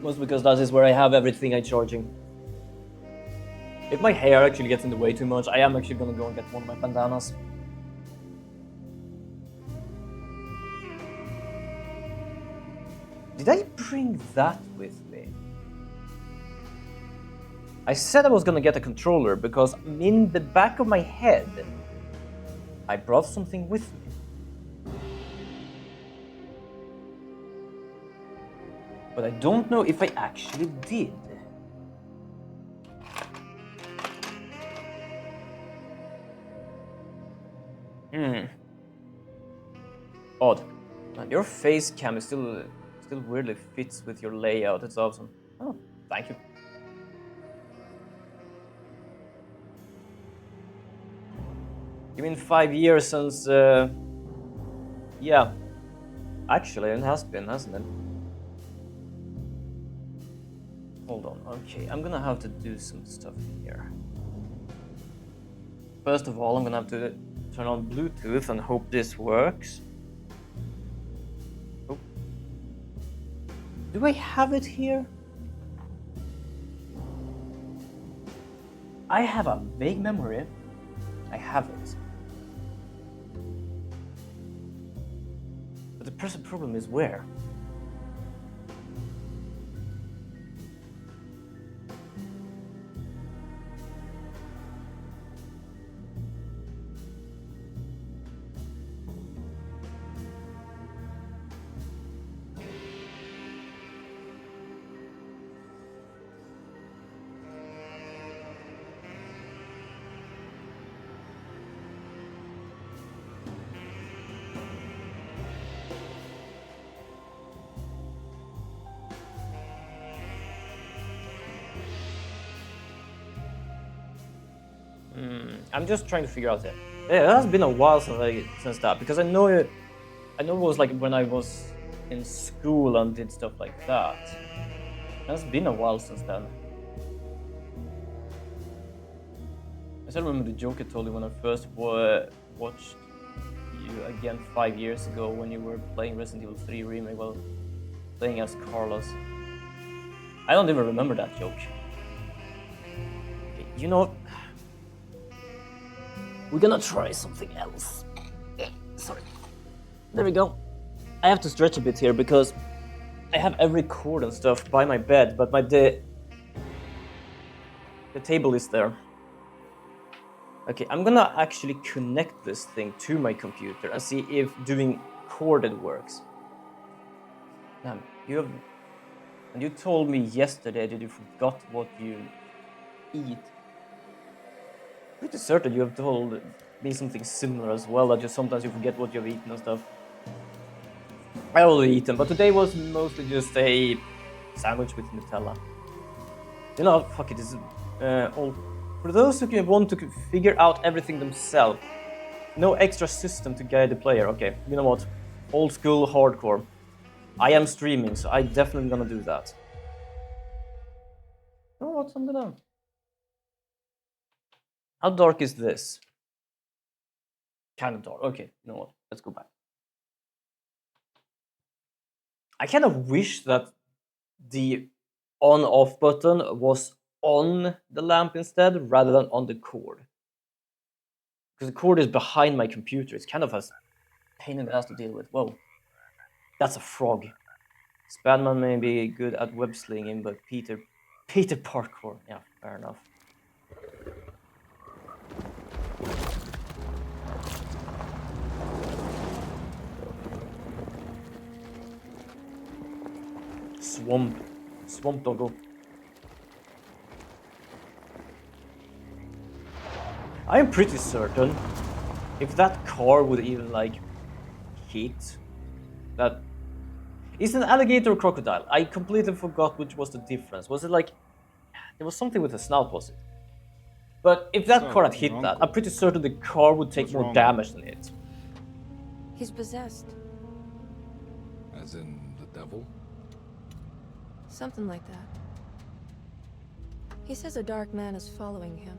Mostly because that is where I have everything I'm charging. If my hair actually gets in the way too much, I am actually gonna go and get one of my bandanas. Did I bring that with me? I said I was gonna get a controller because in the back of my head, I brought something with me. But I don't know if I actually did. Odd. Your face cam is still weirdly fits with your layout. It's awesome. Oh, thank you. You mean 5 years since? Yeah. Actually, it has been, hasn't it? Hold on. Okay, I'm gonna have to do some stuff here. First of all, I'm gonna have to turn on Bluetooth and hope this works. Oh. Do I have it here? I have a vague memory. I have it. But the present problem is where? I'm just trying to figure out it. Yeah, it has been a while since that, because I know it was like when I was in school and did stuff like that. It has been a while since then. I still remember the joke I told you when I first watched you again 5 years ago when you were playing Resident Evil 3 Remake while playing as Carlos. I don't even remember that joke. Okay, you know, we're gonna try something else. Sorry. There we go. I have to stretch a bit here because I have every cord and stuff by my bed, but the table is there. Okay, I'm gonna actually connect this thing to my computer and see if doing corded works. Now, you told me yesterday that you forgot what you eat. Pretty certain you have told me something similar as well, that sometimes you forget what you've eaten and stuff. I already eaten, but today was mostly just a sandwich with Nutella. You know, fuck it, this is all. For those who want to figure out everything themselves, no extra system to guide the player. Okay, you know what? Old school hardcore. I am streaming, so I definitely gonna do that. You know what? I'm gonna. How dark is this? Kind of dark. Okay, you know what? Let's go back. I kind of wish that the on-off button was on the lamp instead, rather than on the cord. Because the cord is behind my computer. It's kind of a pain in the ass to deal with. Whoa. That's a frog. Spadman may be good at web slinging, but Peter parkour. Yeah, fair enough. Swamp doggo. I am pretty certain if that car would even like hit that. Is an alligator or crocodile? I completely forgot which was the difference. Was it like there was something with the snout, was it? But if that car had hit that, I'm pretty certain the car would take more damage than it. He's possessed. As in the devil? Something like that. He says a dark man is following him.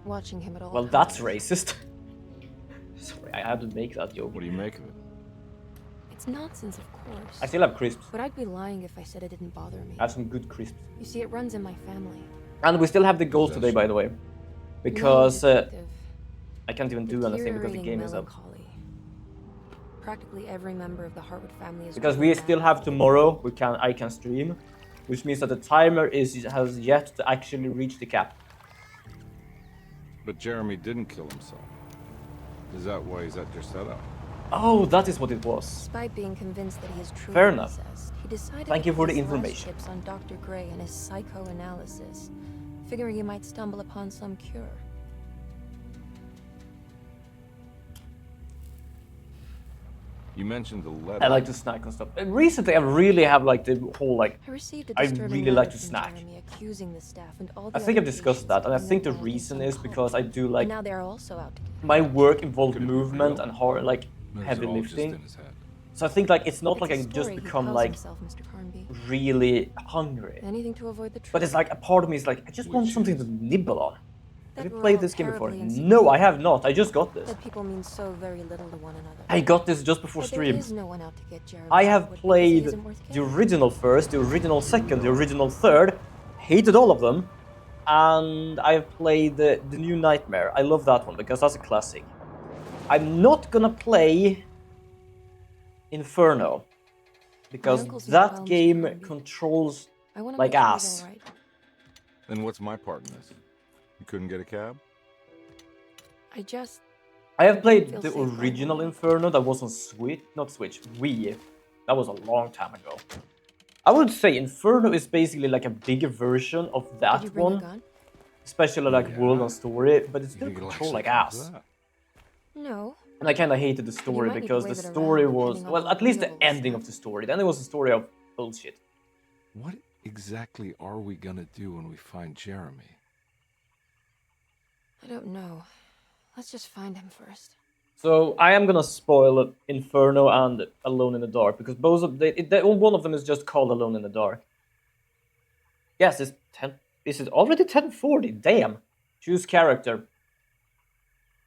Watching him at all Well, times. that's racist. Sorry, I had to make that joke. What do you make of it? It's nonsense, of course. I still have crisps. But I'd be lying if I said it didn't bother me. I have some good crisps. You see, it runs in my family. And we still have the goals today, by the way. Because I can't even do anything because the game is up. Practically every member of the Hartwood family is Because we still have tomorrow, I can stream, which means that the timer has yet to actually reach the cap. But Jeremy didn't kill himself. Is that why he's at your setup? Oh, that is what it was. Despite being convinced that he is truly Fair enough. possessed, he decided Thank to you for the place information. less chips on Dr. Gray and his psychoanalysis, figuring he might stumble upon some cure. You mentioned the letter. I like to snack and stuff. And recently, I really have like the whole like. I received a I disturbing really like letter to from snack. Jeremy accusing the staff and all I the think I've other discussed patients that, and I of think the being involved in reason some is cult. because I do And like now they're also out to get my work involved Could it be movement real? and hard like Or is heavy it all just lifting. in his head? So I think like it's not It's like a I just story he become tells like himself, Mr. Carnby. really hungry. Anything to avoid the truth. But it's like a part of me is like I just want Which something is- to nibble on. Have That you we're played all this game before? terribly No, I insecure. have not. I just got this. That people mean so very little to one another. I got this just before But there stream. is no one out to get Jeremy I have Hartwood because he played isn't worth the killing. original first, the original second, the original third, hated all of them, and I've played the new Nightmare. I love that one because that's a classic. I'm not gonna play Inferno because uncle's not that well, Mr. game Carnby. controls I want to like make sure ass. he's all right. Then what's my part in this? You couldn't get a cab? I just I have played Feel the safe right original now. Inferno that was on Switch, not Switch, Wii. That was a long time ago. I would say Inferno is basically like a bigger version of did that you bring a one, gun? especially like Yeah. world and story, but it's You still think it'll control actually like come to ass. that? No. And I kind of hated the story might need to because the wave it story around, was, depending on well, how at least the reasonable this ending of stuff. the story. Then it was a story of bullshit. What exactly are we gonna do when we find Jeremy? I don't know. Let's just find him first. So I am gonna spoil Inferno and Alone in the Dark because both of one of them is just called Alone in the Dark. Yes, it's 10. Is it already 10:40? Damn. Choose character.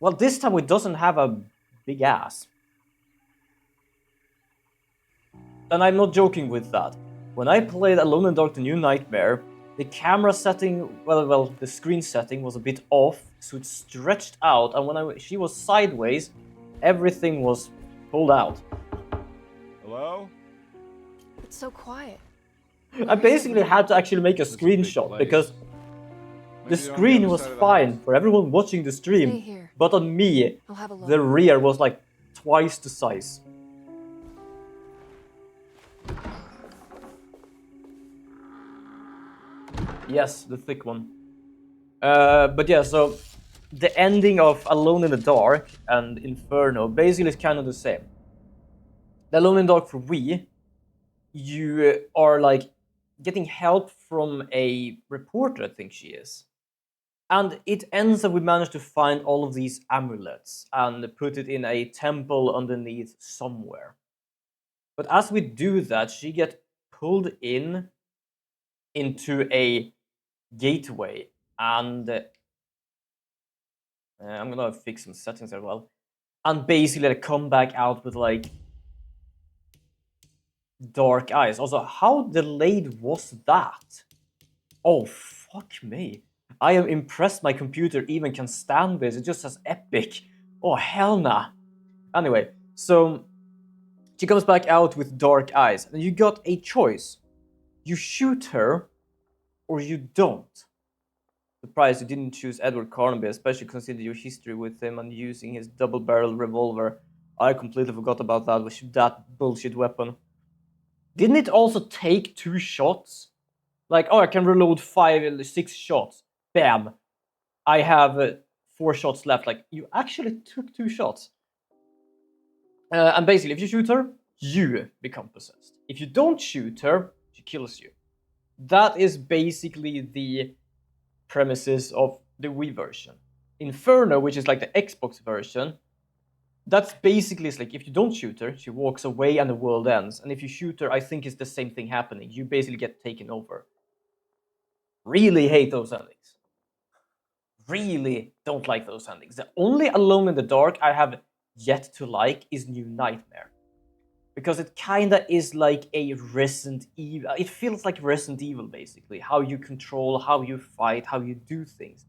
Well, this time it doesn't have a big ass. And I'm not joking with that. When I played Alone in the Dark: The New Nightmare, the camera setting, well, the screen setting was a bit off, so it stretched out, and when she was sideways, everything was pulled out. Hello? It's so quiet. I basically had to actually make a It's a big screenshot place. because Maybe the on screen other was side of the fine house. for everyone watching the Stay stream, here. but on me, I'll have a look. the rear was like twice the size. Yes, the thick one. But yeah, so the ending of Alone in the Dark and Inferno basically is kind of the same. The Alone in the Dark for Wii, you are like getting help from a reporter, I think she is. And it ends that we manage to find all of these amulets and put it in a temple underneath somewhere. But as we do that, she gets pulled into a gateway, and I'm gonna fix some settings as well. And basically, I come back out with like dark eyes. Also, how delayed was that? Oh, fuck me. I am impressed my computer even can stand this. It just says epic. Oh, hell nah. Anyway, so she comes back out with dark eyes, and you got a choice. You shoot her, or you don't. Surprised you didn't choose Edward Carnaby, especially considering your history with him and using his double-barrel revolver. I completely forgot about that with that bullshit weapon. Didn't it also take 2 shots? Like, oh, I can reload 5, 6 shots. Bam. I have 4 shots left. Like, you actually took 2 shots. And basically, if you shoot her, you become possessed. If you don't shoot her, she kills you. That is basically the premises of the Wii version. Inferno, which is like the Xbox version, that's basically it's like if you don't shoot her, she walks away and the world ends. And if you shoot her, I think it's the same thing happening. You basically get taken over. Really hate those endings. Really don't like those endings. The only Alone in the Dark I have yet to like is New Nightmare. Because it kinda is like a Resident Evil. It feels like Resident Evil, basically. How you control, how you fight, how you do things.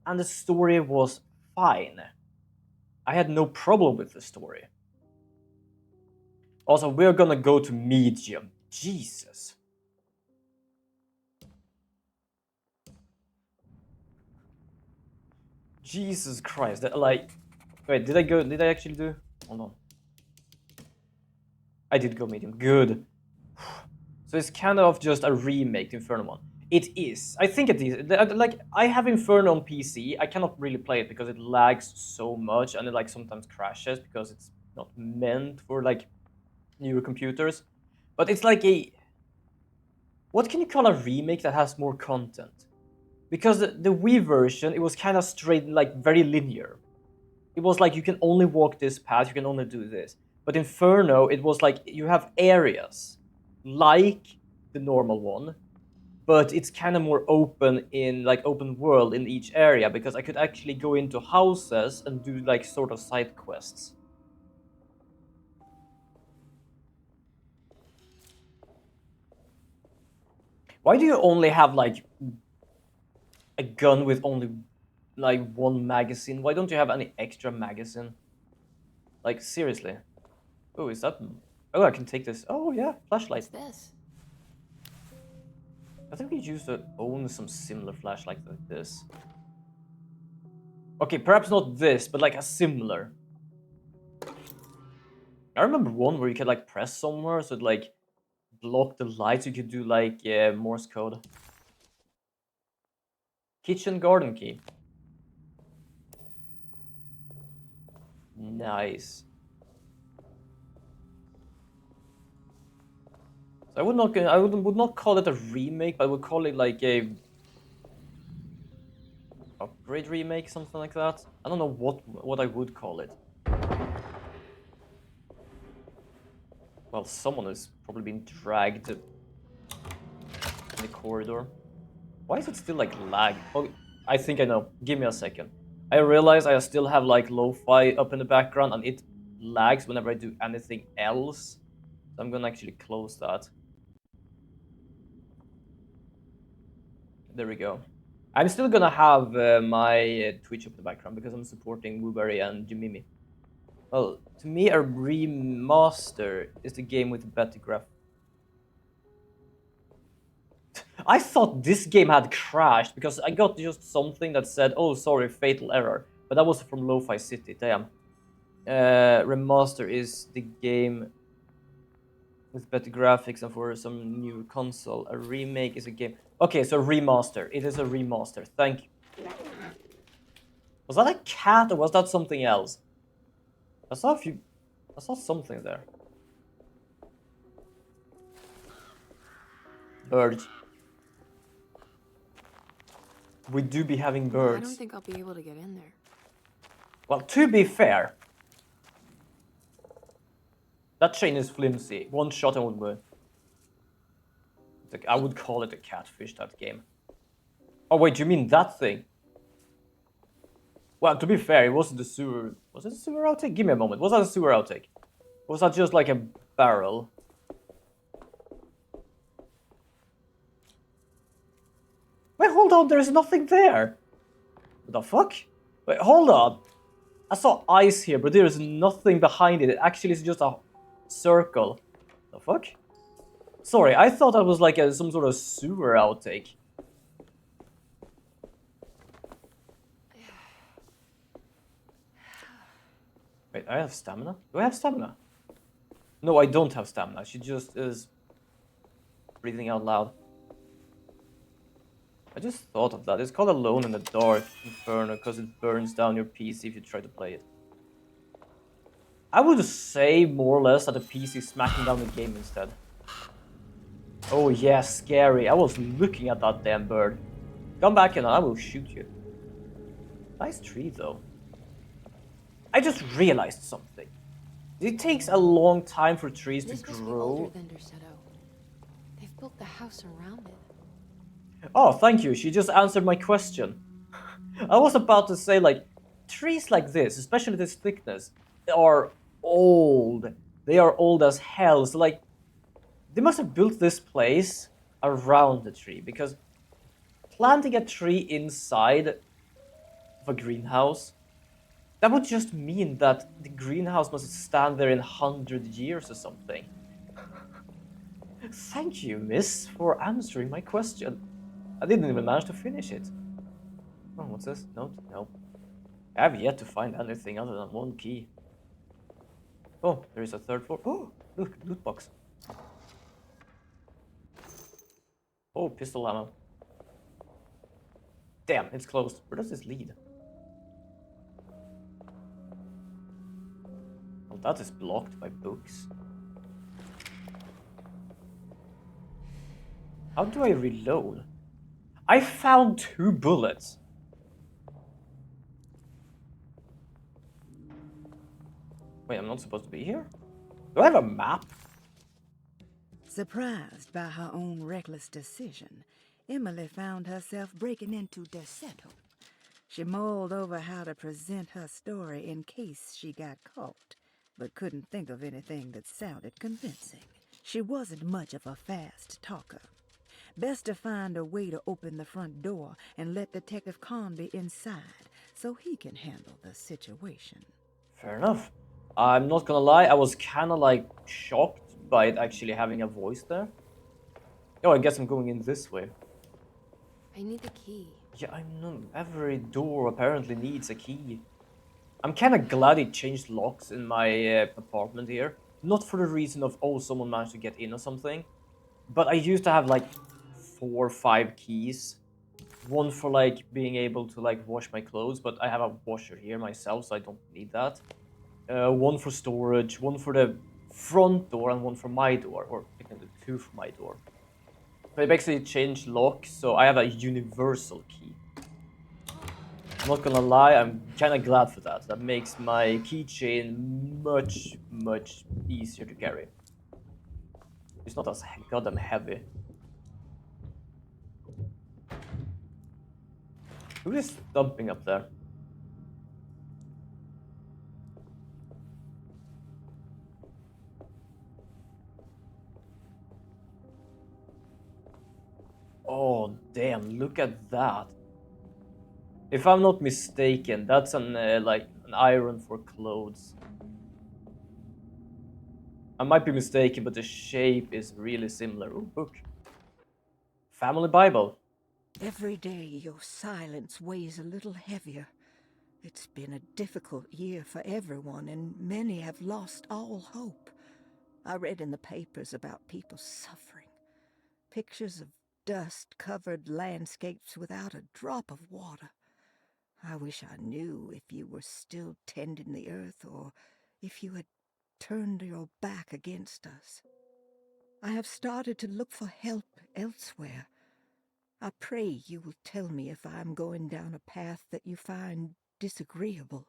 And the story was fine. I had no problem with the story. Also, we're gonna go to medium. Jesus. Jesus Christ. Like, wait, did I actually do? Hold on. I did go medium. Good. So it's kind of just a remake, the Inferno one. It is. I think it is. Like, I have Inferno on PC. I cannot really play it because it lags so much and it like sometimes crashes because it's not meant for like newer computers. But it's like a... What can you call a remake that has more content? Because the Wii version, it was kind of straight, like very linear. It was like you can only walk this path, you can only do this. But Inferno, it was like you have areas like the normal one, but it's kind of more open in like open world in each area because I could actually go into houses and do like sort of side quests. Why do you only have like a gun with only like one magazine? Why don't you have any extra magazine? Like seriously. Oh, is that... Oh, I can take this. Oh yeah, flashlight. What's this? I think we used to own some similar flashlight like this. Okay, perhaps not this, but like a similar. I remember one where you could like press somewhere so it like block the lights. You could do like Morse code. Kitchen garden key. Nice. So I would not call it a remake, but I would call it like a upgrade remake, something like that. I don't know what I would call it. Well, someone is probably being dragged in the corridor. Why is it still like lag? Oh, I think I know. Give me a second. I realize I still have like lo-fi up in the background and it lags whenever I do anything else. So I'm gonna actually close that. There we go. I'm still gonna have my Twitch up in the background because I'm supporting Wooberry and Jimimi. Well, to me, a remaster is the game with the better graph. I thought this game had crashed because I got just something that said, "Oh, sorry, fatal error," but that was from Lo-Fi City. Damn. Remaster is the game with better graphics and for some new console. A remake is a game. Okay, so remaster. It is a remaster. Thank you. Was that a cat or was that something else? I saw something there. Birds. We do be having birds. I don't think I'll be able to get in there. Well, to be fair, that chain is flimsy. One shot and would I would call it a catfish, that game. Oh wait, you mean that thing? Well, to be fair, it wasn't the sewer. Was it a sewer outtake? Give me a moment. Was that a sewer outtake? Or was that just like a barrel? Wait, hold on, there's nothing there. What the fuck? Wait, hold on. I saw ice here, but there's nothing behind it. It actually is just a circle. The fuck? Sorry, I thought that was like some sort of sewer outtake. Wait, I have stamina? Do I have stamina? No, I don't have stamina. She just is breathing out loud. I just thought of that. It's called Alone in the Dark Inferno because it burns down your PC if you try to play it. I would say more or less that the PC is smacking down the game instead. Oh yeah, scary. I was looking at that damn bird. Come back and I will shoot you. Nice tree though. I just realized something. It takes a long time for trees to grow. They've built the house around it. Oh, thank you. She just answered my question. I was about to say, like, trees like this, especially this thickness, are old. They are old as hell. So like, they must have built this place around the tree, because planting a tree inside of a greenhouse, that would just mean that the greenhouse must stand there in 100 years or something. Thank you, miss, for answering my question. I didn't even manage to finish it. Oh, what's this? Note? No. I have yet to find anything other than one key. Oh, there is a third floor. Oh, look, loot box. Oh, pistol ammo. Damn, it's closed. Where does this lead? Well, that is blocked by books. How do I reload? I found 2 bullets. Wait, I'm not supposed to be here? Do I have a map? Surprised by her own reckless decision, Emily found herself breaking into Desetto. She mulled over how to present her story in case she got caught, but couldn't think of anything that sounded convincing. She wasn't much of a fast talker. Best to find a way to open the front door and let Detective Conby inside so he can handle the situation. Fair enough. I'm not gonna lie, I was kinda like shocked by it actually having a voice there. Oh, I guess I'm going in this way. I need the key. Yeah, I know. Every door apparently needs a key. I'm kind of glad it changed locks in my apartment here. Not for the reason of, oh, someone managed to get in or something. But I used to have like 4 or 5 keys. One for like being able to like wash my clothes, but I have a washer here myself, so I don't need that. One for storage, one for the front door, and one for my door. Or technically 2 for my door. So I basically changed locks, so I have a universal key. I'm not gonna lie, I'm kinda glad for that. That makes my keychain much, much easier to carry. It's not as goddamn heavy. Who is thumping up there? Oh, damn, look at that. If I'm not mistaken, that's an like an iron for clothes. I might be mistaken, but the shape is really similar. Ooh, book. Family Bible. Every day your silence weighs a little heavier. It's been a difficult year for everyone, and many have lost all hope. I read in the papers about people suffering. Pictures of dust-covered landscapes without a drop of water. I wish I knew if you were still tending the earth or if you had turned your back against us. I have started to look for help elsewhere. I pray you will tell me if I am going down a path that you find disagreeable.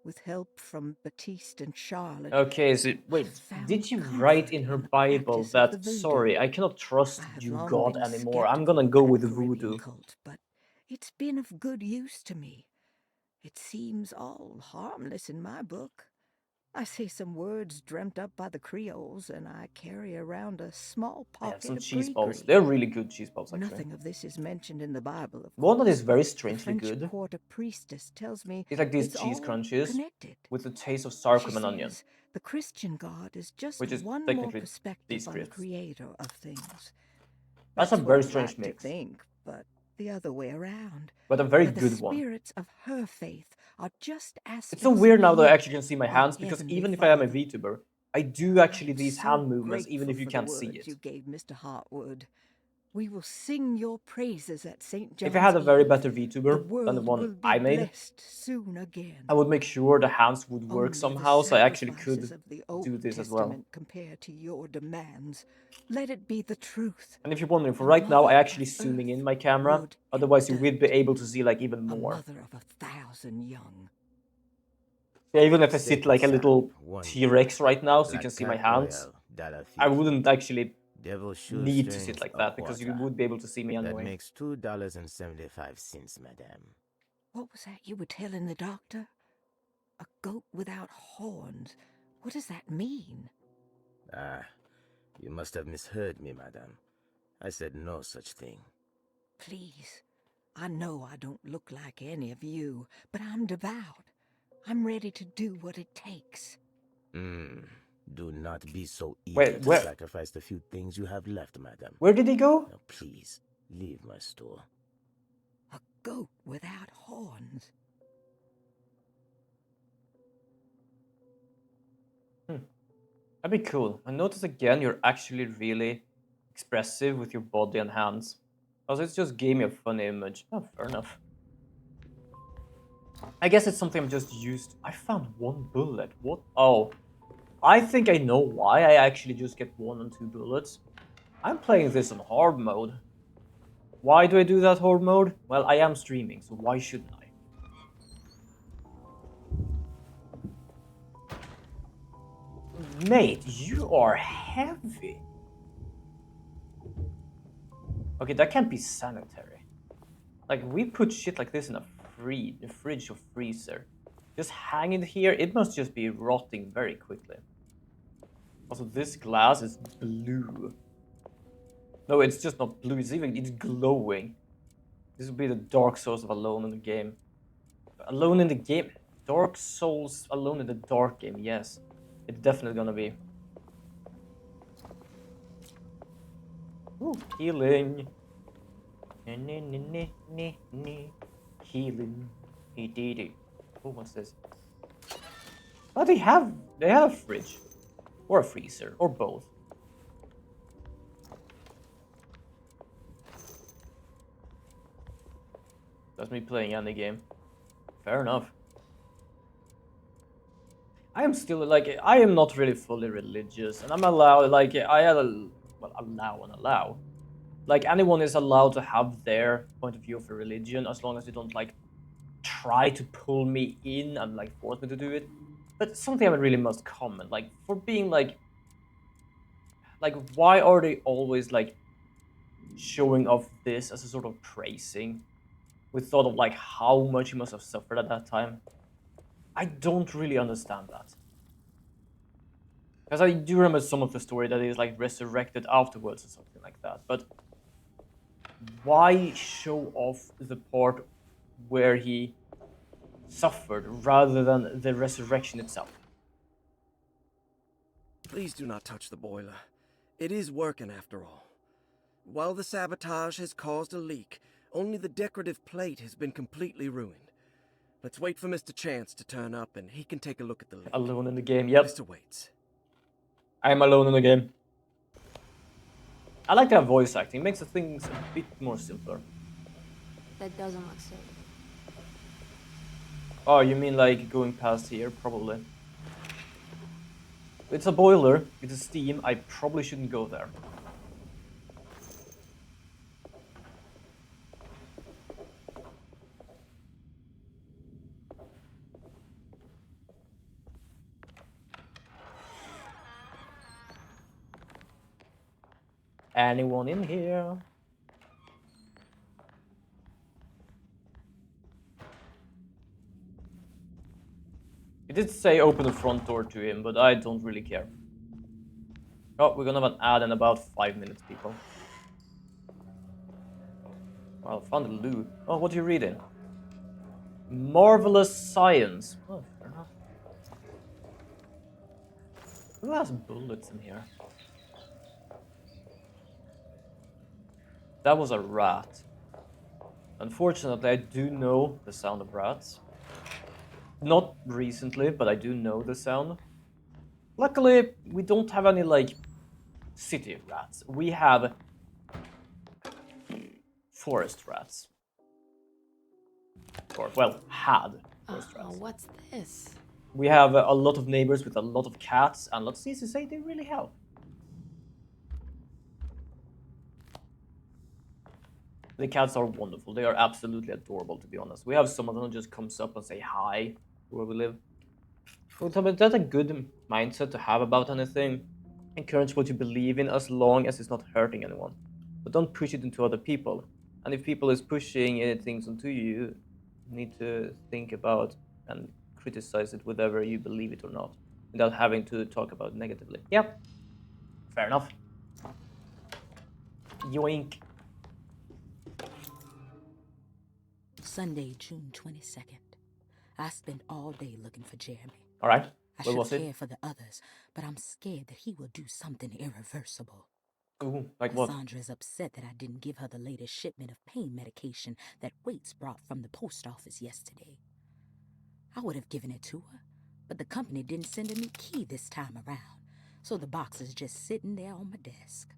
With help from Baptiste and Charlotte. Okay, so wait, did you write in her Bible that, sorry, I cannot trust you God anymore, I'm gonna go with voodoo? Cult, but it's been of good use to me. It seems all harmless in my book. I say some words dreamt up by the Creoles, and I carry around a small I have pocket some of cheese Gree balls. Gree. They're really good cheese balls, actually. Nothing of this is mentioned in the Bible, of One that course, is very but strangely the French good. quarter priestess tells me It's like these it's cheese all crunches connected. with the taste of She sarcasm and onion, says the Christian God is just which is one more technically perspective these on the crisps. creator of things. That's a That's what very I'd strange like mix, to think, but the other way around. but a very That the good one. spirits of her faith are just aspects It's so weird now of that I you, actually can see my our hands, because Heavenly even if I am a Father. VTuber, I do actually I am these so hand movements, even grateful if you for can't the see words it. you gave Mr. Hartwood. We will sing your praises at St. John's If I had a very Eve. better The VTuber than the world one will be I made, blessed soon again. I would make sure the hands would work Only somehow, the so I actually sacrifices could of the do Old this as well. Testament compare to your demands. Let it be the truth. And if you're wondering, for A right now, I mother actually of zooming in earth, my camera, wood, and otherwise you would be dirt. able to see like even A more. mother of 1,000 young. Yeah, even if I sit Second like a Sam, little 1 T-Rex right now, so you Black can see my Cat hands, Royal, I $50. wouldn't actually Devil need to sit shoestrings, like a that, because you quarter. would be able to see me That anyway. makes $2.75, madame. What was that you were telling the doctor? A goat without horns. What does that mean? Ah, you must have misheard me, madame. I said no such thing. Please. I know I don't look like any of you, but I'm devout. I'm ready to do what it takes. Do not be so eager Wait, to where? sacrifice the few things you have left, madame. Where did he go? Now please, leave my store. A goat without horns. That'd be cool. I notice again you're actually really expressive with your body and hands. Also, it just gave me a funny image. Oh, fair enough. I guess it's something I'm just used to. I found one bullet. What? Oh. I think I know why I actually just get 1 and 2 bullets. I'm playing this on hard mode. Why do I do that hard mode? Well, I am streaming, so why shouldn't I? Mate, you are heavy. Okay, that can't be sanitary. Like, we put shit like this in a fridge or freezer. Just hang it here, it must just be rotting very quickly. Also, this glass is blue. No, it's just not blue, it's glowing. This would be the Dark Souls of Alone in the Game. Alone in the Game? Dark Souls Alone in the Dark Game, yes. It's definitely gonna be. Ooh, healing. Healing. Oh, what's this? Oh, they have a fridge. Or a freezer, or both. That's me playing any game. Fair enough. I am still, like, I am not really fully religious, and I'm allowed, like, allow. Like, anyone is allowed to have their point of view of a religion, as long as they don't, like, try to pull me in and, like, force me to do it. But something I really must comment, like, for being, like, why are they always, like, showing off this as a sort of praising? With thought of, like, how much he must have suffered at that time. I don't really understand that. Because I do remember some of the story that he's, like, resurrected afterwards or something like that. But why show off the part where he suffered rather than the resurrection itself? Please do not touch the boiler. It is working after all. While the sabotage has caused a leak, only the decorative plate has been completely ruined. Let's wait for Mr. Chance to turn up and he can take a look at the leak. Alone in the game, yep. Mr. Waits. I am alone in the game. I like that voice acting. It makes the things a bit more simpler. That doesn't look safe. Oh, you mean like going past here? Probably. It's a boiler. It's a steam. I probably shouldn't go there. Anyone in here? It did say open the front door to him, but I don't really care. Oh, we're gonna have an ad in about 5 minutes, people. Well, I found the loot. Oh, what are you reading? Marvelous Science. Oh, fair enough. Who has bullets in here? That was a rat. Unfortunately, I do know the sound of rats. Not recently, but I do know the sound. Luckily, we don't have any, like, city rats. We have forest rats. Or, well, had forest rats. What's this? We have a lot of neighbors with a lot of cats, and let's see to say they really help. The cats are wonderful. They are absolutely adorable, to be honest. We have some of them who just comes up and say hi where we live. But that's a good mindset to have about anything. Encourage what you believe in as long as it's not hurting anyone. But don't push it into other people. And if people is pushing things onto you, you need to think about and criticize it whether you believe it or not, without having to talk about it negatively. Yep. Fair enough. Yoink. Sunday, June 22nd. I spent all day looking for Jeremy. All right. I What should was it? care for the others, but I'm scared that he will do something irreversible. Ooh, like what? Cassandra's upset that I didn't give her the latest shipment of pain medication that Waits brought from the post office yesterday. I would have given it to her, but the company didn't send a new key this time around, so the box is just sitting there on my desk.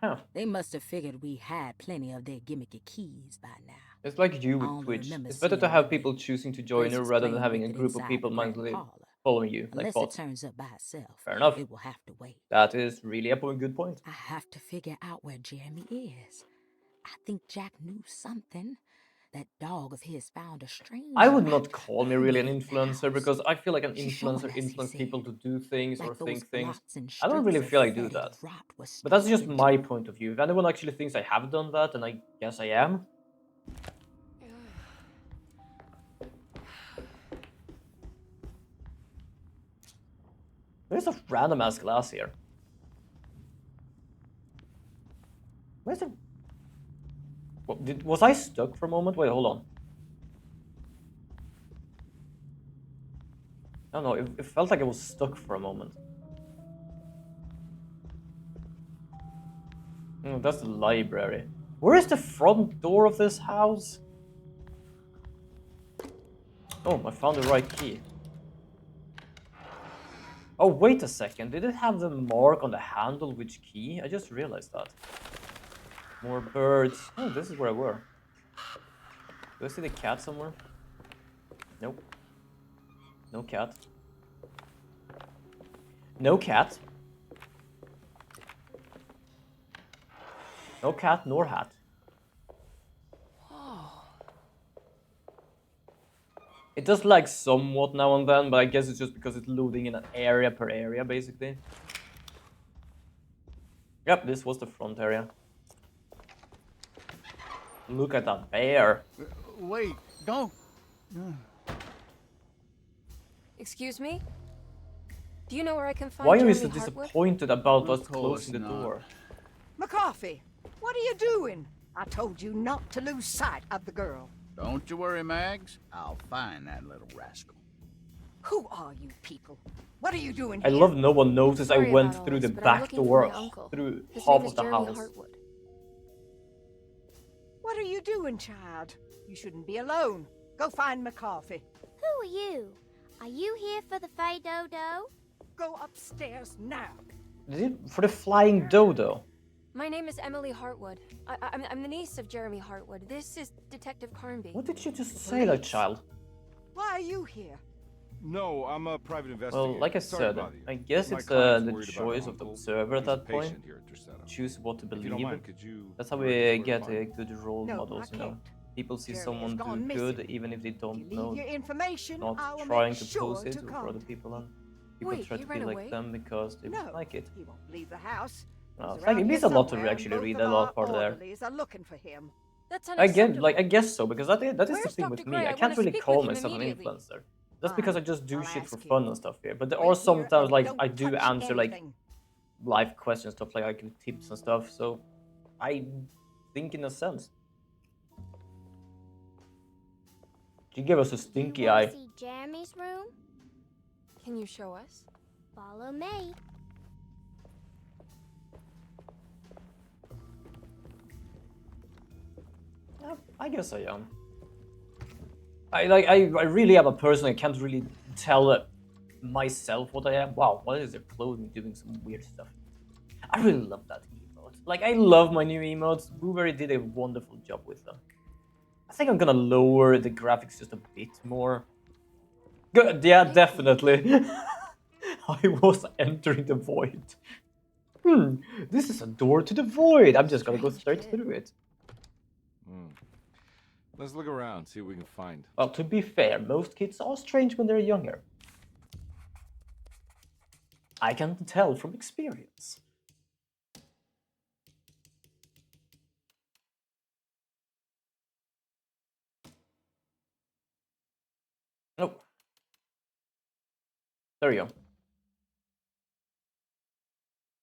Huh. They must have figured we had plenty of their gimmicky keys by now. It's like you I with only Twitch. remember It's better to seeing have one people that choosing to join Grace you was rather than playing having a with it group of inside people the grand mindlessly parlor. following you, like Unless bots. it turns up by itself, Fair enough. it will have to wait. That is really a good point. I have to figure out where Jeremy is. I think Jack knew something. That dog of his found a stranger. I would not call me really an in the influencer house. because I feel like an She showed influencer us, he influences people to said, do things or like those think things. blots and I don't streaks really of feel I do fetid that. rot was But that's just stuck my into. point of view. If anyone actually thinks I have done that, then I guess I am. There's a random ass glass here. Where's the... What, was I stuck for a moment? Wait, hold on. I don't know, it felt like I was stuck for a moment. Oh, that's the library. Where is the front door of this house? Oh, I found the right key. Oh, wait a second. Did it have the mark on the handle which key? I just realized that. More birds. Oh, this is where I were. Do I see the cat somewhere? Nope. No cat. No cat. No cat nor hat. It does lag somewhat now and then, but I guess it's just because it's loading in an area per area, basically. Yep, this was the front area. Look at that bear. Wait, don't. Excuse me? Do you know where I can find Why are you Jeremy so Hartwood? disappointed about us Of course closing the not. door? McCarthy, what are you doing? I told you not to lose sight of the girl. Don't you worry, Mags. I'll find that little rascal. Who are you people? What are you doing I here? love no one noticed I Sorry went about all through the this, but I'm back looking for door, my uncle. through His half name is of the Jeremy house. Hartwood. What are you doing, child? You shouldn't be alone. Go find McCarthy. Who are you? Are you here for the Fey Dodo? Go upstairs now. For the flying dodo. My name is Emily Hartwood. I'm the niece of Jeremy Hartwood. This is Detective Carnby. What did you just say, that child? Why are you here? No, I'm a private investigator. Well, like I Sorry to said, bother you. I guess My it's client's the worried about choice her of the uncle. observer at He's a that point. patient here at Drusetta. Choose what to If you believe. don't mind, could you That's how direct us we where to get find good role No, models, I you know. can't. People see Jeremy someone has gone do good missing. even if they If you don't leave know, your information, I not will trying make to sure pose it to for come. other people, and people Wait, try he to ran be like away? them because they No, like it. he won't leave the house. Oh, He's thank you. around It means here a lot to somewhere, actually and read both that of last our part there. orderlies are looking for him. That's Again, unacceptable. I guess so, because that is the Where's thing Dr. with Gray? me. I I wanna can't really speak call with him myself an immediately. influencer. That's because I Fine, just do I'll shit for ask fun him. and stuff here. But there Wait are here sometimes and like don't I do touch answer like anything. live questions, stuff like I give tips and stuff. So I think in a sense. She gave us a stinky you wanna eye. see Jeremy's room? Can you show us? Follow me. Yeah, I guess I am. I really am a person. I can't really tell myself what I am. Wow, what is their clothing doing some weird stuff? I really love that emote. Like, I love my new emotes. Blueberry did a wonderful job with them. I think I'm gonna lower the graphics just a bit more. Good, yeah, definitely. I was entering the void. This is a door to the void. I'm just gonna go straight through it. Let's look around, see what we can find. Well, to be fair, most kids are strange when they're younger. I can tell from experience. Oh. There you go.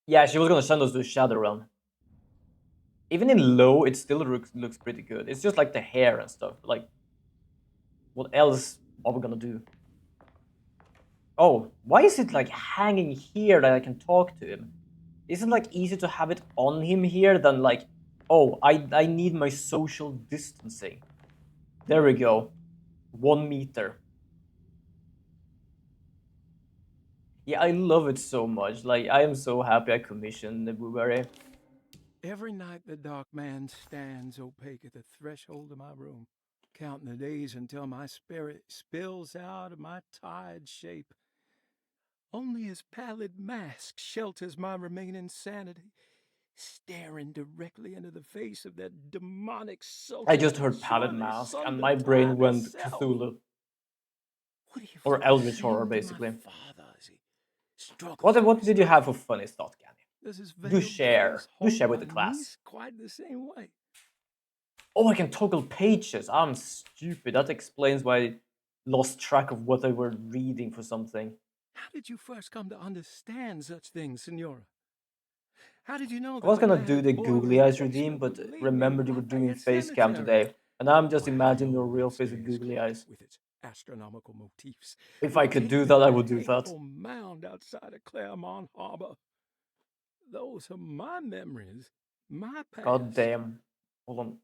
Yeah, she was gonna send us to Shadowrun. Even in low, it still looks pretty good. It's just like the hair and stuff. Like, what else are we gonna do? Oh, why is it like hanging here that I can talk to him? Isn't like easy to have it on him here than like, oh, I need my social distancing. There we go. 1 meter. Yeah, I love it so much. Like, I am so happy I commissioned the blueberry. Every night the dark man stands opaque at the threshold of my room, counting the days until my spirit spills out of my tired shape. Only his pallid mask shelters my remaining sanity, staring directly into the face of that demonic sultan. I just heard Pallid Mask and my brain went Cthulhu. Or Eldritch Horror, basically. What did you have for funny stuff, Gabby? Do share. Do share with the class. Quite the same way. Oh, I can toggle pages. I'm stupid. That explains why I lost track of what I were reading for something. How did you first come to understand such things, Senora? How did you know I was gonna do the googly eyes redeem, but remembered you were doing face cam today. And I'm just imagining your real face with googly eyes. With its astronomical motifs. If I could do that, I would do that. Mound outside of Claremont Harbor. Those are my memories, my past. God damn. Hold on.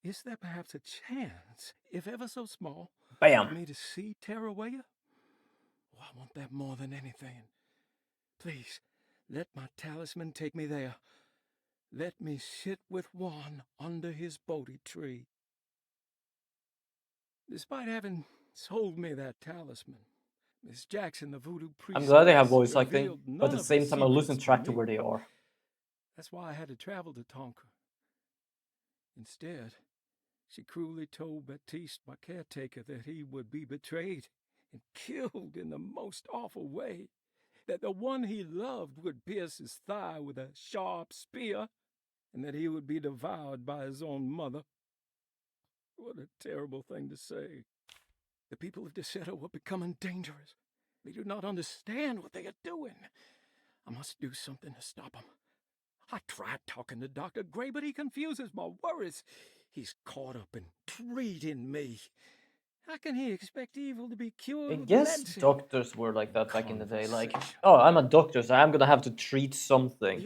Is there perhaps a chance, if ever so small, Bam. for me to see Terrawaya? Oh, I want that more than anything. Please, let my talisman take me there. Let me sit with Juan under his Bodhi tree. Despite having sold me that talisman, Miss Jackson, the voodoo priest, I'm glad they have voice acting, but at the same time I'm losing track to where they are. That's why I had to travel to Tonka. Instead, she cruelly told Baptiste, my caretaker, that he would be betrayed and killed in the most awful way, that the one he loved would pierce his thigh with a sharp spear, and that he would be devoured by his own mother. What a terrible thing to say. The people of Deseto are becoming dangerous. They do not understand what they are doing. I must do something to stop them. I tried talking to Dr. Gray, but he confuses my worries. He's caught up in treating me. How can he expect evil to be cured I with guess medicine? doctors were like that back in the day. Like, oh, I'm a doctor, so I'm gonna have to treat something.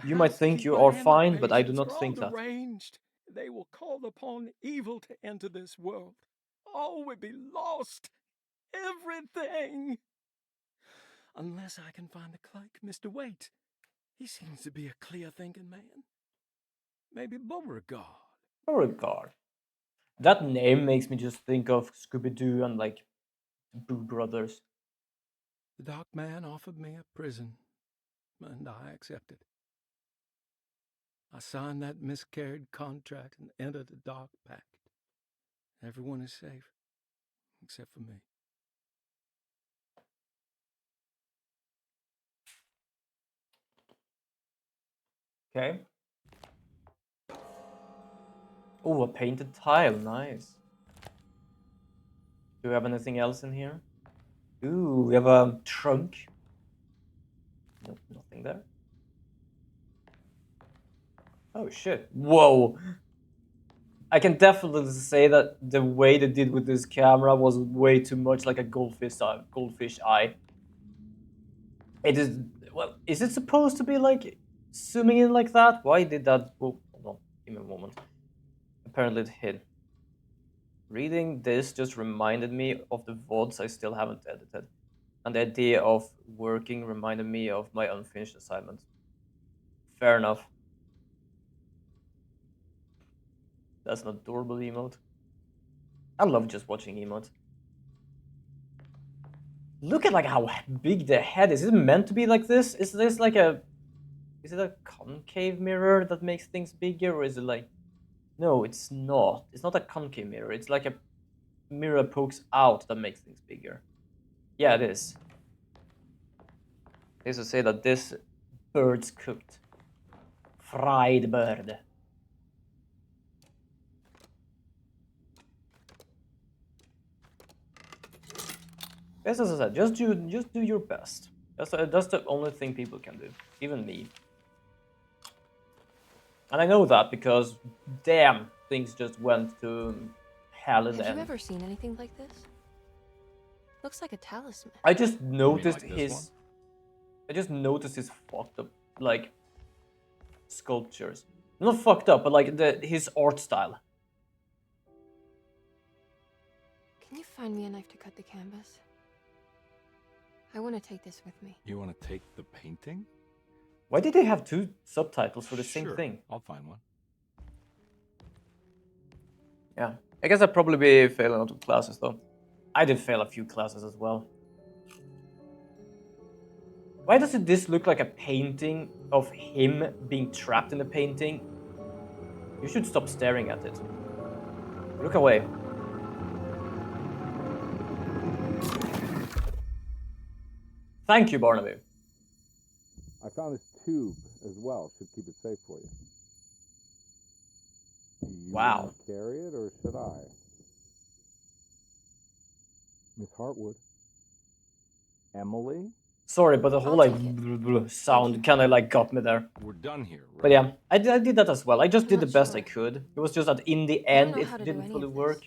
You might think you are fine, but I do not think that. Arranged. They will call upon evil to enter this world. All will be lost. Everything. Unless I can find the clerk, Mr. Waite. He seems to be a clear-thinking man. Maybe Beauregard. Beauregard. That name makes me just think of Scooby-Doo and like Boo Brothers. The dark man offered me a prison, and I accepted. I signed that miscarried contract and entered the dark pact. Everyone is safe, except for me. Okay. Oh, a painted tile. Nice. Do we have anything else in here? Ooh, we have a trunk. Nope, nothing there. Oh shit. Whoa. I can definitely say that the way they did with this camera was way too much like a goldfish eye. It is, well, is it supposed to be like zooming in like that? Why did that? Oh, hold on, give me a moment. Apparently it hid. Reading this just reminded me of the vods I still haven't edited. And the idea of working reminded me of my unfinished assignment. Fair enough. That's an adorable emote. I love just watching emotes. Look at like how big the head is. Is it meant to be like this? Is this like a... Is it a concave mirror that makes things bigger? Or is it like... No, it's not. It's not a concave mirror. It's like a mirror pokes out that makes things bigger. Yeah, it is. They used to say that this bird's cooked. Fried bird. As I said, just do your best. That's the only thing people can do, even me. And I know that because, damn, things just went to hell in the Have you end. ever seen anything like this? Looks like a talisman. I just noticed like this one? I just noticed his fucked up, like, sculptures. Not fucked up, but like his art style. Can you find me a knife to cut the canvas? I want to take this with me. You want to take the painting? Why did they have two subtitles for the same Sure, thing? I'll find one. Yeah, I guess I'd probably be failing out of classes though. I did fail a few classes as well. Why does this look like a painting of him being trapped in a painting? You should stop staring at it. Look away. Thank you, Barnaby. I found this tube as well. Should keep it safe for you. Do you Wow. want to carry it, or should I? Miss Hartwood. Emily? Sorry, but the whole I'll like take it. sound kind of like got me there. We're done here, right? But yeah, I did that as well. I just I'm did the not best sure. I could. It was just that in the I don't end know it how to do didn't any fully of this. work.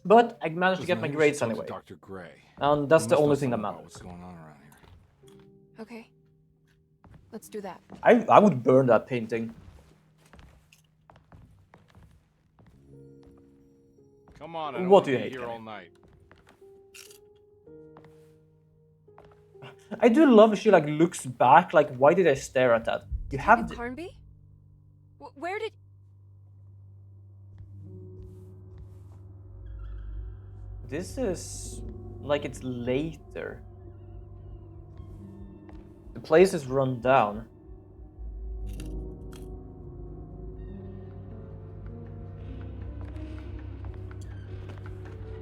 But I managed to Listen, get my I think we grades should talk to anyway. Dr. Gray. And that's He the must know only thing that something about matters. What's going on around here? Okay. Let's do that. I would burn that painting. Come on, I don't What want do to you be hate, here Kenny? all night. I do love she like looks back like why did I stare at that? You have Detective Carnby? Where did... This is like it's later. The place is run down.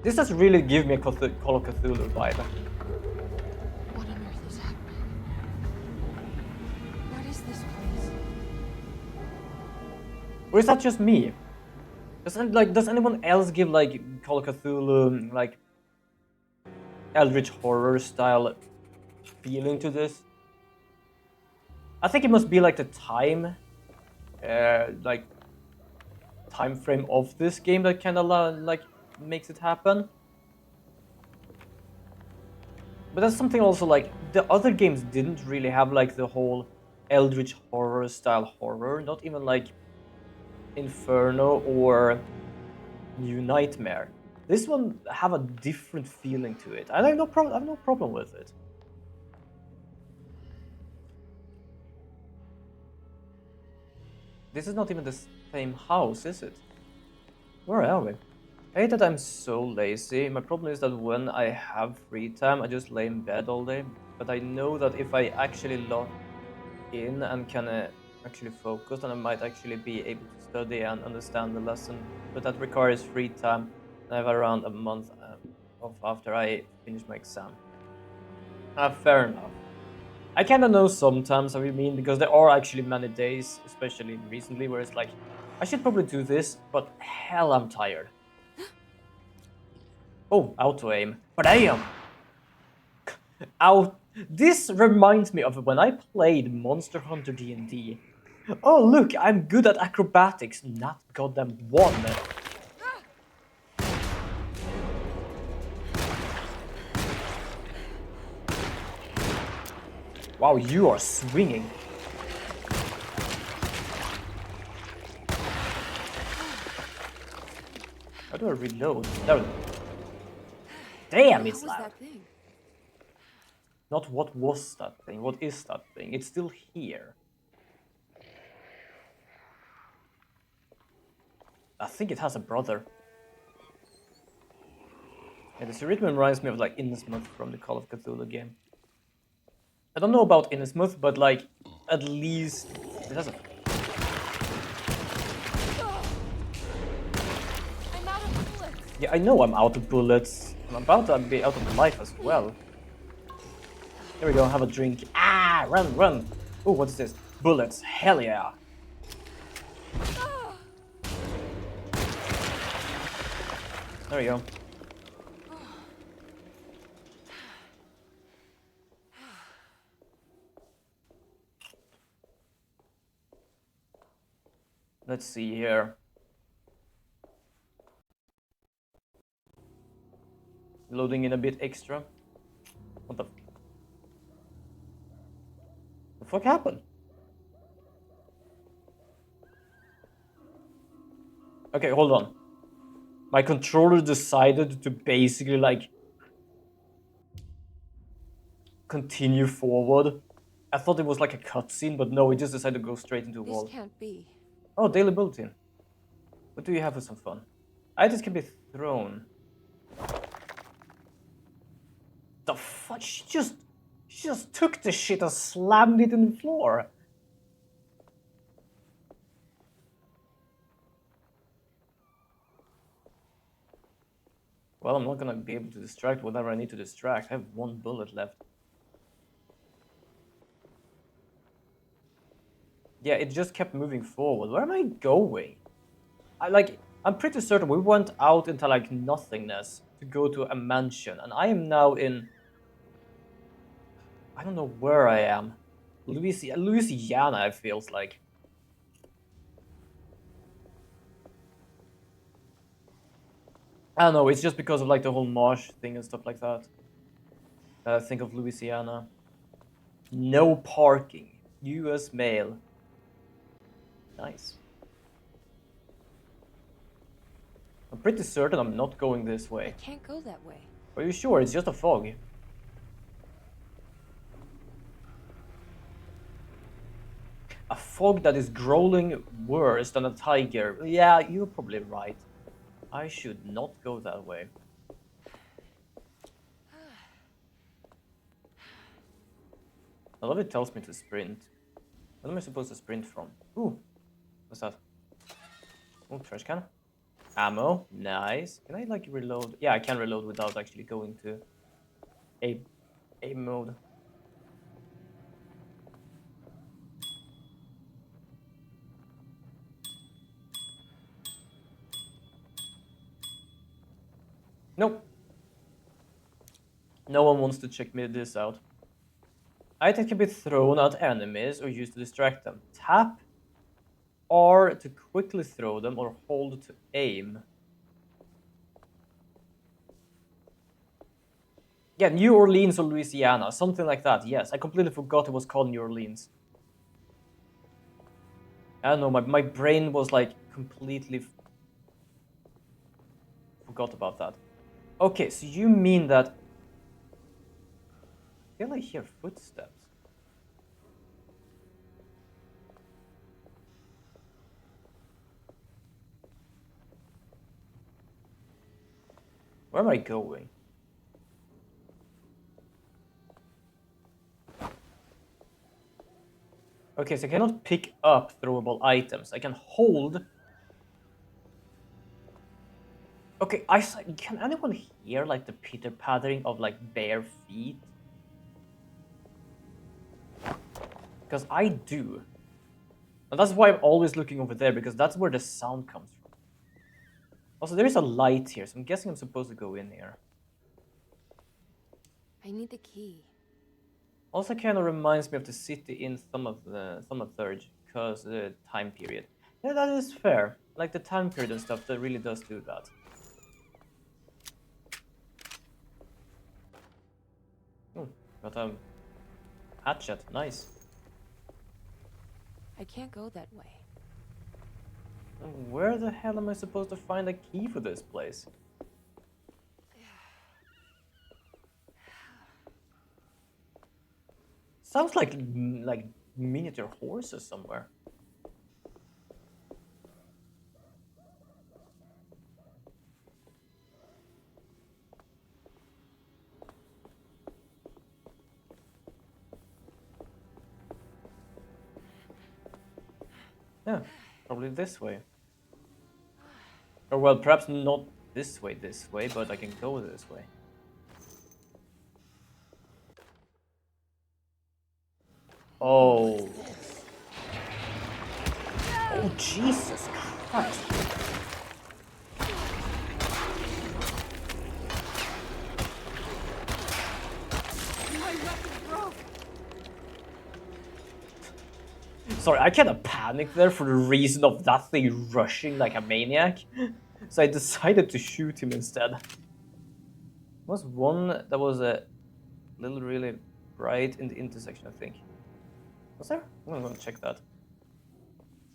This does really give me a Call of Cthulhu vibe. What on earth is happening? What is this place? Or is that just me? Does anyone else give like Call of Cthulhu like eldritch horror style feeling to this? I think it must be like the time time frame of this game that kind of like makes it happen. But that's something also like the other games didn't really have like the whole eldritch horror style horror, not even like Inferno or New Nightmare. This one have a different feeling to it. I have no problem with it. This is not even the same house, is it? Where are we? I hate that I'm so lazy. My problem is that when I have free time, I just lay in bed all day. But I know that if I actually log in and can actually focus, then I might actually be able to study and understand the lesson. But that requires free time. I have around a month off after I finish my exam. Fair enough. I kind of know sometimes how you mean, because there are actually many days, especially recently, where it's like, I should probably do this, but hell, I'm tired. Oh, auto aim. But I am. This reminds me of when I played Monster Hunter D&D. Oh look, I'm good at acrobatics. Not goddamn one. Wow, you are swinging. How do I reload? There. Damn, it's What was loud. that thing? Not what was that thing, what is that thing? It's still here. I think it has a brother. Yeah, this rhythm reminds me of like Innsmouth from the Call of Cthulhu game. I don't know about Innsmouth, but like, at least it has a... I'm out of bullets. Yeah, I know I'm out of bullets. I'm about to be out of life as well. Here we go, have a drink. Ah, run, run. Oh, what's this? Bullets, hell yeah. There we go. Let's see here. Loading in a bit extra. What the fuck happened? Okay, hold on. My controller decided to basically like continue forward. I thought it was like a cutscene, but no, it just decided to go straight into a wall. This can't be. Oh, daily bulletin. What do you have for some fun? Items can be thrown. The fuck? She just took the shit and slammed it in the floor. Well, I'm not gonna be able to distract whatever I need to distract. I have 1 bullet left. Yeah, it just kept moving forward. Where am I going? I'm pretty certain we went out into like nothingness to go to a mansion, and I am now in... I don't know where I am. Louisiana, it feels like. I don't know, it's just because of like the whole marsh thing and stuff like that. Think of Louisiana. No parking. US mail. Nice. I'm pretty certain I'm not going this way. I can't go that way. Are you sure? It's just a fog. A fog that is growling worse than a tiger. Yeah, you're probably right. I should not go that way. I love it tells me to sprint. What am I supposed to sprint from? Ooh, what's that? Oh, trash can. Ammo, nice. Can I like reload? Yeah, I can reload without actually going to a mode. Nope. No one wants to check me this out. Items can be thrown at enemies or used to distract them. Tap R to quickly throw them or hold to aim. Yeah, New Orleans or Louisiana, something like that. Yes, I completely forgot it was called New Orleans. I don't know, my brain was like completely forgot about that. Okay, so you mean that... I feel I hear footsteps. Where am I going? Okay, so I cannot pick up throwable items. I can hold... Okay, can anyone hear like the pitter-pattering of like bare feet? Because I do. And that's why I'm always looking over there, because that's where the sound comes from. Also, there is a light here, so I'm guessing I'm supposed to go in here. I need the key. Also kind of reminds me of the city in Third, because the time period. Yeah, that is fair. Like the time period and stuff, that really does do that. Oh, got a hatchet. Nice. I can't go that way. Where the hell am I supposed to find a key for this place? Sounds like miniature horses somewhere. Yeah, probably this way. Or well, perhaps not this way, but I can go this way. Oh. Oh, Jesus Christ. Sorry, I kind of panicked panic there for the reason of that thing rushing like a maniac. So I decided to shoot him instead. There was one that was a little really bright in the intersection, I think. Was there? I'm gonna check that.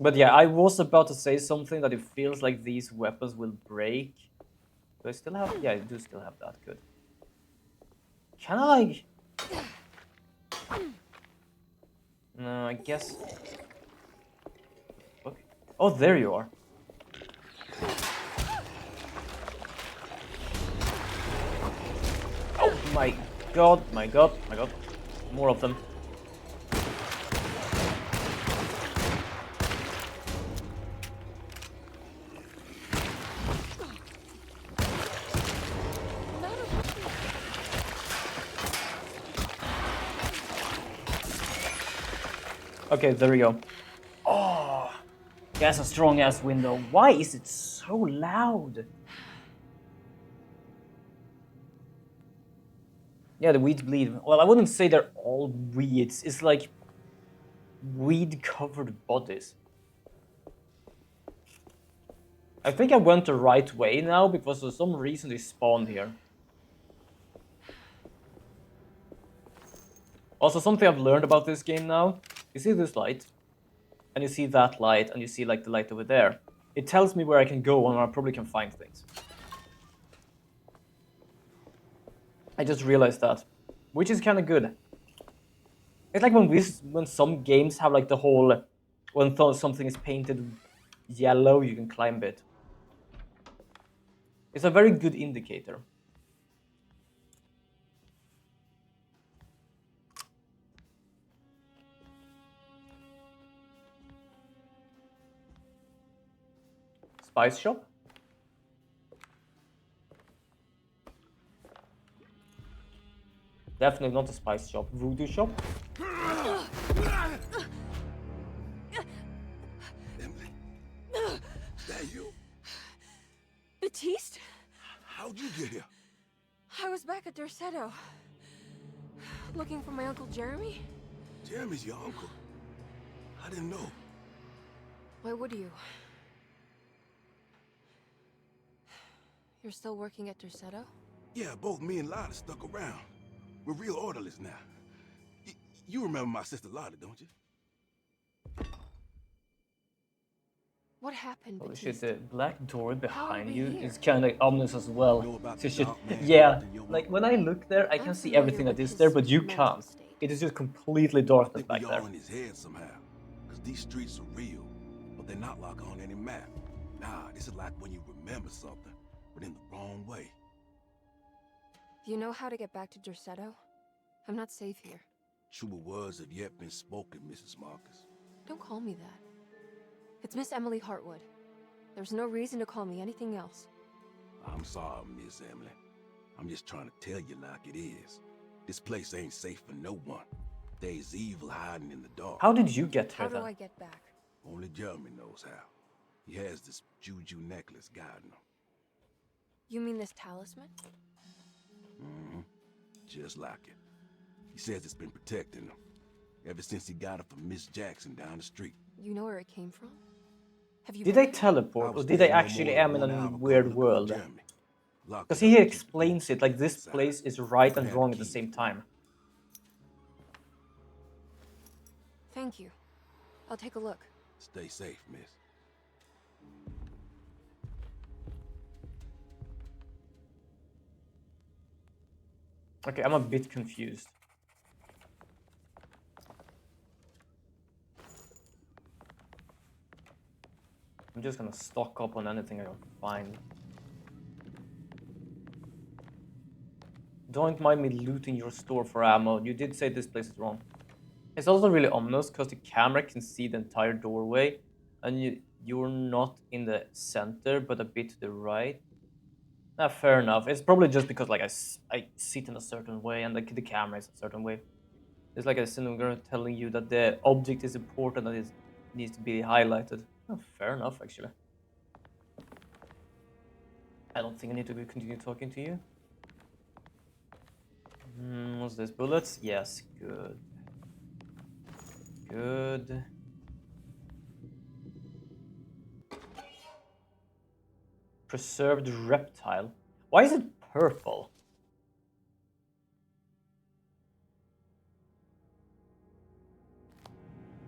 But yeah, I was about to say something that it feels like these weapons will break. Do I still have? Yeah, I do still have that. Good. Can I like? No, I guess. Okay. Oh, there you are. Oh my god! My god! My god! More of them. Okay, there we go. Oh, that's a strong ass window. Why is it so loud? Yeah, the weeds bleed. Well, I wouldn't say they're all weeds. It's like weed-covered bodies. I think I went the right way now because for some reason they spawned here. Also, something I've learned about this game now. You see this light, and you see that light, and you see like the light over there. It tells me where I can go and I probably can find things. I just realized that, which is kind of good. It's like when some games have like the whole, when something is painted yellow, you can climb it. It's a very good indicator. Spice shop? Definitely not a spice shop. Voodoo shop? Emily, that you? Batiste? How'd you get here? I was back at Dorsetto. Looking for my Uncle Jeremy? Jeremy's your uncle. I didn't know. Why would you? You're still working at Dorsetto? Yeah, both me and Lotta stuck around. We're real orderlies now. You remember my sister Lotta, don't you? What happened, Holy Batiste? shit, the black door behind you here? is kind of ominous as well. Know about So the dark man yeah, trapped in your like mama? when I look there, I I'm can see familiar everything that with is his there, but you mental can't. state. It is just completely I darkness think back we there. all in his head somehow. Because these streets are real, but they're not like on any map. Nah, this is like when you remember something, but in the wrong way. Do you know how to get back to Dorsetto? I'm not safe here. Truer words have yet been spoken, Mrs. Marcus. Don't call me that. It's Miss Emily Hartwood. There's no reason to call me anything else. I'm sorry, Miss Emily. I'm just trying to tell you like it is. This place ain't safe for no one. There's evil hiding in the dark. How did you get How here do then? I get back? Only Jeremy knows how. He has this juju necklace guiding him. You mean this talisman? Mm-hmm. Just like it. He says it's been protecting him ever since he got it from Miss Jackson down the street. You know where it came from? Have you Did been they there? teleport, or did they actually am in a weird world? Because Because he explains it like this place is right and wrong at the same time. Thank you. I'll take a look. Stay safe, miss. Okay, I'm a bit confused. I'm just gonna stock up on anything I can find. Don't mind me looting your store for ammo. You did say this place is wrong. It's also really ominous because the camera can see the entire doorway, and you're not in the center, but a bit to the right. Fair enough. It's probably just because like I sit in a certain way and the camera is a certain way. It's like a cinemagrapher telling you that the object is important and it needs to be highlighted. Fair enough, actually. I don't think I need to continue talking to you. What's this? Bullets? Yes, good. Good. Preserved reptile. Why is it purple?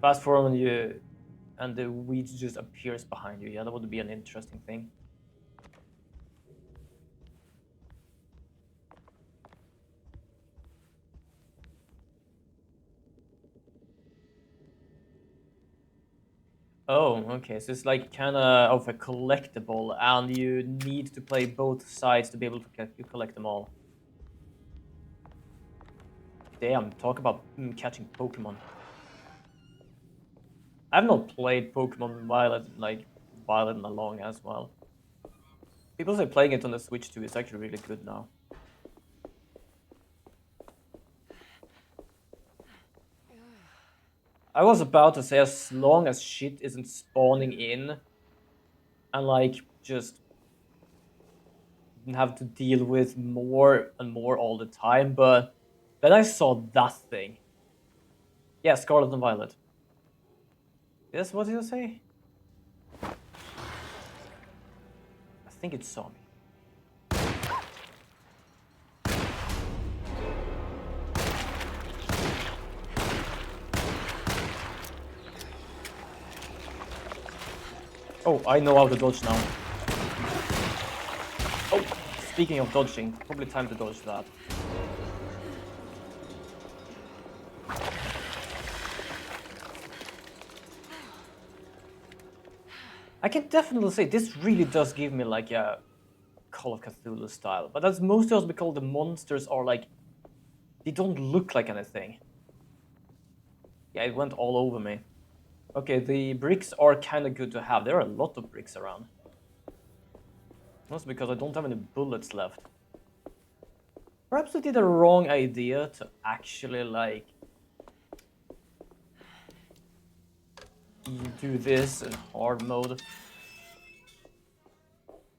Fast forward and the weed just appears behind you. Yeah, that would be an interesting thing. Oh, okay. So it's like kind of a collectible, and you need to play both sides to be able to collect them all. Damn, talk about catching Pokemon. I've not played Pokemon Violet and long as well. People say playing it on the Switch too is actually really good now. I was about to say, as long as shit isn't spawning in and like just have to deal with more and more all the time, but then I saw that thing. Yeah, Scarlet and Violet. Yes, what did you say? I think it saw me. Oh, I know how to dodge now. Oh, speaking of dodging, probably time to dodge that. I can definitely say this really does give me like a Call of Cthulhu style, but that's mostly also because the monsters are like, they don't look like anything. Yeah, it went all over me. Okay, the bricks are kind of good to have. There are a lot of bricks around. That's because I don't have any bullets left. Perhaps I did a wrong idea to actually like do this in hard mode.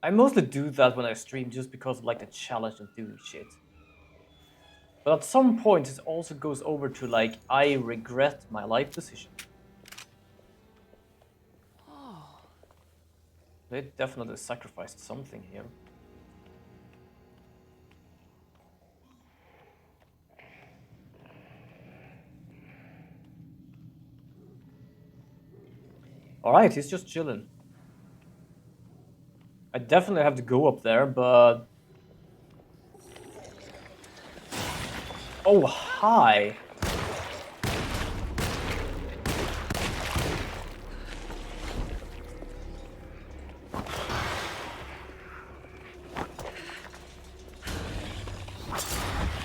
I mostly do that when I stream just because of like the challenge of doing shit. But at some point it also goes over to like, I regret my life decision. They definitely sacrificed something here. Alright, he's just chilling. I definitely have to go up there, but... Oh, hi!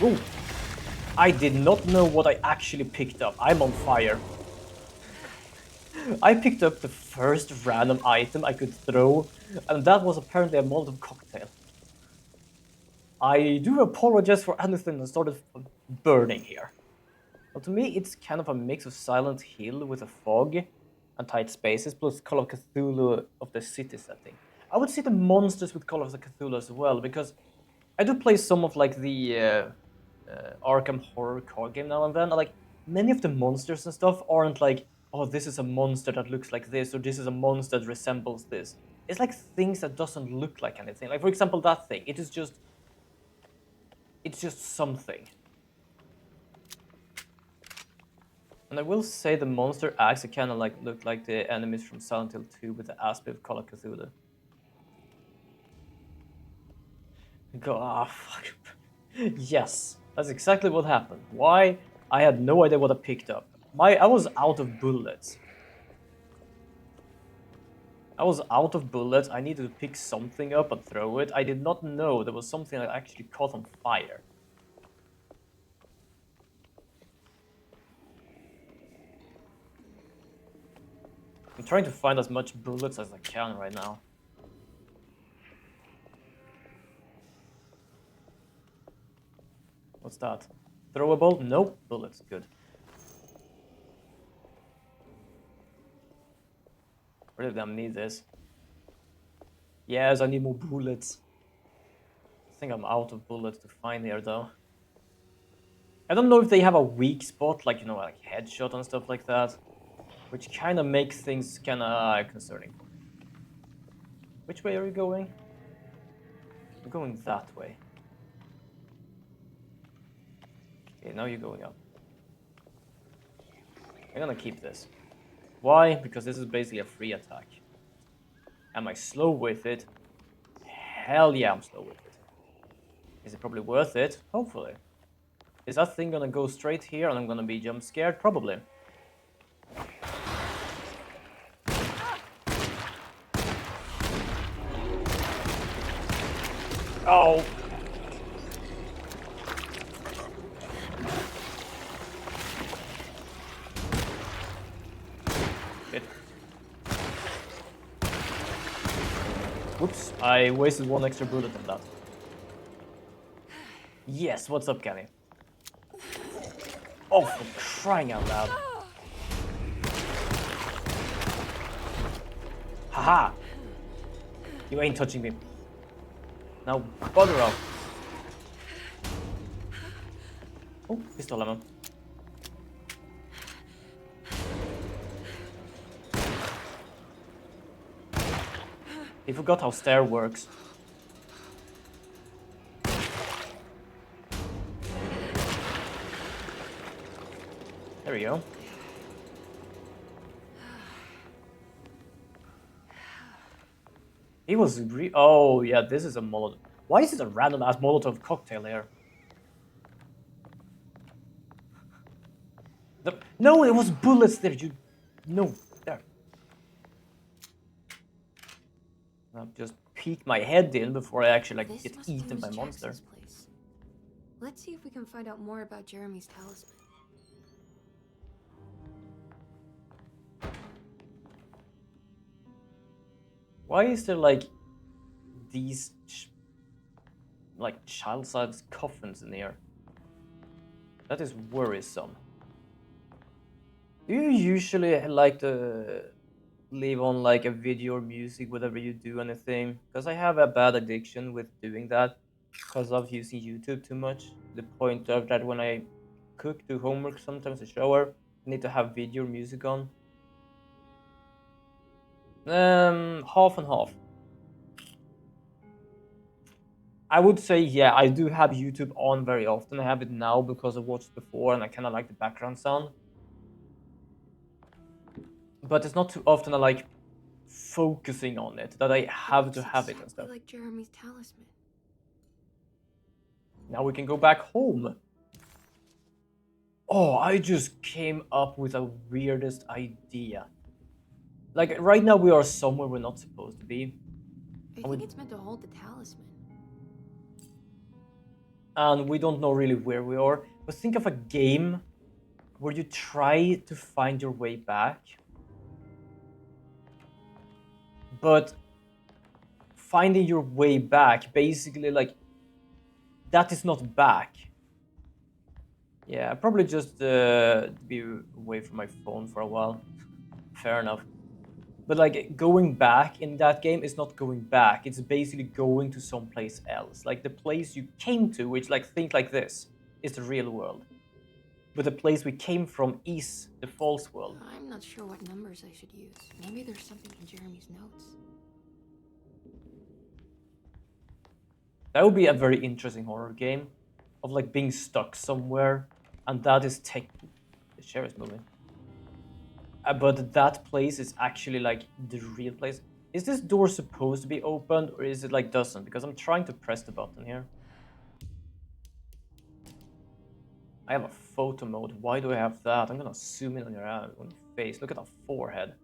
Ooh. I did not know what I actually picked up. I'm on fire. I picked up the first random item I could throw, and that was apparently a Molotov cocktail. I do apologize for anything that started burning here. But to me, it's kind of a mix of Silent Hill with a fog and tight spaces, plus Call of Cthulhu of the city setting. I would see the monsters with Call of Cthulhu as well, because I do play some of like the Arkham horror card game now and then. Like many of the monsters and stuff aren't like, oh, this is a monster that looks like this, or this is a monster that resembles this. It's like things that doesn't look like anything. Like for example, that thing. It's just something. And I will say the monster actually kind of like look like the enemies from Silent Hill 2 with the aspect of Call of Cthulhu. Go, ah, fuck. Yes, that's exactly what happened. Why? I had no idea what I picked up. I was out of bullets. I needed to pick something up and throw it. I did not know there was something that actually caught on fire. I'm trying to find as much bullets as I can right now. What's that? Throwable? Nope. Bullets. Good. Really damn need this. Yes, I need more bullets. I think I'm out of bullets to find here though. I don't know if they have a weak spot, like, you know, like headshot and stuff like that. Which kind of makes things kind of concerning. Which way are you going? I'm going that way. Okay, now you're going up. I'm gonna keep this. Why? Because this is basically a free attack. Am I slow with it? Hell yeah, I'm slow with it. Is it probably worth it? Hopefully. Is that thing gonna go straight here and I'm gonna be jump scared? Probably. Oh! Shit. Whoops, I wasted one extra bullet on that. Yes, what's up, Kenny? Oh, for crying out loud. Haha! You ain't touching me. Now, bother off. Oh, pistol ammo. He forgot how stair works. There we go. He was oh yeah, this is a Molotov. Why is it a random ass Molotov cocktail here? No, it was bullets there, you... No, there. I'll just peek my head in before I actually like get eaten by monster. Place. Let's see if we can find out more about Jeremy's talisman. Why is there like these like child-sized coffins in here? That is worrisome. Do you usually like to leave on like a video or music whenever you do anything? Because I have a bad addiction with doing that because of using YouTube too much. The point of that when I cook, do homework, sometimes a shower, I need to have video or music on. Half and half. I would say, yeah, I do have YouTube on very often. I have it now because I watched before and I kind of like the background sound. But it's not too often I like focusing on it, that I have to have it and stuff. Like Jeremy's talisman. Now we can go back home. Oh, I just came up with a weirdest idea. Like, right now we are somewhere we're not supposed to be. I think it's meant to hold the talisman. And we don't know really where we are. But think of a game where you try to find your way back. But finding your way back, basically, like, that is not back. Yeah, I'll probably just be away from my phone for a while. Fair enough. But like going back in that game is not going back. It's basically going to someplace else. Like the place you came to, which like think like this, is the real world. But the place we came from is the false world. I'm not sure what numbers I should use. Maybe there's something in Jeremy's notes. That would be a very interesting horror game of like being stuck somewhere, and that is tech. The chair is moving. But that place is actually like the real place. Is this door supposed to be opened or is it like doesn't? Because I'm trying to press the button here. I have a photo mode. Why do I have that? I'm gonna zoom in on your face. Look at that forehead.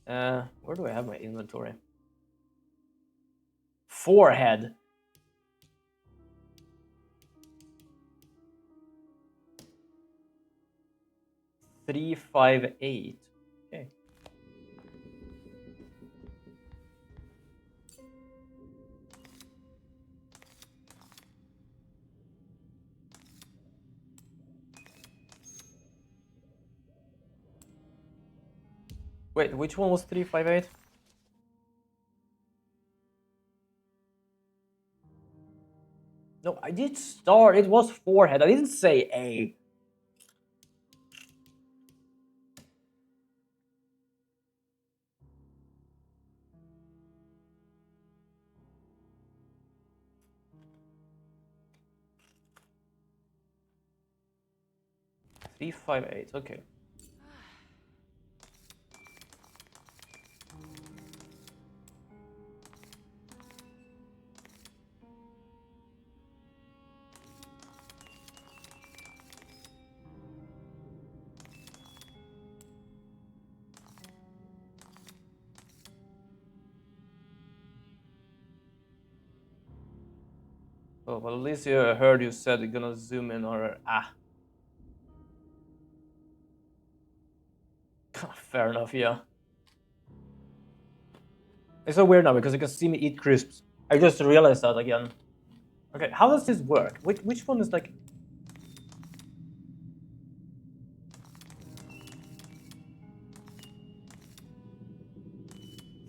Where do I have my inventory? Forehead. $358. Okay. Wait, which one was 358? No, I did start. It was forehead. I didn't say A. 358. Okay. Oh, well, at least you heard you said you're gonna zoom in or Fair enough, yeah. It's so weird now because you can see me eat crisps. I just realized that again. Okay, how does this work? Which one is like...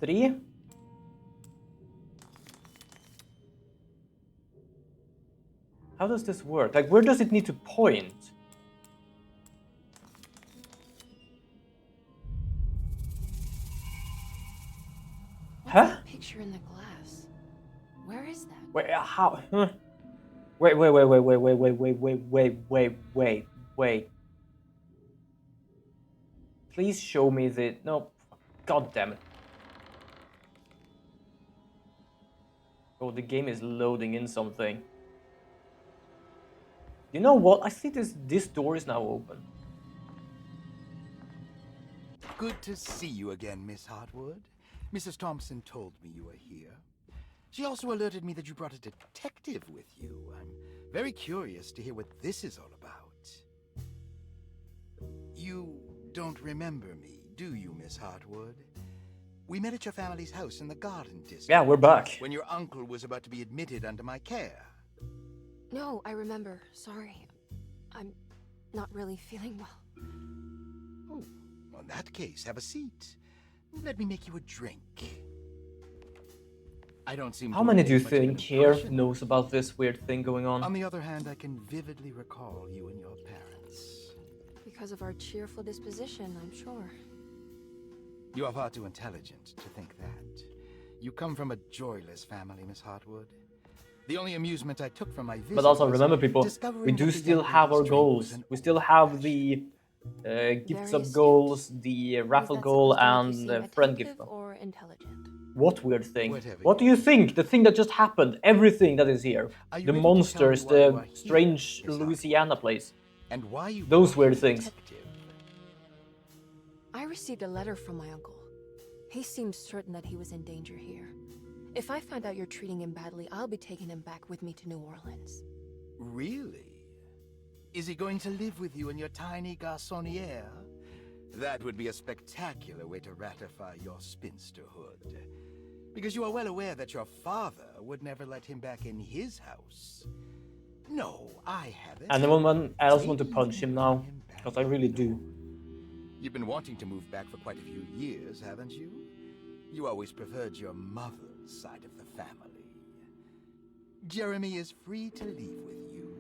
3? How does this work? Like, where does it need to point? What's Huh? that picture in the glass? Where is that? Wait, how? Huh? Wait. Please show me the... No. God damn it. Oh, the game is loading in something. You know what? I think this door is now open. Good to see you again, Miss Hartwood. Mrs. Thompson told me you were here. She also alerted me that you brought a detective with you. I'm very curious to hear what this is all about. You don't remember me, do you, Miss Hartwood? We met at your family's house in the Garden District. Yeah, we're back. When your uncle was about to be admitted under my care. No, I remember. Sorry. I'm not really feeling well. Oh, well, in that case, have a seat. Let me make you a drink. I don't seem How to many have do you made much of an think here impression. knows about this weird thing going on? On the other hand, I can vividly recall you and your parents. Because of our cheerful disposition, I'm sure. You are far too intelligent to think that. You come from a joyless family, Miss Hartwood. The only amusement I took from my visit But also was remember, people, we discovering do that the still young have our lady's drink was goals. an We still have the gifts Very of astute. goals, the raffle Is that goal, supposed to make you and seem the friend attentive gift. or intelligent? What weird thing? Whatever What do you you think? The thing that just happened, everything that is here. Are you The ready to tell me monsters, why you the are here, strange Miss Hartwood? Louisiana place. And why you Those brought a weird things. detective? I received a letter from my uncle. He seems certain that he was in danger here. If I find out you're treating him badly, I'll be taking him back with me to New Orleans. Really? Is he going to live with you in your tiny garçonniere? That would be a spectacular way to ratify your spinsterhood. Because you are well aware that your father would never let him back in his house. No, I have it. And anyone else want to Maybe punch you can him bring now? him back Because I really do. You've been wanting to move back for quite a few years, haven't you? You always preferred your mother's side of the family. Jeremy is free to leave with you.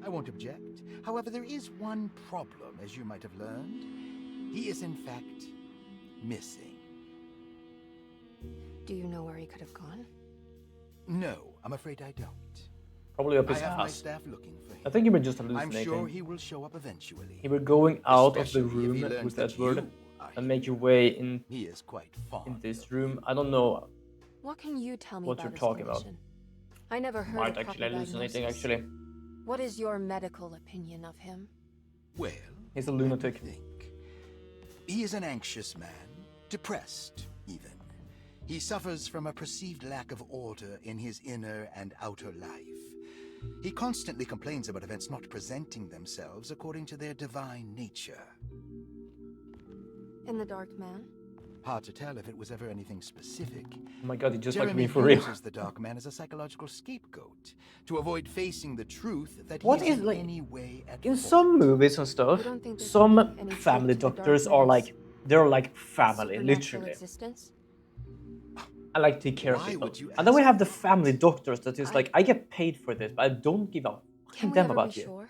I won't object. However, there is one problem, as you might have learned. He is, in fact, missing. Do you know where he could have gone? No, I'm afraid I don't. Probably up I his have my ass. staff looking for him. I think you were just I'm hallucinating. sure he will show up eventually. You were going out of the Especially if room he learns with that Edward you are and here. make your way in He is quite fond this of room. you. I don't know What can you tell me what about you're his talking about. condition? I never heard Might a actually proper hallucinating, diagnosis. actually. What is your medical opinion of him? Well, He's a let me lunatic. think. He is an anxious man, depressed even. He suffers from a perceived lack of order in his inner and outer life. He constantly complains about events not presenting themselves according to their divine nature. In the Dark Man? Hard to tell if it was ever anything specific. Oh my god, he just Jeremy like me for real. uses the Dark Man as a psychological scapegoat to avoid facing the truth that he What is is, in like, any way at In fault. some movies and stuff, You don't think there's some any family truth to the doctors Dark are Man's like, they're like family, supernatural literally. existence? I like take care of Why people. would you And then we ask have the family doctors that is like, I get paid for this, but I don't give a Can fucking we damn ever about be you. sure?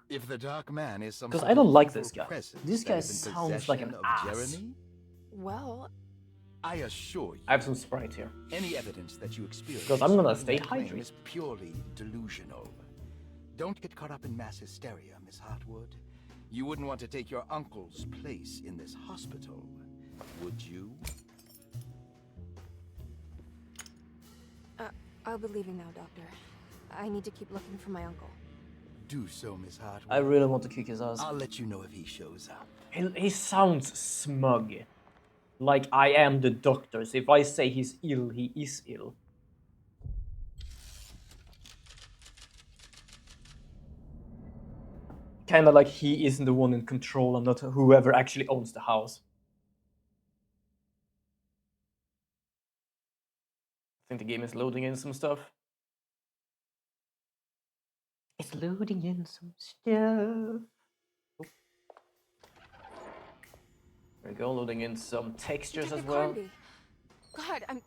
If the Dark Man is some Because sort I don't of like evil this guy. presence This that guy is in sounds like an possession of ass. Jeremy, Well, I assure you, I have some Sprite here. any evidence that you experience Because I'm gonna supporting stay that claim hydrated. is purely delusional. Don't get caught up in mass hysteria, Miss Hartwood. You wouldn't want to take your uncle's place in this hospital, would you? I'll be leaving now, Doctor. I need to keep looking for my uncle. Do so, Miss Hartwell. I really want to kick his ass. I'll let you know if he shows up. He sounds smug. Like I am the doctor, so if I say he's ill, he is ill. Kinda like he isn't the one in control and not whoever actually owns the house. I think the game is loading in some stuff. It's loading in some stuff. Oh. There we go, loading in some textures Detective as well. Carnby. God,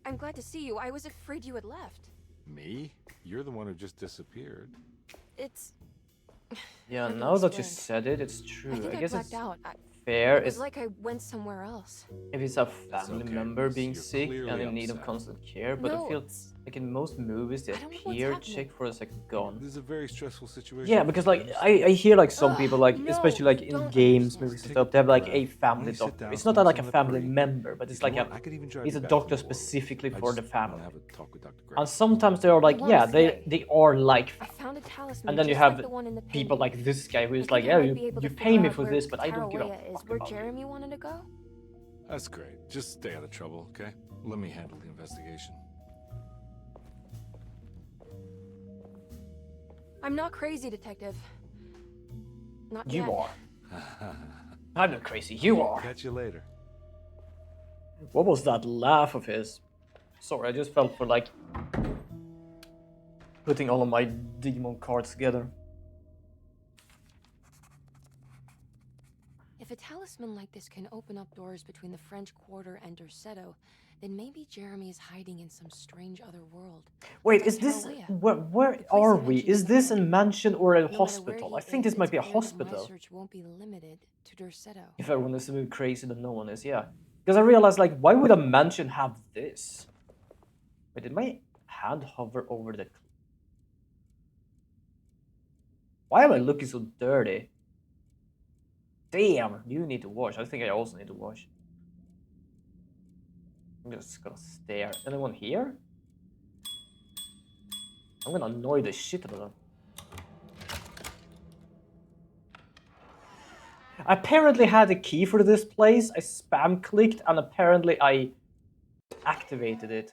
I'm glad to see you. I was afraid you had left. Me? You're the one who just disappeared. It's... Yeah, I can now that you explain. said it, it's true. I think I guess blacked it's out. fair. It was It's like I went somewhere else. if it's a family okay, member miss. being You're sick clearly and in need of upset. constant care, but No, I feel it's- like in most movies they I don't know what's appear, happening. check for a second, gone. This is a very stressful situation. Yeah, because like understand? I hear like some Ugh, people like no, especially like you in don't games, understand. movies and Take stuff, a they have like deep a breath. family Why don't you sit doctor. down, It's not focus like a on the family parade? member, but If it's you like want, I could even drive he's you a back to doctor New Orleans. specifically I for just the family. wanna have a talk with Dr. Gray. And sometimes they are like, wanna yeah, stay. they are like I found a talisman and then you just have like the one in the people painting. like this guy who I is think like, I yeah, might be able to you pay figure me out for where this, but I don't give a Tarawea is, fuck where about you. Jeremy wanted to go. That's great. Just stay out of trouble, okay? Let me handle the investigation. I'm not crazy, Detective. Not You yet. are. I'm not crazy, you are. Catch you later. What was that laugh of his? Sorry, I just felt for like putting all of my Digimon cards together. If a talisman like this can open up doors between the French Quarter and Derceto, then maybe Jeremy is hiding in some strange other world. Wait, Like is this Tarawea. where The place are you we? mentioned Is in the this a painting. mansion or a No matter where hospital? he I think is, this might it's be a clear that my hospital. search won't be limited to Derceto. If everyone is a bit crazy, then no one is, yeah. Because I realized, like, why would a mansion have this? Wait, did my hand hover over the... Why am I looking so dirty? Damn, you need to wash. I think I also need to wash. I'm just gonna stare. Anyone here? I'm gonna annoy the shit out of them. I apparently had a key for this place. I spam clicked and apparently I activated it.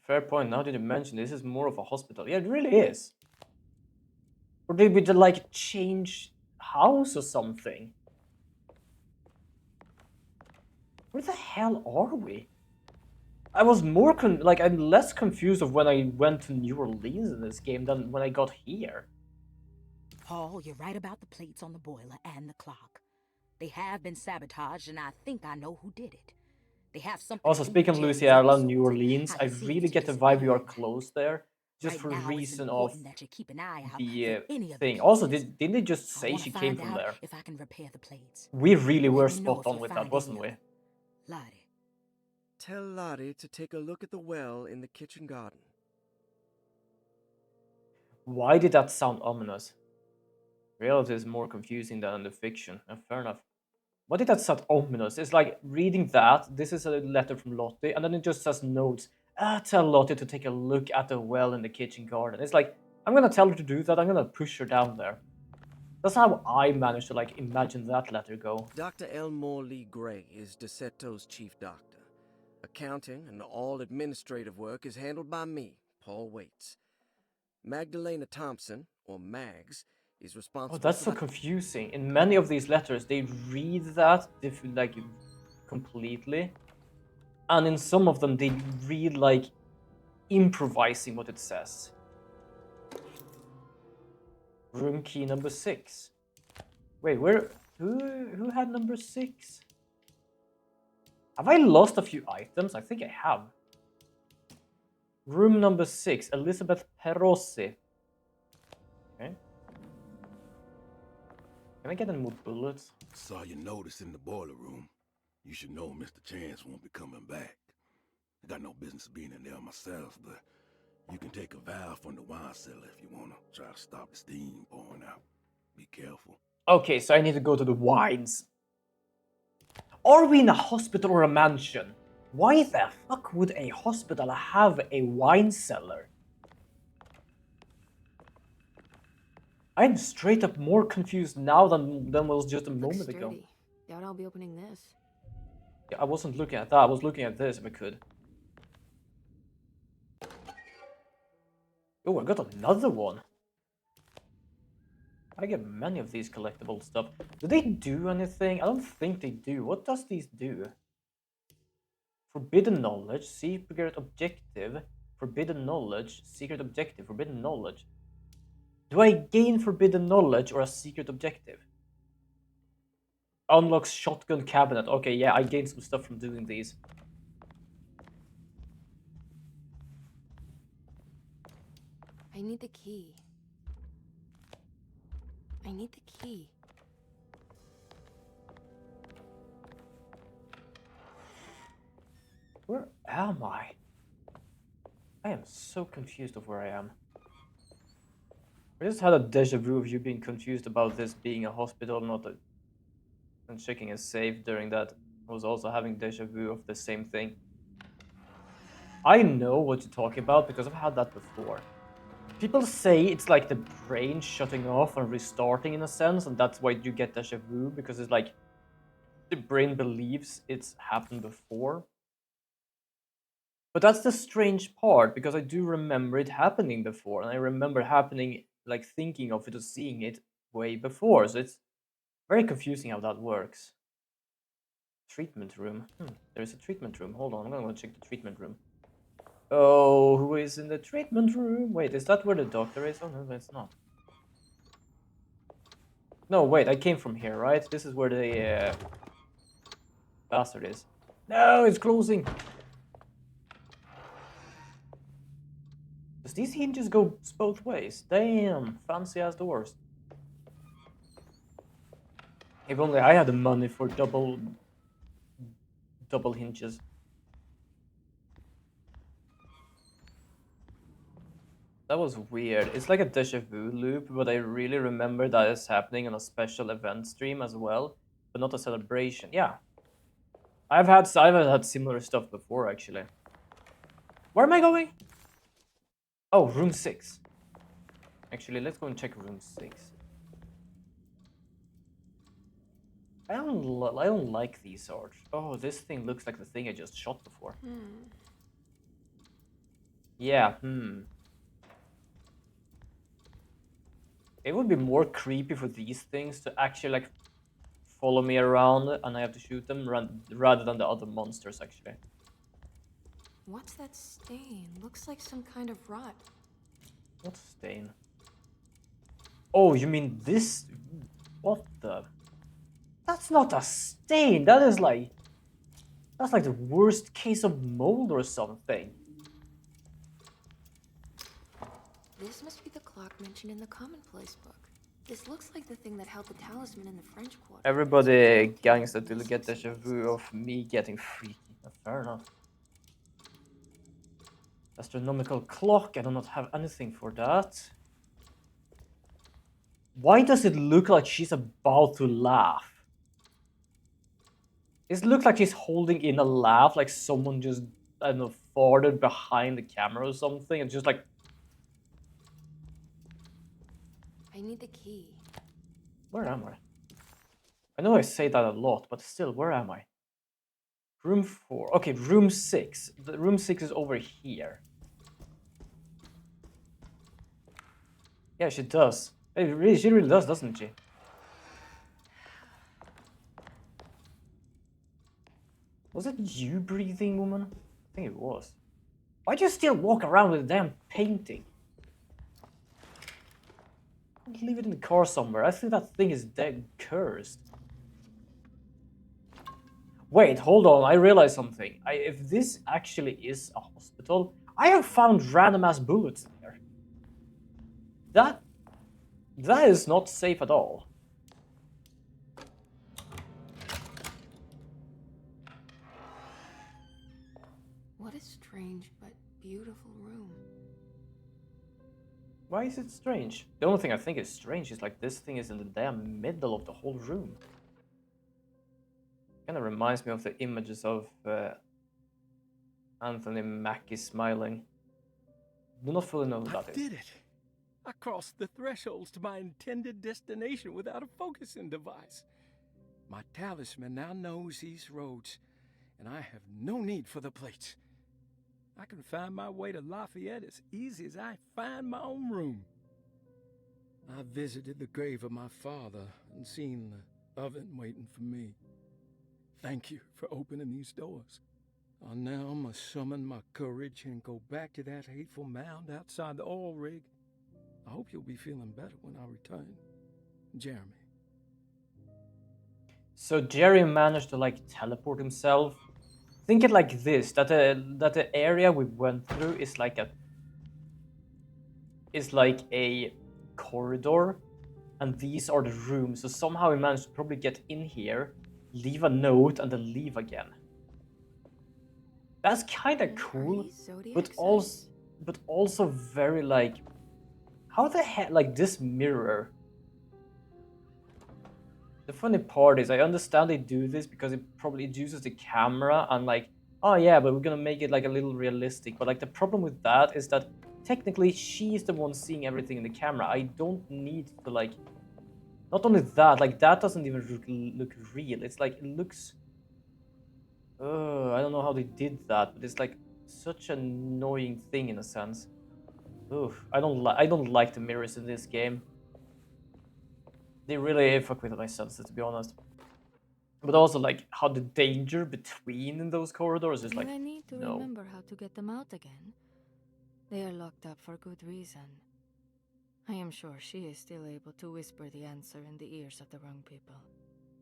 Fair point. Now that you mention this is more of a hospital. Yeah, it really is. Or did we just like change house or something? Where the hell are we? I was more I'm less confused of when I went to New Orleans in this game than when I got here. Paul, you're right about the plates on the boiler and the clock. They have been sabotaged, and I think I know who did it. They have something. Also, to do speaking of with Jeremy's Louisiana, episode. New Orleans, I I've seen really to get the this vibe you are end. close there, just Right for now, it's reason of important that you keep an eye out the for any of thing. the Also, plates. didn't they just I say wanna she came find from out there? if I can repair the plates. We really were Let me know spot if on you with that, find wasn't any we? of them. Lottie. Tell Lottie to take a look at the well in the kitchen garden. Why did that sound ominous? Reality is more confusing than the fiction. Fair enough. Why did that sound ominous? It's like reading that. This is a letter from Lottie, and then it just says notes. Tell Lottie to take a look at the well in the kitchen garden. It's like, I'm gonna tell her to do that. I'm gonna push her down there. That's how I managed to like imagine that letter go. Dr. Elmore Lee Gray is DeSeto's chief doctor. Accounting and all administrative work is handled by me, Paul Waits. Magdalena Thompson, or Mags, is responsible Oh, that's for so confusing. In many of these letters, they read that like completely, and in some of them, they read like improvising what it says. Room key number 6. Wait, where? Who had number 6? Have I lost a few items? I think I have. Room number 6, Elizabeth Perossi. Okay. Can I get any more bullets? Saw your notice in the boiler room. You should know Mr. Chance won't be coming back. I got no business being in there myself, but You can take a valve from the wine cellar if you want to try to stop the steam pouring out. Be careful. Okay, so I need to go to the wines. Are we in a hospital or a mansion? Why the fuck would a hospital have a wine cellar? I'm straight up more confused now than was just a moment ago. Sturdy. Doubt I'll be opening this. Yeah, I wasn't looking at that. I was looking at this if I could. Oh, I got another one. I get many of these collectible stuff. Do they do anything? I don't think they do. What does these do? Forbidden knowledge, secret objective, forbidden knowledge, secret objective, forbidden knowledge. Do I gain forbidden knowledge or a secret objective? Unlocks shotgun cabinet. Okay, yeah, I gained some stuff from doing these. I need the key. I need the key. Where am I? I am so confused of where I am. I just had a deja vu of you being confused about this being a hospital, not a... and checking a safe during that. I was also having deja vu of the same thing. I know what you're talking about because I've had that before. People say it's like the brain shutting off and restarting in a sense, and that's why you get deja vu, because it's like the brain believes it's happened before. But that's the strange part, because I do remember it happening before, and I remember happening, like thinking of it or seeing it way before, so it's very confusing how that works. Treatment room. There's a treatment room. Hold on, I'm gonna go check the treatment room. Oh, who is in the treatment room? Wait, is that where the doctor is? Oh, no, it's not. No, wait, I came from here, right? This is where the bastard is. No, it's closing! Does these hinges go both ways? Damn, fancy-ass doors. If only I had the money for double hinges. That was weird. It's like a deja vu loop, but I really remember that is happening on a special event stream as well, but not a celebration. Yeah. I've had similar stuff before, actually. Where am I going? Oh, room 6. Actually, let's go and check room 6. I don't like these art. Oh, this thing looks like the thing I just shot before. Yeah, It would be more creepy for these things to actually like follow me around and I have to shoot them rather than the other monsters, actually. What's that stain? Looks like some kind of rot. What stain? Oh, you mean this? What the? That's not a stain. That's like the worst case of mold or something. This must be the clock mentioned in the commonplace book. This looks like the thing that held the talisman in the French Quarter. Everybody gangster will get deja vu of me getting freaky. Fair enough. Astronomical clock. I do not have anything for that. Why does it look like she's about to laugh? It looks like she's holding in a laugh, like someone just, I don't know, farted behind the camera or something. It's just like... I need the key. Where am I? I know I say that a lot, but still, where am I? Room 4. Okay, room 6. The room 6 is over here. Yeah, she does. She really does, doesn't she? Was it you breathing, woman? I think it was. Why'd you still walk around with a damn painting? Leave it in the car somewhere. I think that thing is dead cursed. Wait, hold on. I realized something. If this actually is a hospital, I have found random ass bullets in here. That is not safe at all. What a strange but beautiful room. Why is it strange? The only thing I think is strange is like this thing is in the damn middle of the whole room. Kind of reminds me of the images of Anthony Mackie smiling. Do not fully know who that is. I did it! I crossed the thresholds to my intended destination without a focusing device. My talisman now knows these roads, and I have no need for the plates. I can find my way to Lafayette as easy as I find my own room. I visited the grave of my father and seen the oven waiting for me. Thank you for opening these doors. I now must summon my courage and go back to that hateful mound outside the oil rig. I hope you'll be feeling better when I return. Jeremy. So Jerry managed to like teleport himself. Think it like this: that the area we went through is like a corridor, and these are the rooms. So somehow he managed to probably get in here, leave a note, and then leave again. That's kind of cool, but also very like, how the heck, like this mirror. The funny part is I understand they do this because it probably uses the camera and like, oh yeah, but we're gonna make it like a little realistic. But like the problem with that is that technically she's the one seeing everything in the camera. I don't need to like, not only that, like that doesn't even look real. It's like, it looks, I don't know how they did that, but it's like such an annoying thing in a sense. I don't like the mirrors in this game. They really fuck with my senses, to be honest. But also, like, how the danger between those corridors is like, I need to no. remember how to get them out again. They are locked up for good reason. I am sure she is still able to whisper the answer in the ears of the wrong people.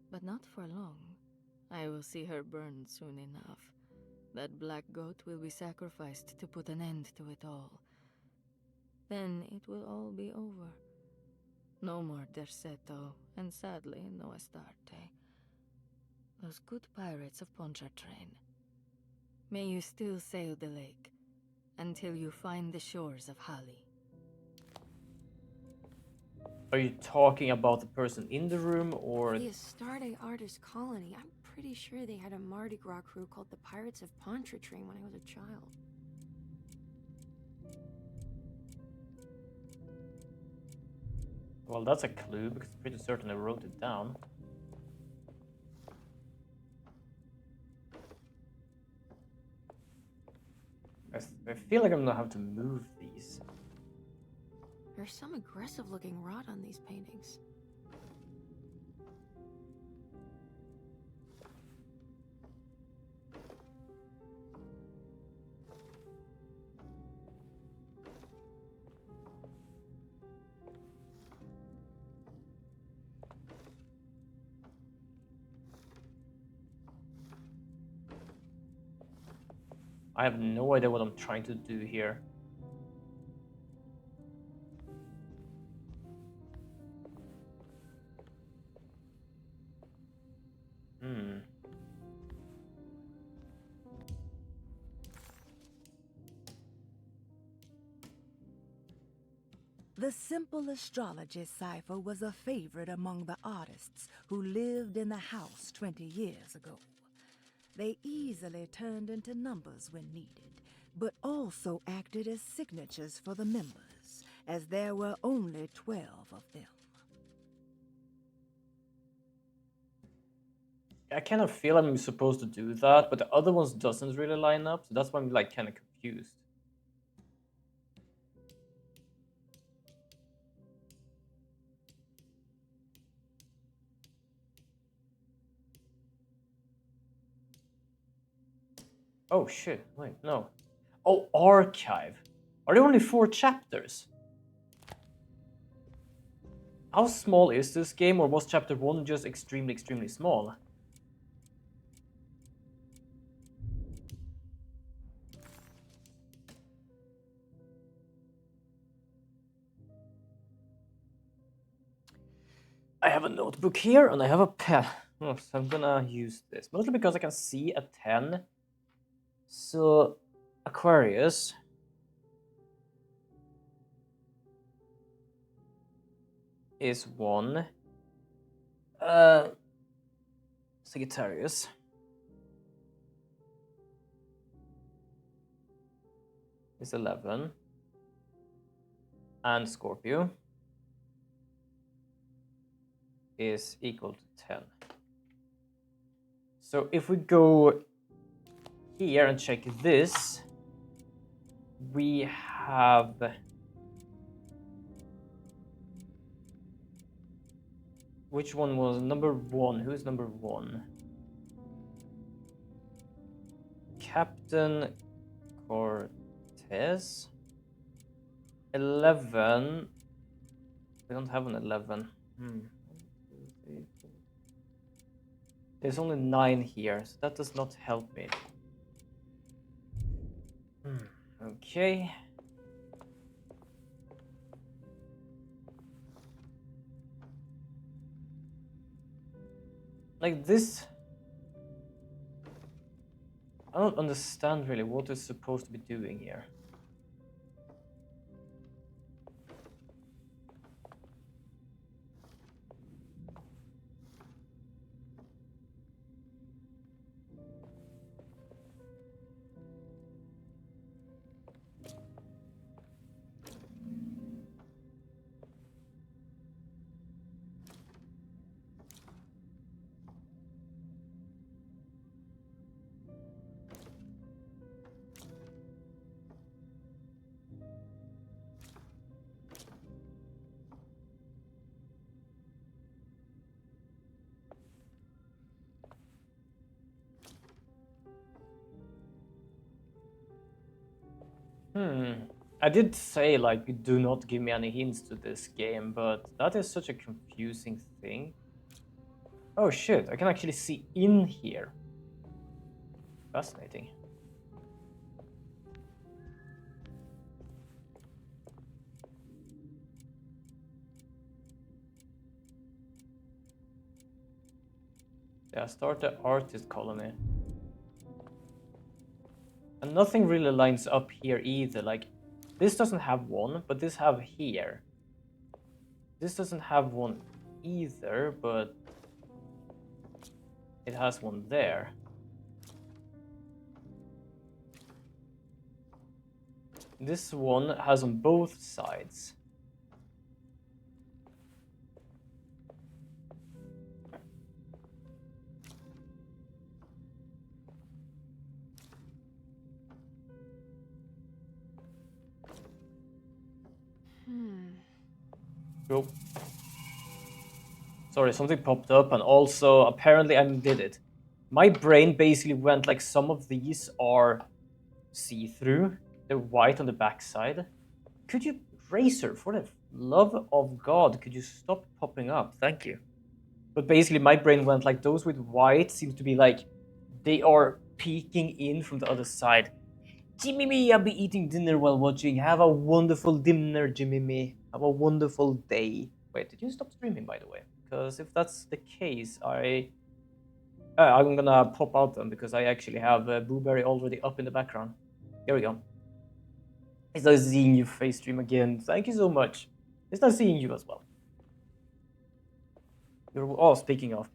But not for long. I will see her burned soon enough. That black goat will be sacrificed to put an end to it all. Then it will all be over. No more Derceto, and sadly, no Astarte. Those good pirates of Pontchartrain. May you still sail the lake, until you find the shores of Hali. Are you talking about the person in the room, or... The Astarte Artist Colony. I'm pretty sure they had a Mardi Gras crew called the Pirates of Pontchartrain when I was a child. Well, that's a clue, because I'm pretty certain I wrote it down. I feel like I'm gonna have to move these. There's some aggressive-looking rot on these paintings. I have no idea what I'm trying to do here. The simple astrology cipher was a favorite among the artists who lived in the house 20 years ago. They easily turned into numbers when needed, but also acted as signatures for the members, as there were only 12 of them. I kind of feel I'm supposed to do that, but the other ones doesn't really line up, so that's why I'm like kind of confused. Oh shit, wait, no. Oh, archive. Are there only 4 chapters? How small is this game, or was chapter 1 just extremely, extremely small? I have a notebook here, and I have a pen. Oh, so I'm gonna use this, mostly because I can see a 10. So, Aquarius. is 1. Sagittarius is 11. And Scorpio is equal to 10. So if we go here and check this, we have which one was number 1? Who's number 1? Captain Cortez. 11. We don't have an 11. There's only 9 here, so that does not help me. Okay. Like this, I don't understand really what it's supposed to be doing here. I did say, like, do not give me any hints to this game, but that is such a confusing thing. Oh shit, I can actually see in here. Fascinating. Yeah, start the artist colony. And nothing really lines up here either. Like, this doesn't have one, but this have here. This doesn't have one either, but it has one there. This one has on both sides. Go. Sorry, something popped up, and also apparently I did it. My brain basically went like, some of these are see-through. They're white on the backside. Could you, Racer, for the love of God, could you stop popping up? Thank you. But basically my brain went like, those with white seems to be like, they are peeking in from the other side. Jimmy me, I'll be eating dinner while watching. Have a wonderful dinner, Jimmy me. Have a wonderful day. Wait, did you stop streaming, by the way? Because if that's the case, I'm gonna pop out then, because I actually have Blueberry already up in the background. Here we go. It's nice seeing you face stream again. Thank you so much. It's nice seeing you as well. Oh, speaking of,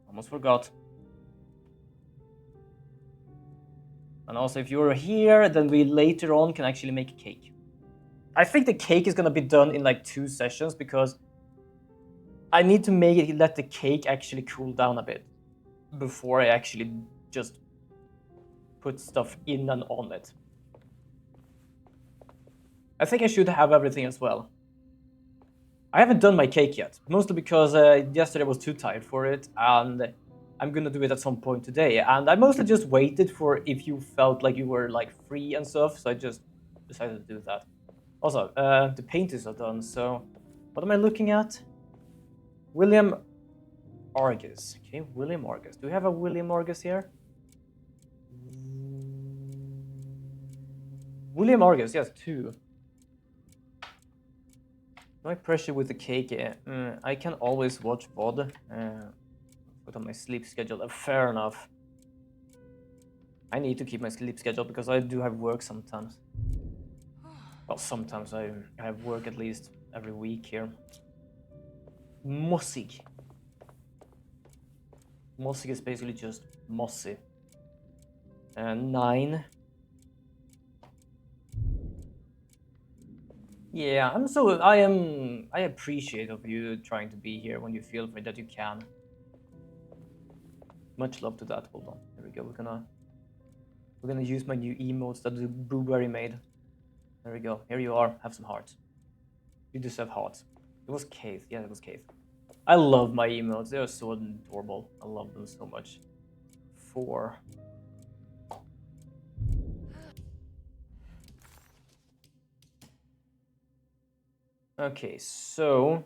almost forgot. And also, if you're here, then we later on can actually make a cake. I think the cake is gonna be done in like 2 sessions, because I need to make it, let the cake actually cool down a bit before I actually just put stuff in and on it. I think I should have everything as well. I haven't done my cake yet, mostly because yesterday I was too tired for it, and I'm gonna do it at some point today. And I mostly just waited for if you felt like you were like free and stuff, so I just decided to do that. Also, the paintings are done, so what am I looking at? William Argus. Okay, William Argus. Do we have a William Argus here? William Argus, yes, 2. No pressure with the cake. I can always watch VOD. Put on my sleep schedule. Fair enough. I need to keep my sleep schedule because I do have work sometimes. Well, sometimes I have work at least every week here. Mossig. Mossig is basically just mossy. 9. Yeah, I appreciate of you trying to be here when you feel free that you can. Much love to that. Hold on. Here we go. We're gonna use my new emotes that the Blueberry made. There we go. Here you are. Have some hearts. You deserve hearts. It was Keith. Yeah, it was Keith. I love my emotes. They are so adorable. I love them so much. 4. Okay, so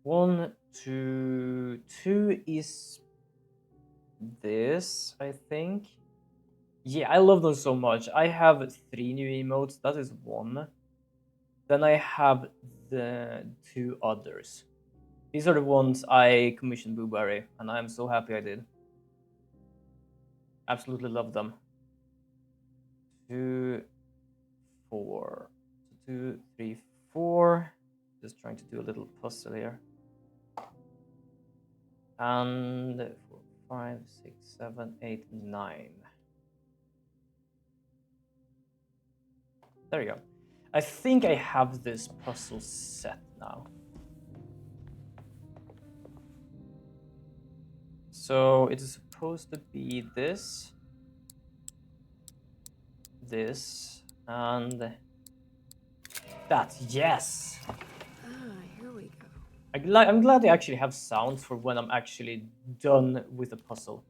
1, 2, 2 is this, I think. Yeah, I love them so much. I have 3 new emotes. That is 1. Then I have the 2 others. These are the ones I commissioned Blueberry, and I'm so happy I did. Absolutely love them. 2, 4. 2, 3, 4. Just trying to do a little puzzle here. And 4, 5, 6, 7, 8, 9. There you go. I think I have this puzzle set now. So it is supposed to be this, and that. Yes! Here we go. I'm glad I actually have sounds for when I'm actually done with the puzzle.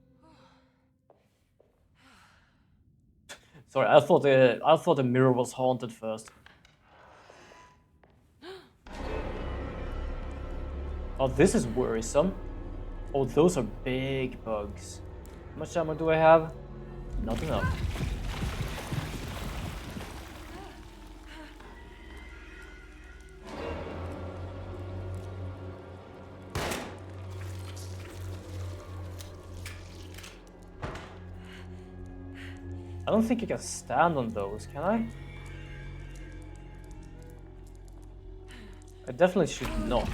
Sorry, I thought the mirror was haunted first. Oh, this is worrisome. Oh, those are big bugs. How much ammo do I have? Not enough. I don't think I can stand on those, can I? I definitely should not.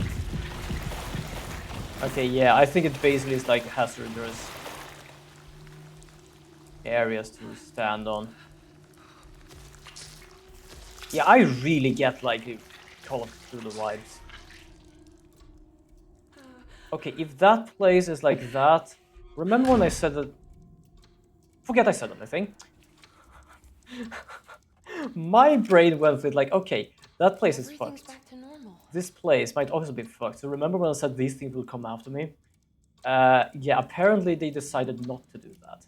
Okay, yeah, I think it basically is like hazardous areas to stand on. Yeah, I really get like Call of Cthulhu vibes. Okay, if that place is like that, remember when I said that? Forget I said anything. My brain went with like, okay, that place is fucked. Back to normal. This place might also be fucked. So remember when I said these things will come after me? Yeah, apparently they decided not to do that.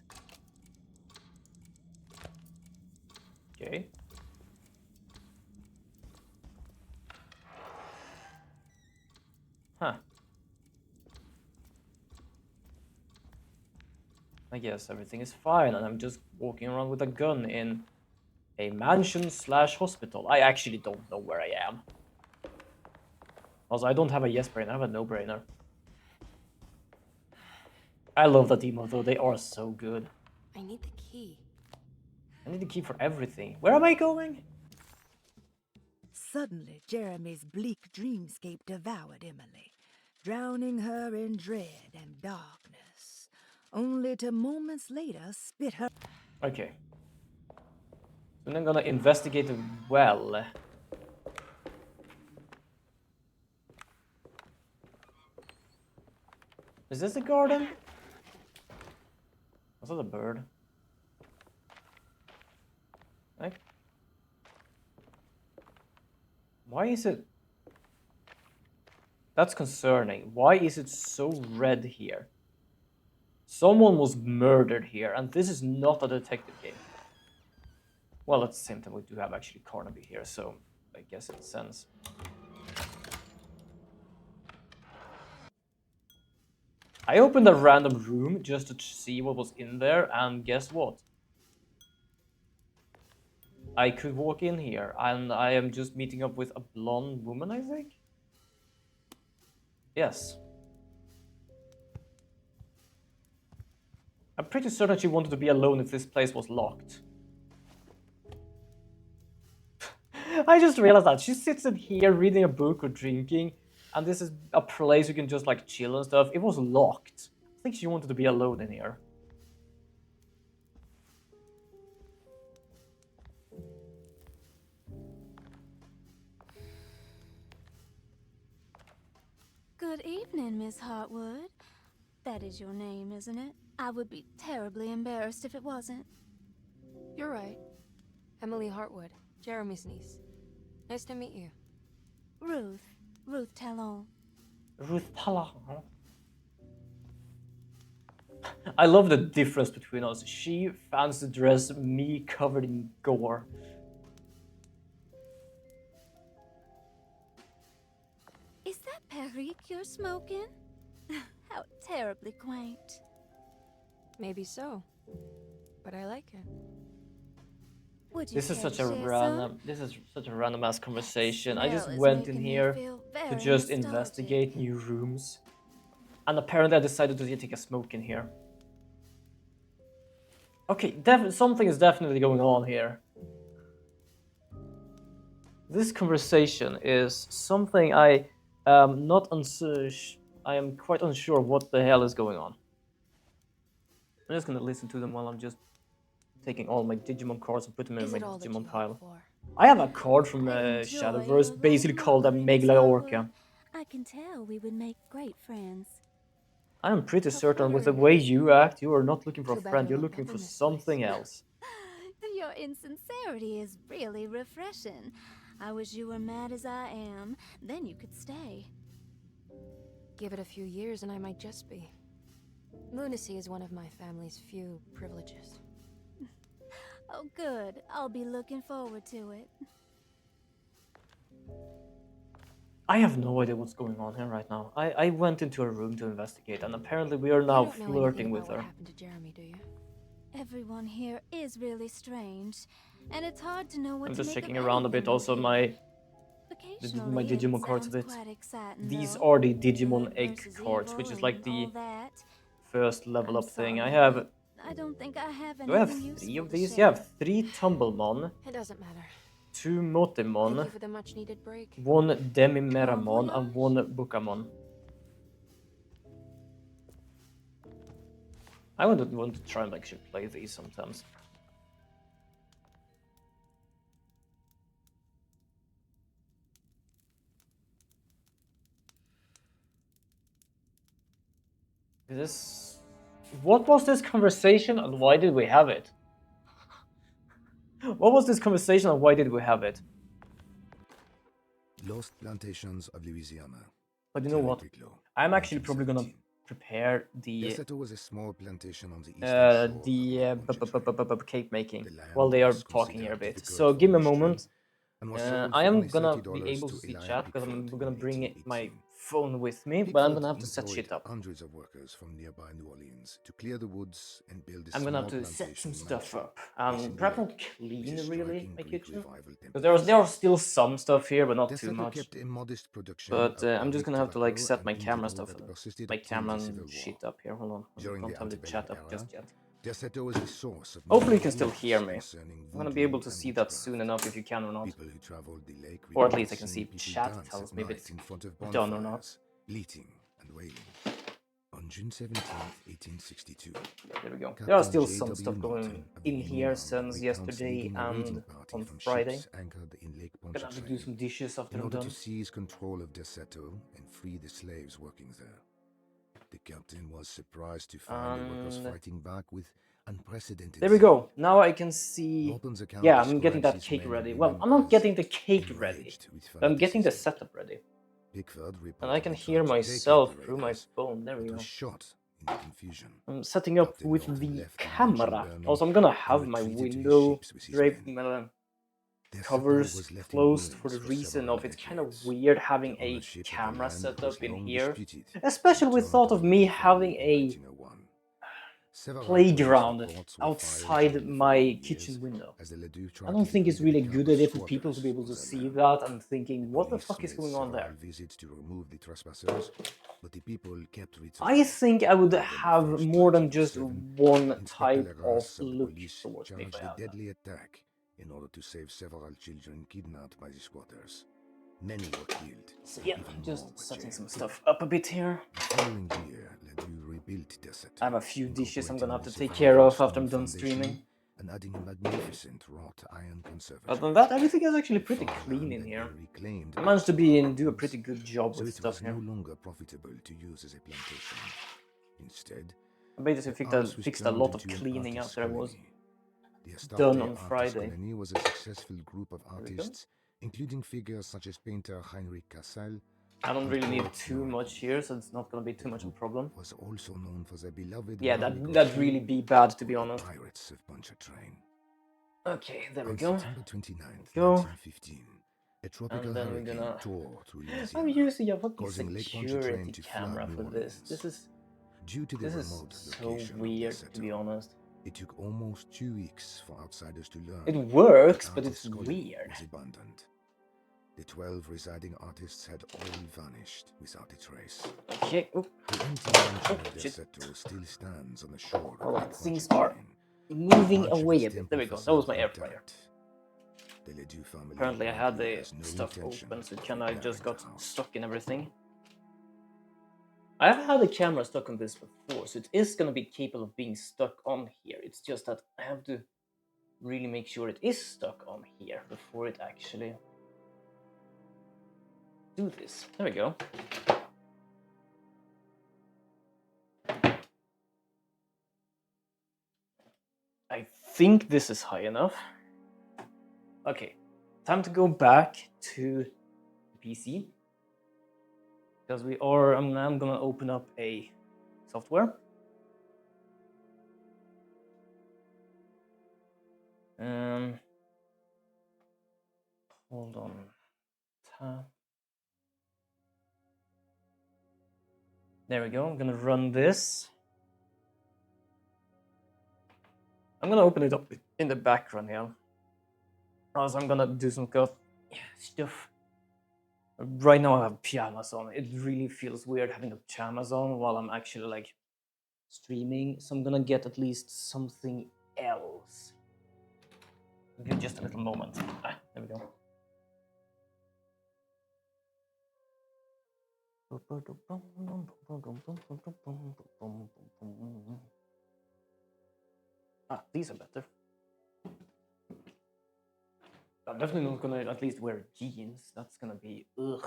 Okay. Huh. I guess everything is fine, and I'm just walking around with a gun in a mansion/hospital. I actually don't know where I am. Also, I don't have a yes brainer, I have a no brainer. I love that demo though, they are so good. I need the key. I need the key for everything. Where am I going? Suddenly, Jeremy's bleak dreamscape devoured Emily, drowning her in dread and darkness, only to moments later spit her. Okay. So I'm gonna investigate the well. Is this a garden? Was that a bird? Like, why is it? That's concerning. Why is it so red here? Someone was murdered here, and this is not a detective game. Well, at the same time, we do have actually Carnaby here, so I guess it makes sense. I opened a random room just to see what was in there, and guess what? I could walk in here, and I am just meeting up with a blonde woman, I think? Yes. I'm pretty certain she wanted to be alone if this place was locked. I just realized that. She sits in here reading a book or drinking, and this is a place you can just like chill and stuff. It was locked. I think she wanted to be alone in here. Good evening, Miss Hartwood. That is your name, isn't it? I would be terribly embarrassed if it wasn't. You're right. Emily Hartwood, Jeremy's niece. Nice to meet you. Ruth Talon. Ruth Talon. I love the difference between us. She fancy dress, me covered in gore. Is that Perique you're smoking? How terribly quaint. Maybe so, but I like it. Would you This is care such to a share random. some? This is such a random ass conversation. I Smell just is went in making me here feel to very just nostalgic. investigate new rooms, and apparently I decided to take a smoke in here. Okay, something is definitely going on here. This conversation is something I am not unsure. I am quite unsure what the hell is going on. I'm just gonna listen to them while I'm just taking all my Digimon cards and put them in my Digimon pile. I have a card from Shadowverse, basically called a Megalaorca. I can tell we would make great friends. I am pretty certain with the way you act, you are not looking for a friend, you're looking for something else. Your insincerity is really refreshing. I wish you were mad as I am. Then you could stay. Give it a few years and I might just be. Lunacy is one of my family's few privileges. Oh, good. I'll be looking forward to it. I have no idea what's going on here right now. I went into a room to investigate, and apparently we are now flirting with her. What happened to Jeremy, do you? Everyone here is really strange, and it's hard to know what I'm to just make checking of around a anything bit. Also, here. my Occasionally, Digimon it cards a sounds bit. quite exciting, These though. are the Digimon Good egg versus cards, evil which is like and the all that. first level I'm up thing. sorry, I have. but I don't think I have Do I have anything 3 useful of to these? share. You have 3 Tumblemon, It doesn't matter. 2 Thank Motimon, you for the much needed break. 1 Demimeramon, and 1 Bukamon. I would want to try and actually play these sometimes. What was this conversation and why did we have it? What was this conversation and why did we have it? Lost plantations of Louisiana. But you know what? I'm actually probably gonna prepare the was a small plantation on the cake making while they are talking here a bit. So give me a moment. I am gonna be able to see chat because I'm gonna bring my phone with me, but I'm gonna have to set shit up. Hundreds of workers from nearby New Orleans to clear the woods and build I'm gonna have to set some stuff up. Perhaps not clean really my kitchen, because there are still some stuff here, but not too much. But I'm just gonna have to like set my camera stuff, my camera and shit up here. Hold on, I don't have the chat up just yet. Hopefully you can still hear me. I'm gonna be able to see that soon enough if you can or not. Or at least I can see chat tells me if it's done or not. Bleating and wailing. On June 17, 1862. There we go. There are still some stuff going in here since yesterday and on Friday. I'm gonna have to do some dishes after I'm done. In order to seize control of Deseto and free the slaves working there. The captain was surprised to find the workers fighting back with unprecedented. There we go. Now I can see. Yeah, I'm getting that cake ready. Well, I'm not getting the cake ready, but I'm getting the setup ready. And I can hear myself through my phone. There we go. I'm setting up with the camera. Also, I'm gonna have my window drape covers closed for the reason of it's kind of weird having a camera set up in here, especially with thought of me having a playground outside my kitchen window. I don't think it's really a good idea for people to be able to see that and thinking, what the fuck is going on there? I think I would have more than just one type of look towards me if I have that. Deadly attack in order to save several children kidnapped by the squatters. Many were killed. So yeah, even more just were setting some jailed. stuff up a bit here. The following year, Ledoux rebuilt Desert, I have a few dishes I'm gonna have to incorporating take the care of surviving after I'm stone done streaming. foundation and adding a magnificent wrought iron conservatory. Other than that, everything is actually The pretty clean in farmland here. had been reclaimed I managed to by do a farmers, pretty good job so with it stuff was here. no longer profitable to use as a plantation. Instead, I basically the house was fixed a turned lot of into an cleaning artist after I was colony. The done Astarte on Artist Friday. Colony was a successful group of There we go. artists, including figures such as painter Heinrich Cassel. I don't and really need poet too Nora much here, so it's not gonna be too much of a problem. was also known for their beloved Yeah, Mardi Gras that'd crew, really be bad, to be the honest. Pirates of Pontchartrain. Okay, there we On go. September 29th, Go. 1915, a tropical And then we're hurricane gonna... tore through I'm Louisiana, using a fucking causing Lake security Pontchartrain to camera flood for New this. Orleans. Due to the This is remote so location weird, of to be Deseto, honest. it took almost 2 weeks for outsiders to learn It works, that but it's Artist's colony weird. was abandoned. The 12 residing artists had all vanished without a trace. Okay. The empty mansion of shit. Deseto still stands on the shore Hold of on, Lake things are Pontchartrain. moving Much of away its a bit. There we temple go. That was my facade air fryer. intact. The Ledoux family Apparently I had the has no stuff intention open, so it of kinda repairing just the got house. stuck in everything. I have had a camera stuck on this before, so it is gonna be capable of being stuck on here. It's just that I have to really make sure it is stuck on here before it actually do this. There we go. I think this is high enough. Okay, time to go back to the PC. Because I'm gonna open up a software. Hold on. There we go. I'm gonna run this. I'm gonna open it up in the background here. Also, I'm gonna do some stuff. Right now I have pajamas on. It really feels weird having a pajamas on while I'm actually like streaming. So I'm gonna get at least something else. Give me just a little moment. There we go. These are better. I'm definitely not gonna at least wear jeans. That's gonna be ugh.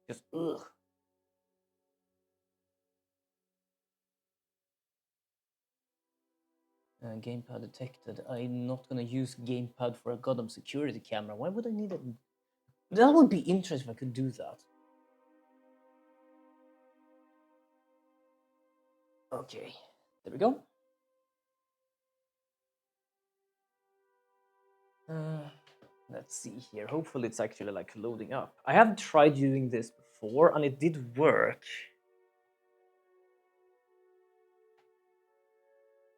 Just ugh. Gamepad detected. I'm not gonna use gamepad for a goddamn security camera. Why would I need it? That would be interesting if I could do that. Okay, there we go. Let's see here. Hopefully it's actually like loading up. I have tried doing this before and it did work.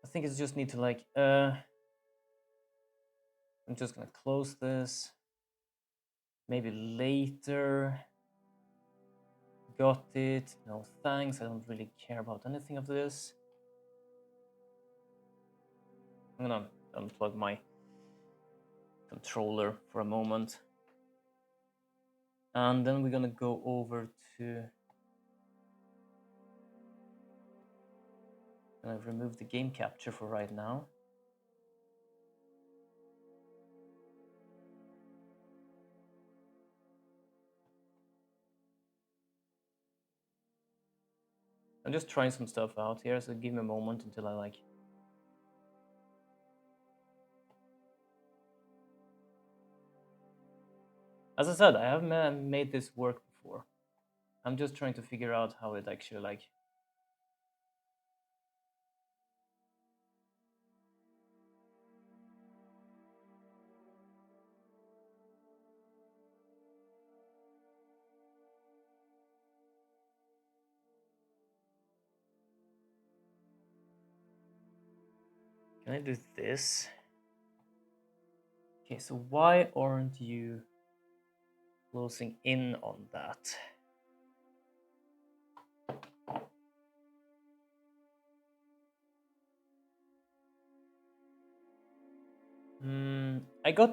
I think it's just need to like I'm just gonna close this. Maybe later. Got it. No thanks. I don't really care about anything of this. I'm gonna unplug my controller for a moment. And then we're gonna go over to remove the game capture for right now. I'm just trying some stuff out here, so give me a moment until I like. As I said, I haven't made this work before. I'm just trying to figure out how it actually like. Can I do this? Okay, so why aren't you closing in on that?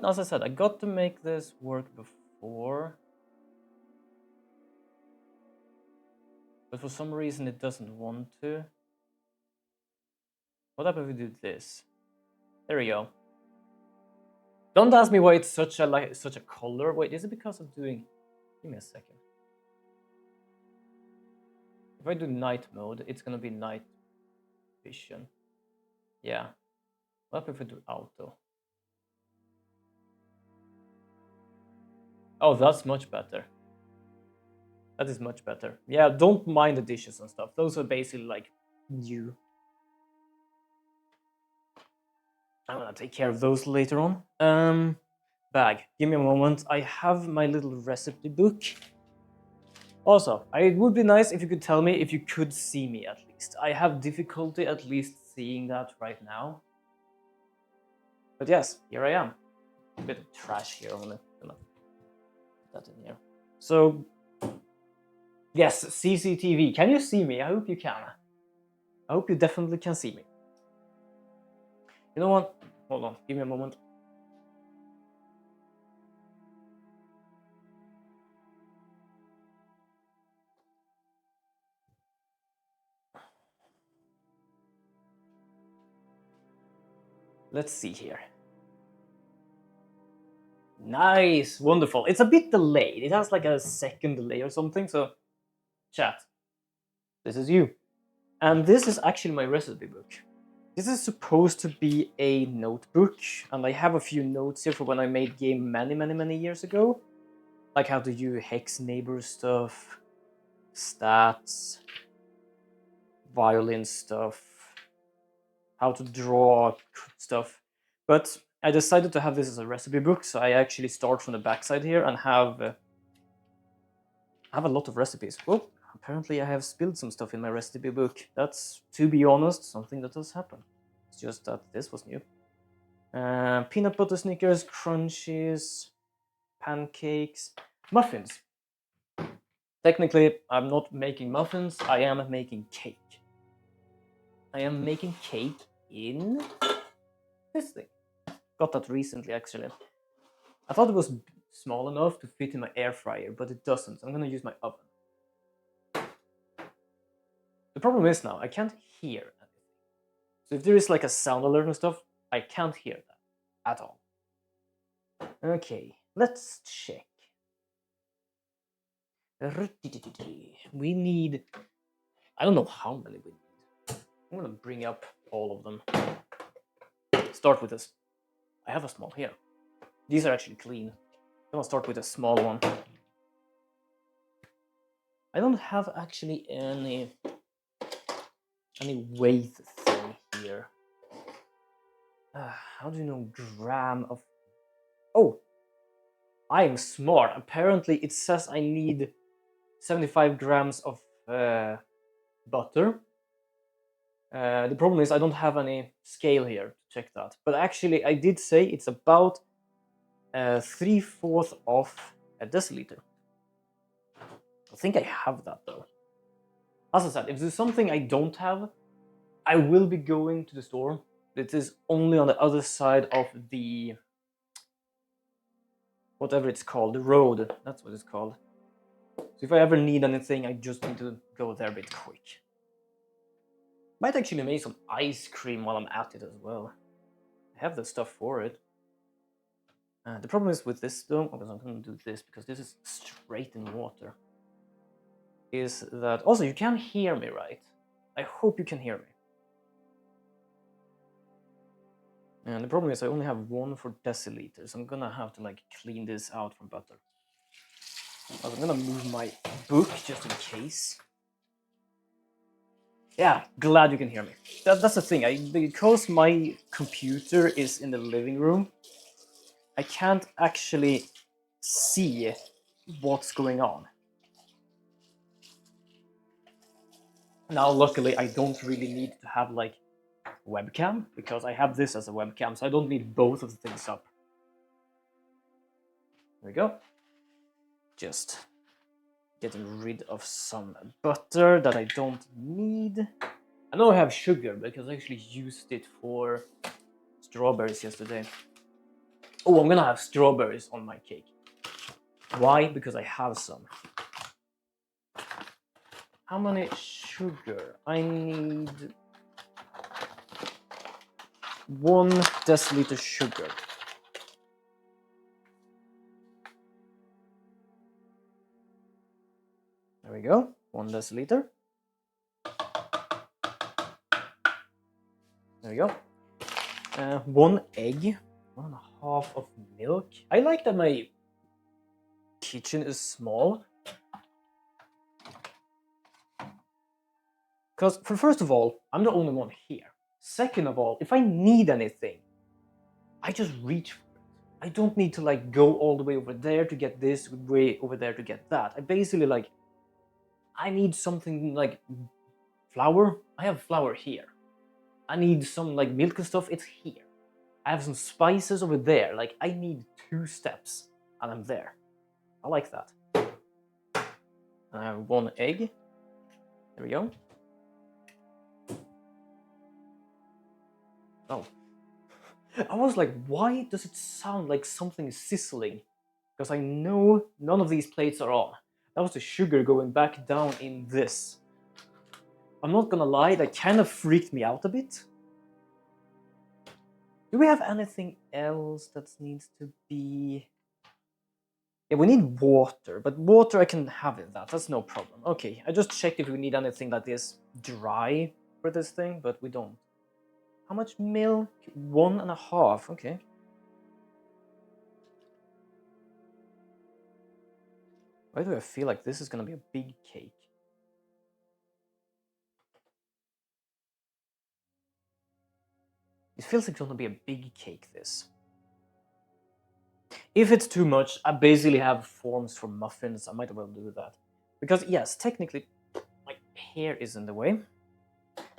As I said, I got to make this work before. But for some reason it doesn't want to. What happens if we do this? There we go. Don't ask me why it's such a color. Wait, is it because of doing... Give me a second. If I do night mode, it's gonna be night vision. Yeah. What if we do auto? Oh, that's much better. That is much better. Yeah, don't mind the dishes and stuff. Those are basically like new. I'm gonna take care of those later on. Bag. Give me a moment. I have my little recipe book. Also, it would be nice if you could tell me if you could see me at least. I have difficulty at least seeing that right now. But yes, here I am. A bit of trash here. I'm gonna put that in here. So, yes, CCTV. Can you see me? I hope you can. I hope you definitely can see me. You know what? Hold on. Give me a moment. Let's see here. Nice, wonderful. It's a bit delayed. It has like a second delay or something. So, chat, this is you. And this is actually my recipe book. This is supposed to be a notebook. And I have a few notes here for when I made game many years ago. Like how to do hex neighbor stuff, stats, violin stuff, how to draw stuff. But I decided to have this as a recipe book, so I actually start from the backside here and have a lot of recipes. Well, apparently I have spilled some stuff in my recipe book. That's, to be honest, something that does happen. It's just that this was new. Peanut butter Snickers, crunchies, pancakes, muffins. Technically, I'm not making muffins, I am making cake. I am making cake in this thing. Got that recently, actually. I thought it was small enough to fit in my air fryer, but it doesn't. I'm gonna use my oven. The problem is now, I can't hear anything. So if there is like a sound alert and stuff, I can't hear that at all. Okay, let's check. We need... I don't know how many we need. I'm gonna bring up all of them. Start with this. I have a small here. These are actually clean. I'm gonna start with a small one. I don't have actually any weight thing here. How do you know gram of... Oh! I am smart. Apparently it says I need 75 grams of butter. The problem is I don't have any scale here to check that. But actually I did say it's about 3/4 of a deciliter. I think I have that though. As I said, if there's something I don't have, I will be going to the store. It is only on the other side of the... whatever it's called, the road. That's what it's called. So if I ever need anything, I just need to go there a bit quick. Might actually make some ice cream while I'm at it as well. I have the stuff for it. The problem is with this though, because I'm going to do this because this is straight in water, is that... Also, you can hear me, right? I hope you can hear me. And the problem is I only have 1 for deciliters. I'm gonna have to like clean this out from butter. Also, I'm gonna move my book just in case. Yeah, glad you can hear me. That's the thing. Because my computer is in the living room, I can't actually see what's going on. Now, luckily, I don't really need to have like webcam, because I have this as a webcam, so I don't need both of the things up. There we go. Just getting rid of some butter that I don't need. I know I have sugar because I actually used it for strawberries yesterday. Oh, I'm gonna have strawberries on my cake. Why? Because I have some. How many sugar? I need 1 deciliter sugar. There we go, 1 deciliter. There we go. 1 egg, 1.5 of milk. I like that my kitchen is small. Because, first of all, I'm the only one here. Second of all, if I need anything, I just reach for it. I don't need to like go all the way over there to get this, way over there to get that. I basically like, I need something like flour. I have flour here. I need some like milk and stuff. It's here. I have some spices over there. Like I need 2 steps and I'm there. I like that. I have 1 egg. There we go. Oh. I was like, why does it sound like something is sizzling? Because I know none of these plates are on. That was the sugar going back down in this. I'm not gonna lie, that kind of freaked me out a bit. Do we have anything else that needs to be... Yeah, we need water, but water I can have in that. That's no problem. Okay, I just checked if we need anything that is dry for this thing, but we don't. How much milk? 1.5, okay. Why do I feel like this is gonna be a big cake? It feels like it's gonna be a big cake, this. If it's too much, I basically have forms for muffins. I might as well do that. Because yes, technically, my hair is in the way.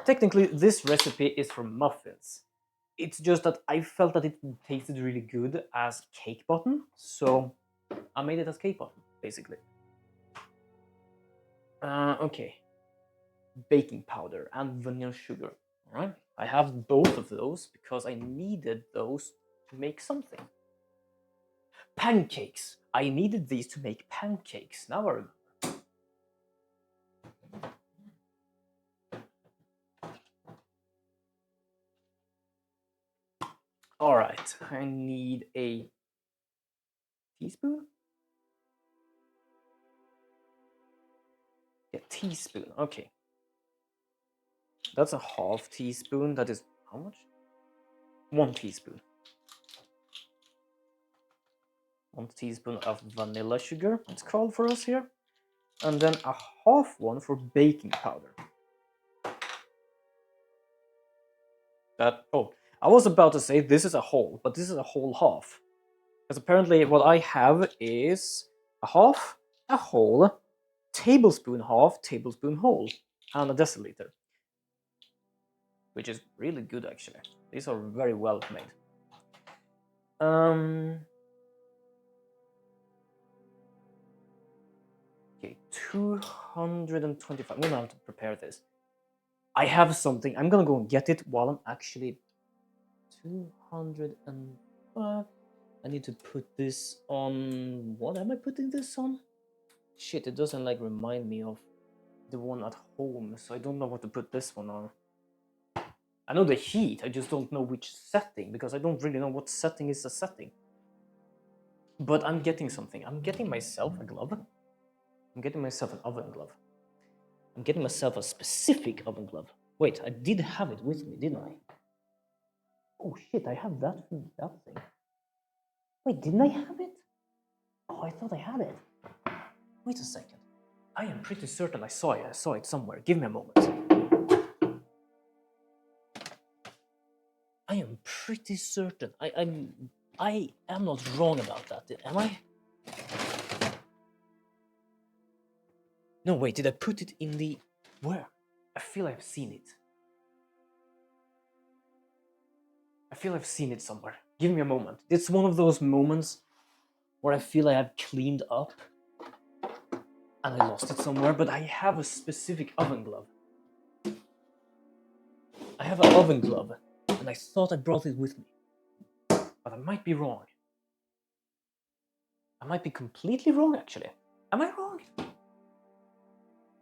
Technically, this recipe is for muffins. It's just that I felt that it tasted really good as cake button, so I made it as cake button, basically. Okay. Baking powder and vanilla sugar. Alright, I have both of those because I needed those to make something. Pancakes. I needed these to make pancakes. Now I remember. Alright, I need a teaspoon? Yeah, teaspoon, okay. That's a half teaspoon. That is how much? 1 teaspoon. 1 teaspoon of vanilla sugar, it's called for us here. And then a half one for baking powder. Oh, I was about to say this is a whole, but this is a whole half. Because apparently what I have is a half, a whole, tablespoon half, tablespoon whole, and a deciliter. Which is really good actually. These are very well made. Okay, 225. I'm gonna have to prepare this. I have something. I'm gonna go and get it while I'm actually 205. I need to put this on. What am I putting this on? Shit, it doesn't like remind me of the one at home, so I don't know what to put this one on. I know the heat, I just don't know which setting, because I don't really know what setting is a setting. But I'm getting something. I'm getting myself a glove. I'm getting myself an oven glove. I'm getting myself a specific oven glove. Wait, I did have it with me, didn't I? Oh shit, I have that thing. Wait, didn't I have it? Oh, I thought I had it. Wait a second. I am pretty certain I saw it. I saw it somewhere. Give me a moment. I am pretty certain. I am not wrong about that, am I? No, wait, did I put it in the... Where? I feel I've seen it. I feel I've seen it somewhere. Give me a moment. It's one of those moments where I feel I have cleaned up and I lost it somewhere, but I have a specific oven glove. I have an oven glove, and I thought I brought it with me. But I might be wrong. I might be completely wrong, actually. Am I wrong?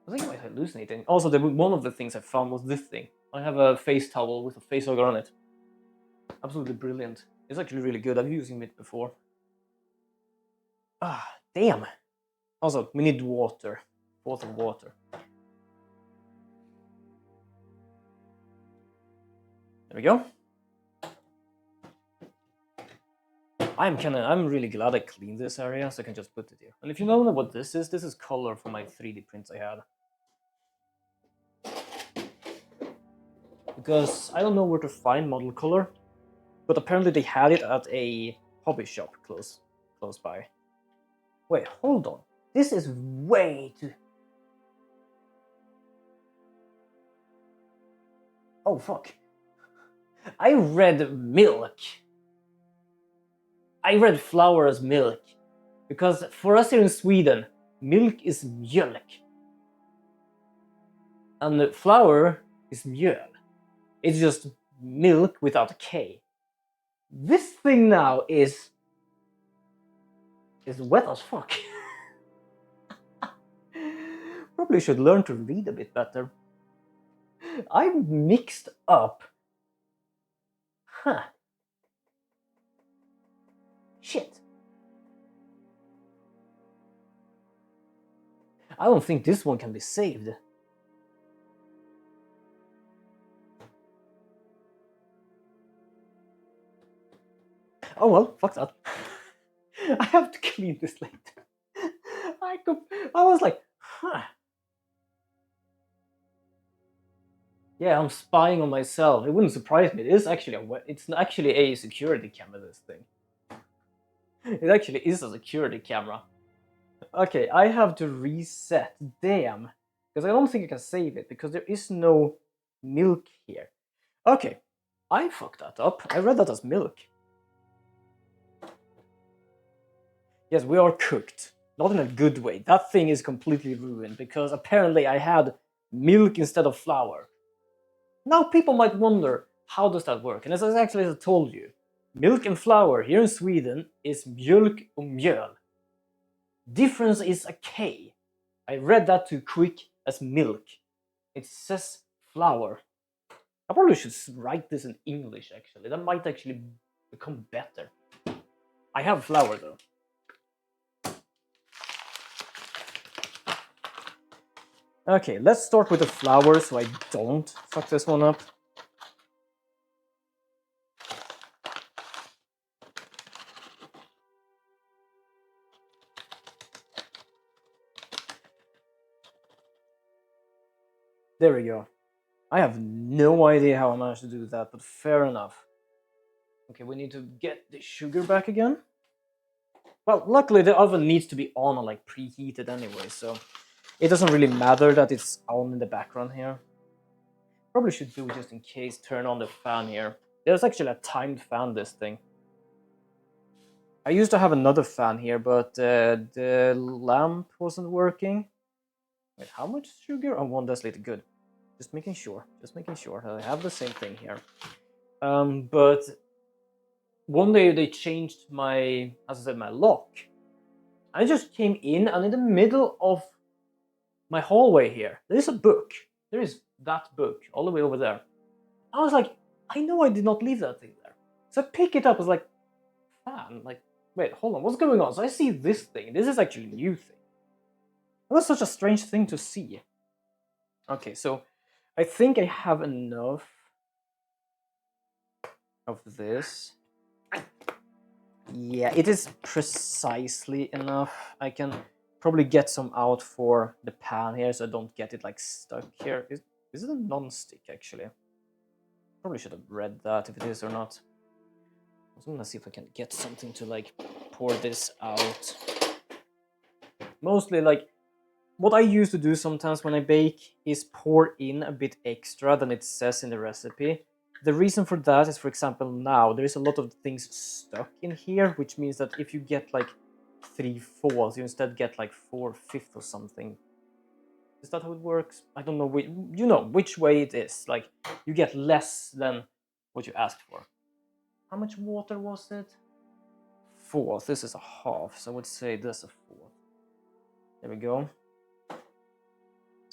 I think I might hallucinating. Also, one of the things I found was this thing. I have a face towel with a face hugger on it. Absolutely brilliant. It's actually really good. I've used it before. Ah, damn. Also, we need water. Fourth of water. There we go. I'm really glad I cleaned this area, so I can just put it here. And if you don't know what this is color for my 3D prints I had. Because I don't know where to find model color, but apparently they had it at a hobby shop close by. Wait, hold on. This is way too... Oh, fuck. I read milk. I read flour as milk. Because for us here in Sweden, milk is mjölk. And flour is mjöl. It's just milk without a K. This thing now is wet as fuck. Probably should learn to read a bit better. I'm mixed up. Huh. Shit. I don't think this one can be saved. Oh well, fuck that. I have to clean this later. I was like, huh. Yeah, I'm spying on myself. It wouldn't surprise me. It's actually a security camera, this thing. It actually is a security camera. Okay, I have to reset. Damn. Because I don't think I can save it, because there is no milk here. Okay, I fucked that up. I read that as milk. Yes, we are cooked. Not in a good way. That thing is completely ruined, because apparently I had milk instead of flour. Now people might wonder, how does that work? And as I told you, milk and flour here in Sweden is mjölk och mjöl. Difference is a K. I read that too quick as milk. It says flour. I probably should write this in English, actually. That might actually become better. I have flour, though. Okay, let's start with the flour so I don't fuck this one up. There we go. I have no idea how I managed to do that, but fair enough. Okay, we need to get the sugar back again. Well, luckily the oven needs to be on and like preheated anyway, so it doesn't really matter that it's on in the background here. Probably should do just in case, turn on the fan here. There's actually a timed fan, this thing. I used to have another fan here, but the lamp wasn't working. Wait, how much sugar? Oh, 1 deciliter, good. Just making sure. I have the same thing here. But one day they changed my, as I said, my lock. I just came in, and in the middle of my hallway here, there is a book. There is that book all the way over there. I was like, I know I did not leave that thing there. So I pick it up, I was like, fan, like, wait, hold on, what's going on? So I see this thing. This is actually a new thing. It was such a strange thing to see. Okay, so I think I have enough of this. Yeah, it is precisely enough. I can probably get some out for the pan here so I don't get it like stuck here. Is it a non-stick actually? Probably should have read that if it is or not. I'm gonna see if I can get something to like pour this out. Mostly like what I used to do sometimes when I bake is pour in a bit extra than it says in the recipe. The reason for that is, for example, now there is a lot of things stuck in here, which means that if you get like 3/4, you instead get like 4/5 or something. Is that how it works? I don't know. You know which way it is. Like you get less than what you asked for. How much water was it? 1/4. This is a half, so I would say this a 1/4. There we go.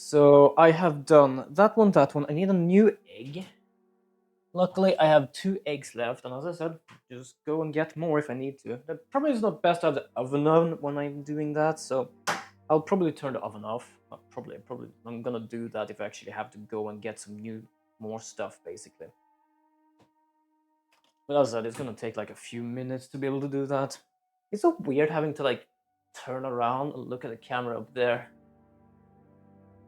So I have done that one, that one. I need a new egg. Luckily, I have 2 eggs left, and as I said, just go and get more if I need to. That probably is not best to have the oven on when I'm doing that, so I'll probably turn the oven off. Probably, I'm gonna do that if I actually have to go and get some more stuff, basically. But as I said, it's gonna take like a few minutes to be able to do that. It's so weird having to like turn around and look at the camera up there.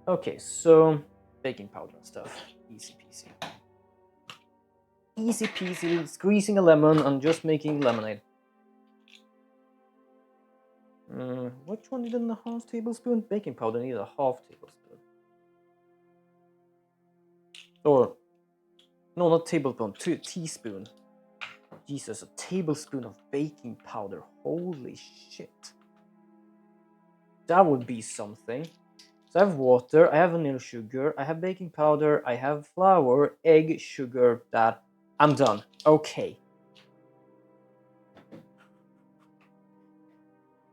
Okay, so baking powder and stuff, easy peasy. Easy peasy, squeezing a lemon and just making lemonade. Which one needed a half tablespoon? Baking powder needed a half tablespoon. Or, no, not tablespoon, teaspoon. Jesus, a tablespoon of baking powder. Holy shit. That would be something. So I have water, I have vanilla sugar, I have baking powder, I have flour, egg, sugar, that. I'm done. Okay.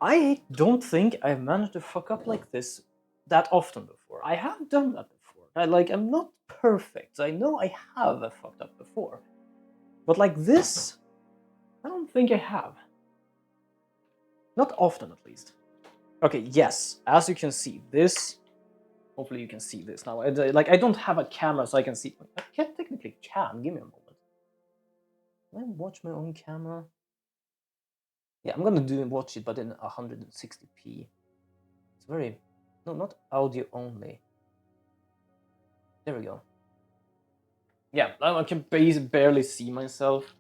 I don't think I've managed to fuck up like this that often before. I have done that before. I'm not perfect. I know I have fucked up before. But like this, I don't think I have. Not often, at least. Okay, yes, as you can see, this... Hopefully you can see this now. I don't have a camera so I can see... I technically can. Give me a moment. Can I watch my own camera? Yeah, I'm gonna watch it, but in 160p. It's very... No, not audio only. There we go. Yeah, I can barely see myself,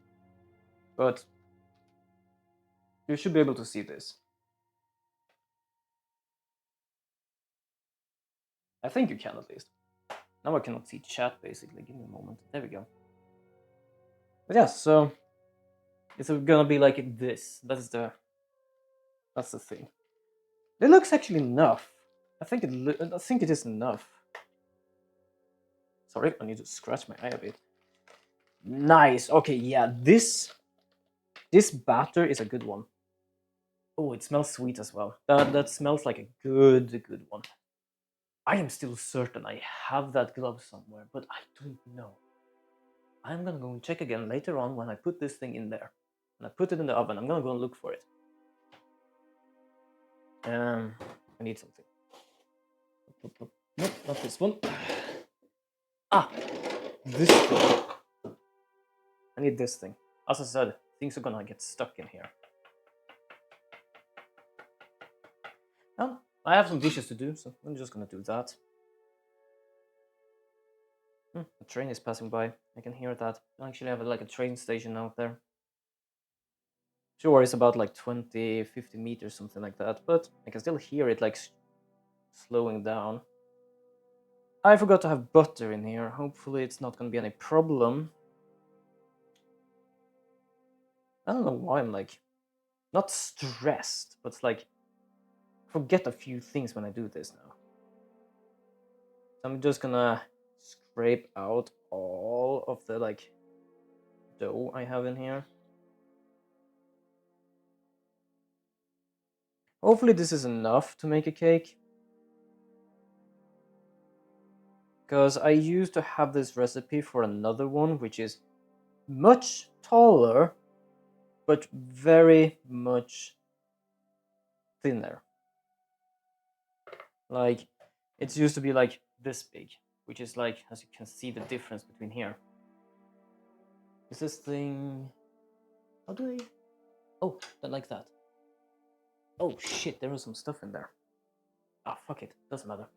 but you should be able to see this. I think you can, at least. Now I cannot see chat, basically. Give me a moment. There we go. But yeah, so it's gonna be like this. That's the thing. It looks actually enough. I think it is enough. Sorry, I need to scratch my eye a bit. Nice. Okay, yeah, this batter is a good one. Oh, it smells sweet as well. That smells like a good one. I am still certain I have that glove somewhere, but I don't know. I'm gonna go and check again later on when I put this thing in there. When I put it in the oven, I'm gonna go and look for it. I need something. Nope, not this one. Ah, this thing. I need this thing. As I said, things are gonna get stuck in here. Well, I have some dishes to do, so I'm just gonna do that. A train is passing by. I can hear that. I actually have like a train station out there. Sure, it's about like 20, 50 meters, something like that, but I can still hear it like slowing down. I forgot to have butter in here. Hopefully it's not gonna be any problem. I don't know why I'm like not stressed, but it's like forget a few things when I do this now. So I'm just gonna scrape out all of the like dough I have in here. Hopefully this is enough to make a cake. Because I used to have this recipe for another one, which is much taller, but very much thinner. Like, it used to be like this big, which is like, as you can see the difference between here. Is this thing... How do I... Oh, like that. Oh shit, there was some stuff in there. Ah, fuck it, doesn't matter.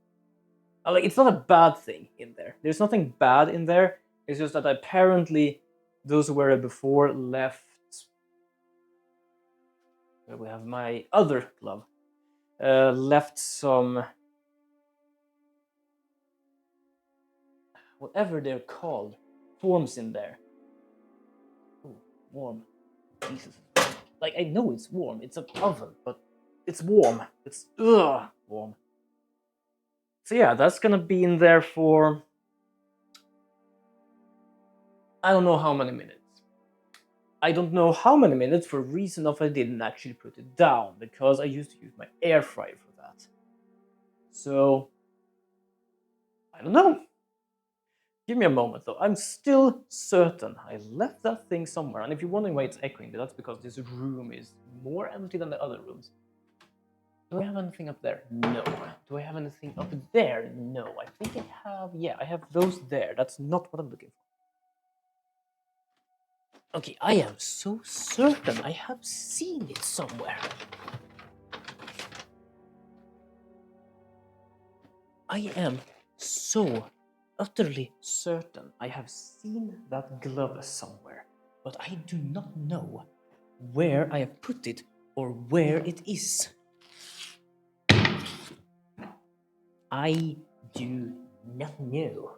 Like, it's not a bad thing in there. There's nothing bad in there. It's just that apparently those who were before left... Where we have my other glove. Left some... Whatever they're called. Forms in there. Oh, warm. Jesus. Like, I know it's warm. It's an oven, but it's warm. It's warm. So yeah, that's gonna be in there for... I don't know how many minutes. I don't know how many minutes for a reason of I didn't actually put it down, because I used to use my air fryer for that. So I don't know. Give me a moment though. I'm still certain I left that thing somewhere. And if you're wondering why it's echoing, that's because this room is more empty than the other rooms. Do I have anything up there? No. Do I have anything up there? No. I think I have, yeah, I have those there. That's not what I'm looking for. Okay, I am so certain I have seen it somewhere. I am so utterly certain I have seen that glove somewhere, but I do not know where I have put it or where it is. I do not know.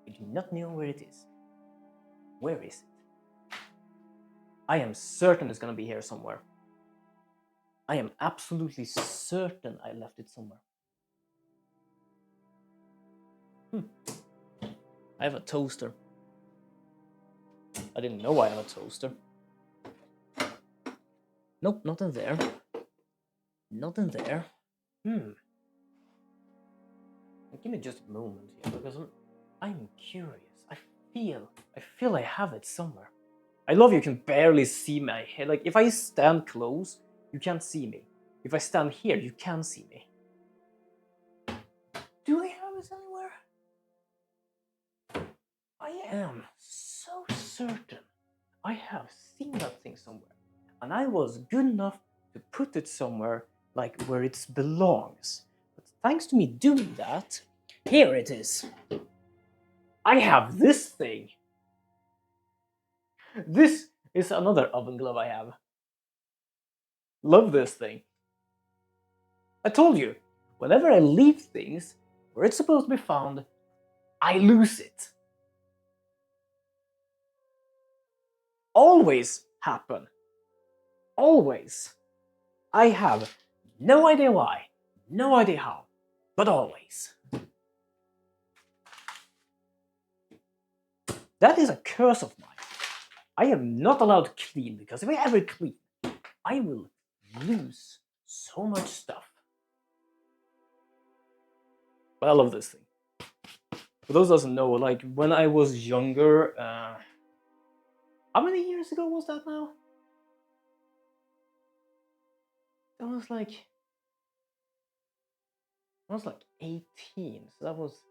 I do not know where it is. Where is it? I am certain it's gonna be here somewhere. I am absolutely certain I left it somewhere. I have a toaster. I didn't know I have a toaster. Nope, not in there. Not in there. Give me just a moment here, because I'm curious. I feel I have it somewhere. I love you can barely see my head. Like, if I stand close, you can't see me. If I stand here, you can see me. Do I have it anywhere? I am so certain I have seen that thing somewhere. And I was good enough to put it somewhere, like where it belongs. But thanks to me doing that, here it is. I have this thing. This is another oven glove I have. Love this thing. I told you, whenever I leave things where it's supposed to be found, I lose it. Always happen. Always. I have no idea why, no idea how, but always. That is a curse of mine. I am not allowed to clean, because if I ever clean, I will lose so much stuff. But I love this thing. For those who doesn't know, like when I was younger, how many years ago was that now? That was like 18, so that was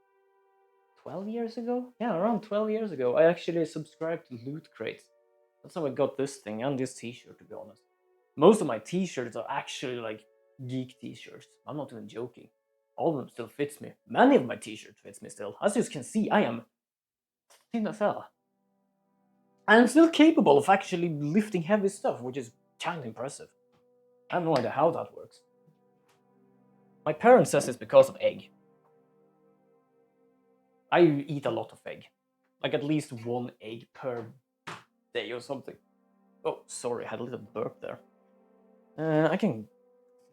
12 years ago? Yeah, around 12 years ago. I actually subscribed to Loot Crates. That's how I got this thing and this t-shirt, to be honest. Most of my t-shirts are actually like geek t-shirts. I'm not even joking. All of them still fits me. Many of my t-shirts fits me still. As you can see, I am thin as hell. And I'm still capable of actually lifting heavy stuff, which is kind of impressive. I have no idea how that works. My parents says it's because of egg. I eat a lot of egg. Like at least 1 egg per day or something. Oh, sorry, I had a little burp there. I can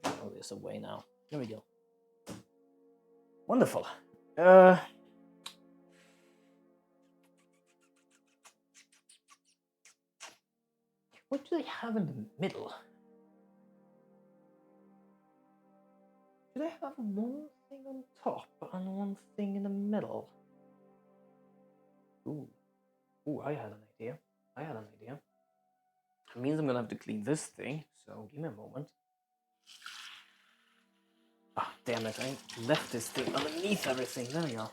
throw this away now. There we go. Wonderful. What do they have in the middle? Do they have one thing on top and one thing in the middle? Ooh, I had an idea. It means I'm gonna have to clean this thing, so give me a moment. Ah, damn it, I left this thing underneath everything. There we go.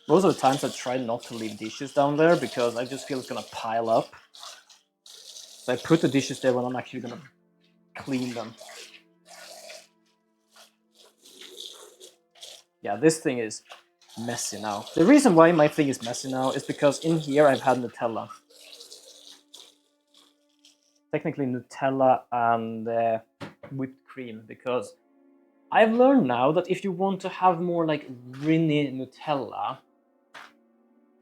Most of the times I try not to leave dishes down there because I just feel it's gonna pile up. So I put the dishes there when I'm actually gonna clean them. Yeah, this thing is messy now. The reason why my thing is messy now is because in here I've had Nutella. Technically Nutella and whipped cream, because I've learned now that if you want to have more like rinny Nutella,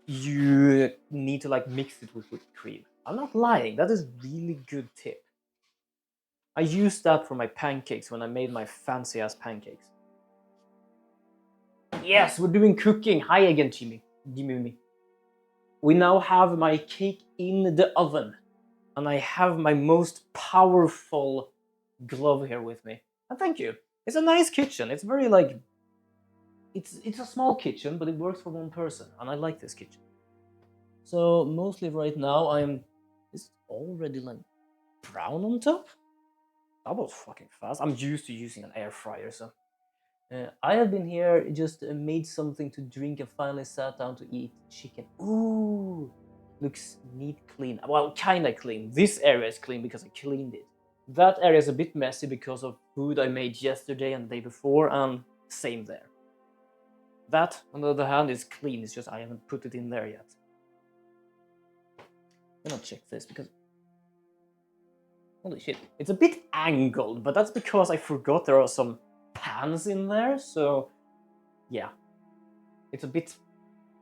you need to like mix it with whipped cream. I'm not lying, that is really good tip. I used that for my pancakes when I made my fancy ass pancakes. Yes, we're doing cooking. Hi again, Jimmy. We now have my cake in the oven, and I have my most powerful glove here with me. And thank you. It's a nice kitchen. It's very like it's a small kitchen, but it works for one person, and I like this kitchen. So mostly right now it's already like brown on top. That was fucking fast. I'm used to using an air fryer, so I have been here, just made something to drink, and finally sat down to eat chicken. Ooh, looks neat, clean. Well, kinda clean. This area is clean because I cleaned it. That area is a bit messy because of food I made yesterday and the day before, and same there. That, on the other hand, is clean. It's just I haven't put it in there yet. I'm gonna check this because... Holy shit. It's a bit angled, but that's because I forgot there are some pans in there, so... Yeah. It's a bit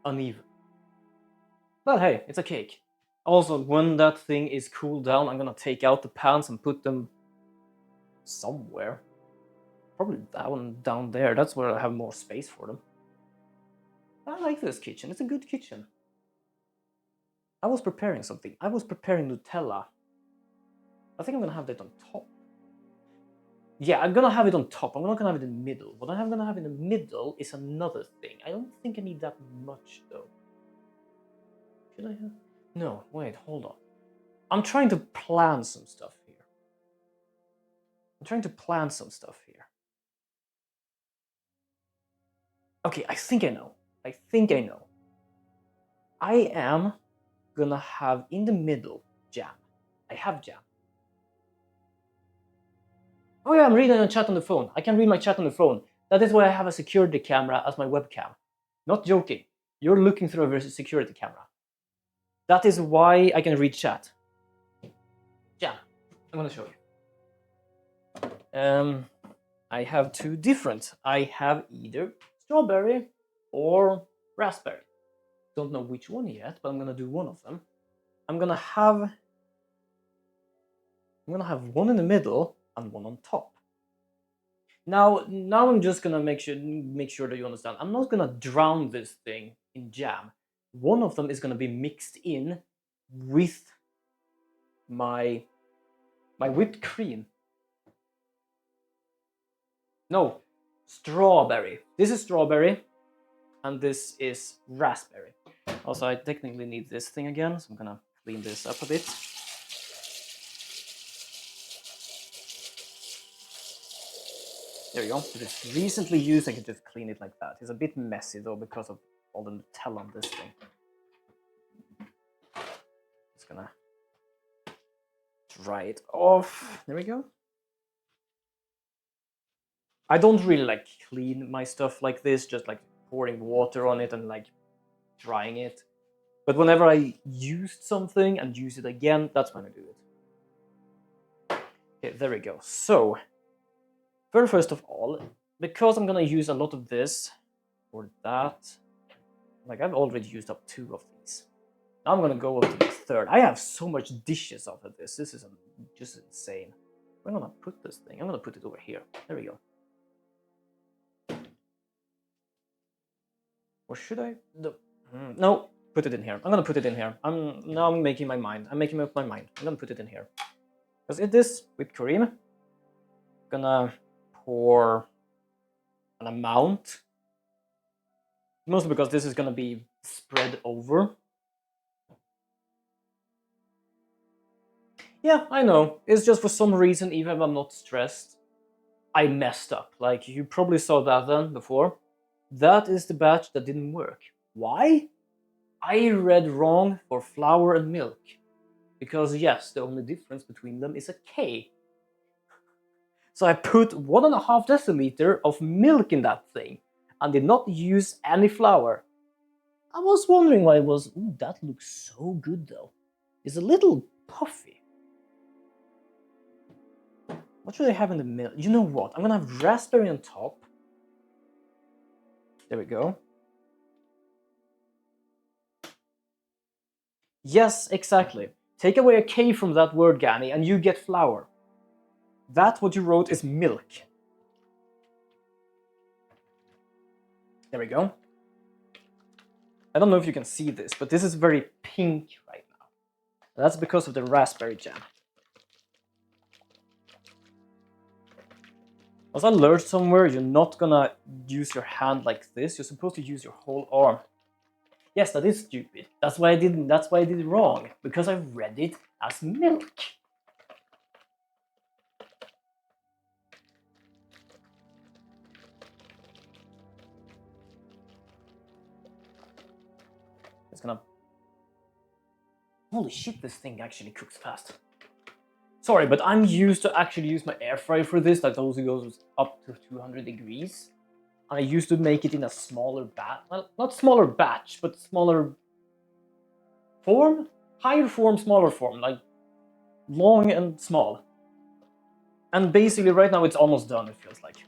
uneven. But hey, it's a cake. Also, when that thing is cooled down, I'm gonna take out the pans and put them... somewhere. Probably down there. That's where I have more space for them. I like this kitchen. It's a good kitchen. I was preparing something. I was preparing Nutella. I think I'm gonna have that on top. Yeah, I'm gonna have it on top. I'm not gonna have it in the middle. What I'm gonna have in the middle is another thing. I don't think I need that much, though. Should I have... No, wait, hold on. I'm trying to plan some stuff here. Okay, I think I know. I am gonna have in the middle jam. I have jam. Oh yeah, I'm reading a chat on the phone. I can read my chat on the phone. That is why I have a security camera as my webcam. Not joking. You're looking through a security camera. That is why I can read chat. Jam. I'm gonna show you. I have two different. I have either strawberry or raspberry. Don't know which one yet, but I'm gonna do one of them. I'm gonna have one in the middle and one on top. Now I'm just gonna make sure that you understand. I'm not gonna drown this thing in jam. One of them is gonna be mixed in with my whipped cream. No, strawberry. This is strawberry, and this is raspberry. Also, I technically need this thing again, so I'm gonna clean this up a bit. There we go. If it's recently used, I can just clean it like that. It's a bit messy though because of all the Nutella on this thing. Just gonna dry it off. There we go. I don't really like clean my stuff like this, just like pouring water on it and like drying it. But whenever I used something and use it again, that's when I do it. Okay, there we go. So, first of all, because I'm gonna use a lot of this or that, like I've already used up 2 of these. Now I'm gonna go up to the third. I have so much dishes out of this. This is just insane. Where am I gonna put this thing? I'm gonna put it over here. There we go. Or should I? No, put it in here. I'm gonna put it in here. I'm making my mind. I'm making up my mind. I'm gonna put it in here. Because it is whipped cream. I'm gonna pour an amount. Mostly because this is gonna be spread over. Yeah, I know. It's just for some reason, even if I'm not stressed, I messed up. Like, you probably saw that then before. That is the batch that didn't work. Why? I read wrong for flour and milk. Because yes, the only difference between them is a K. So I put 1.5 deciliter of milk in that thing and did not use any flour. I was wondering why it was... Ooh, that looks so good though. It's a little puffy. What should I have in the middle? You know what? I'm gonna have raspberry on top. There we go. Yes, exactly. Take away a K from that word, Gani, and you get flour. That, what you wrote, is milk. There we go. I don't know if you can see this, but this is very pink right now. That's because of the raspberry jam. As I learned somewhere, you're not gonna use your hand like this. You're supposed to use your whole arm. Yes, that is stupid. That's why I didn't. That's why I did it wrong. Because I read it as milk. It's gonna. Holy shit! This thing actually cooks fast. Sorry, but I'm used to actually use my air fryer for this. That also goes up to 200 degrees. I used to make it in a smaller batch. Well, not smaller batch, but smaller form? Higher form, smaller form. Like long and small. And basically right now it's almost done, it feels like.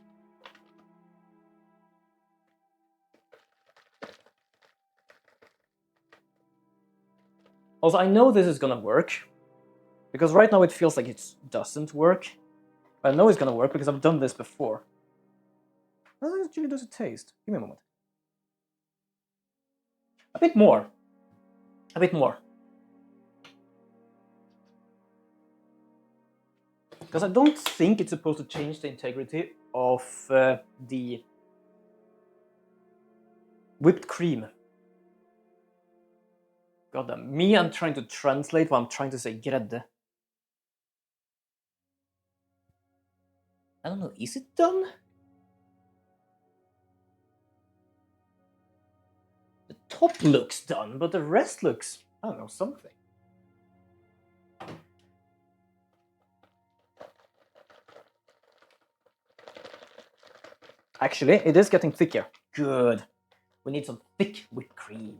Also, I know this is gonna work. Because right now it feels like it doesn't work. But I know it's gonna work because I've done this before. How actually does it taste? Give me a moment. A bit more. A bit more. Because I don't think it's supposed to change the integrity of the whipped cream. God damn. Me, I'm trying to translate what I'm trying to say. Grädde. I don't know. Is it done? The top looks done, but the rest looks, I don't know, something. Actually, it is getting thicker. Good. We need some thick whipped cream.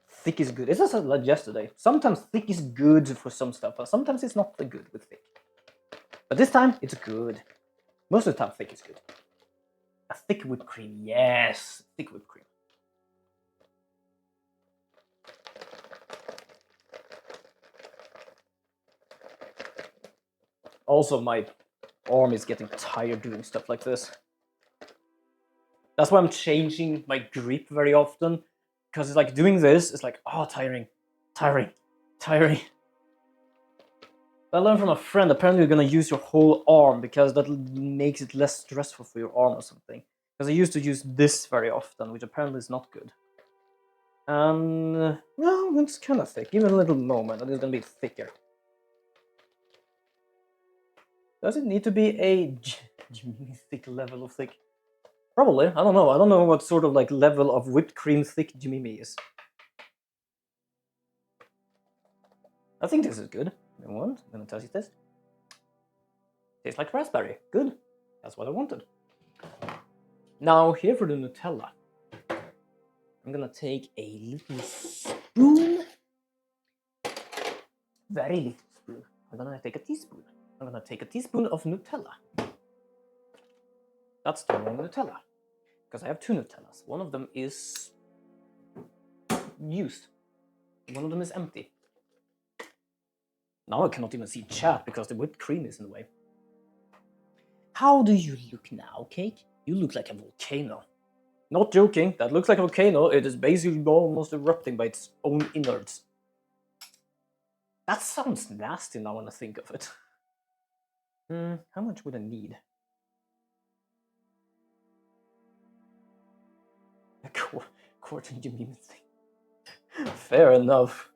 Thick is good. It's just like yesterday. Sometimes thick is good for some stuff, but sometimes it's not so good with thick. But this time, it's good. Most of the time, thick is good. A thick whipped cream. Yes, thick whipped cream. Also, my arm is getting tired doing stuff like this. That's why I'm changing my grip very often. Because it's like doing this, it's like, oh, tiring. Tiring. Tiring. I learned from a friend, apparently you're gonna use your whole arm because that makes it less stressful for your arm or something. Because I used to use this very often, which apparently is not good. And, well, it's kind of thick. Give it a little moment and it's gonna be thicker. Does it need to be a thick level of thick? Probably. I don't know. I don't know what sort of like level of whipped cream thick Jimmy is. I think this is good. I'm gonna test this. Tastes like raspberry. Good. That's what I wanted. Now here for the Nutella. I'm gonna take a little spoon. Very little spoon. I'm gonna take a teaspoon. I'm gonna take a teaspoon of Nutella. That's the wrong Nutella. Because I have two Nutellas. One of them is used. One of them is empty. Now I cannot even see chat because the whipped cream is in the way. How do you look now, Cake? You look like a volcano. Not joking, that looks like a volcano. It is basically almost erupting by its own innards. That sounds nasty now when I think of it. How much would I need? According to me, fair enough.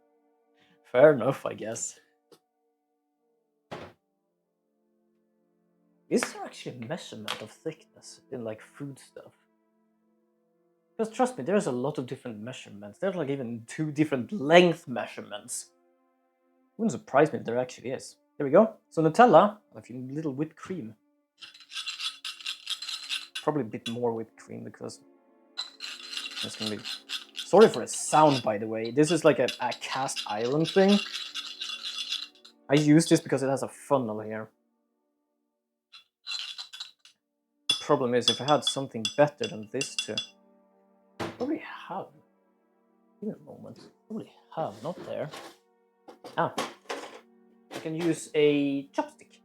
Fair enough, I guess. Is there actually a measurement of thickness in like food stuff? Because trust me, there's a lot of different measurements. There's like even 2 different length measurements. Wouldn't surprise me if there actually is. There we go. So Nutella, a few little whipped cream. Probably a bit more whipped cream because it's gonna be. Sorry for the sound, by the way. This is like a cast iron thing. I use this because it has a funnel here. The problem is if I had something better than this too. Probably have. Give me a moment. Probably have, not there. Ah. I can use a chopstick.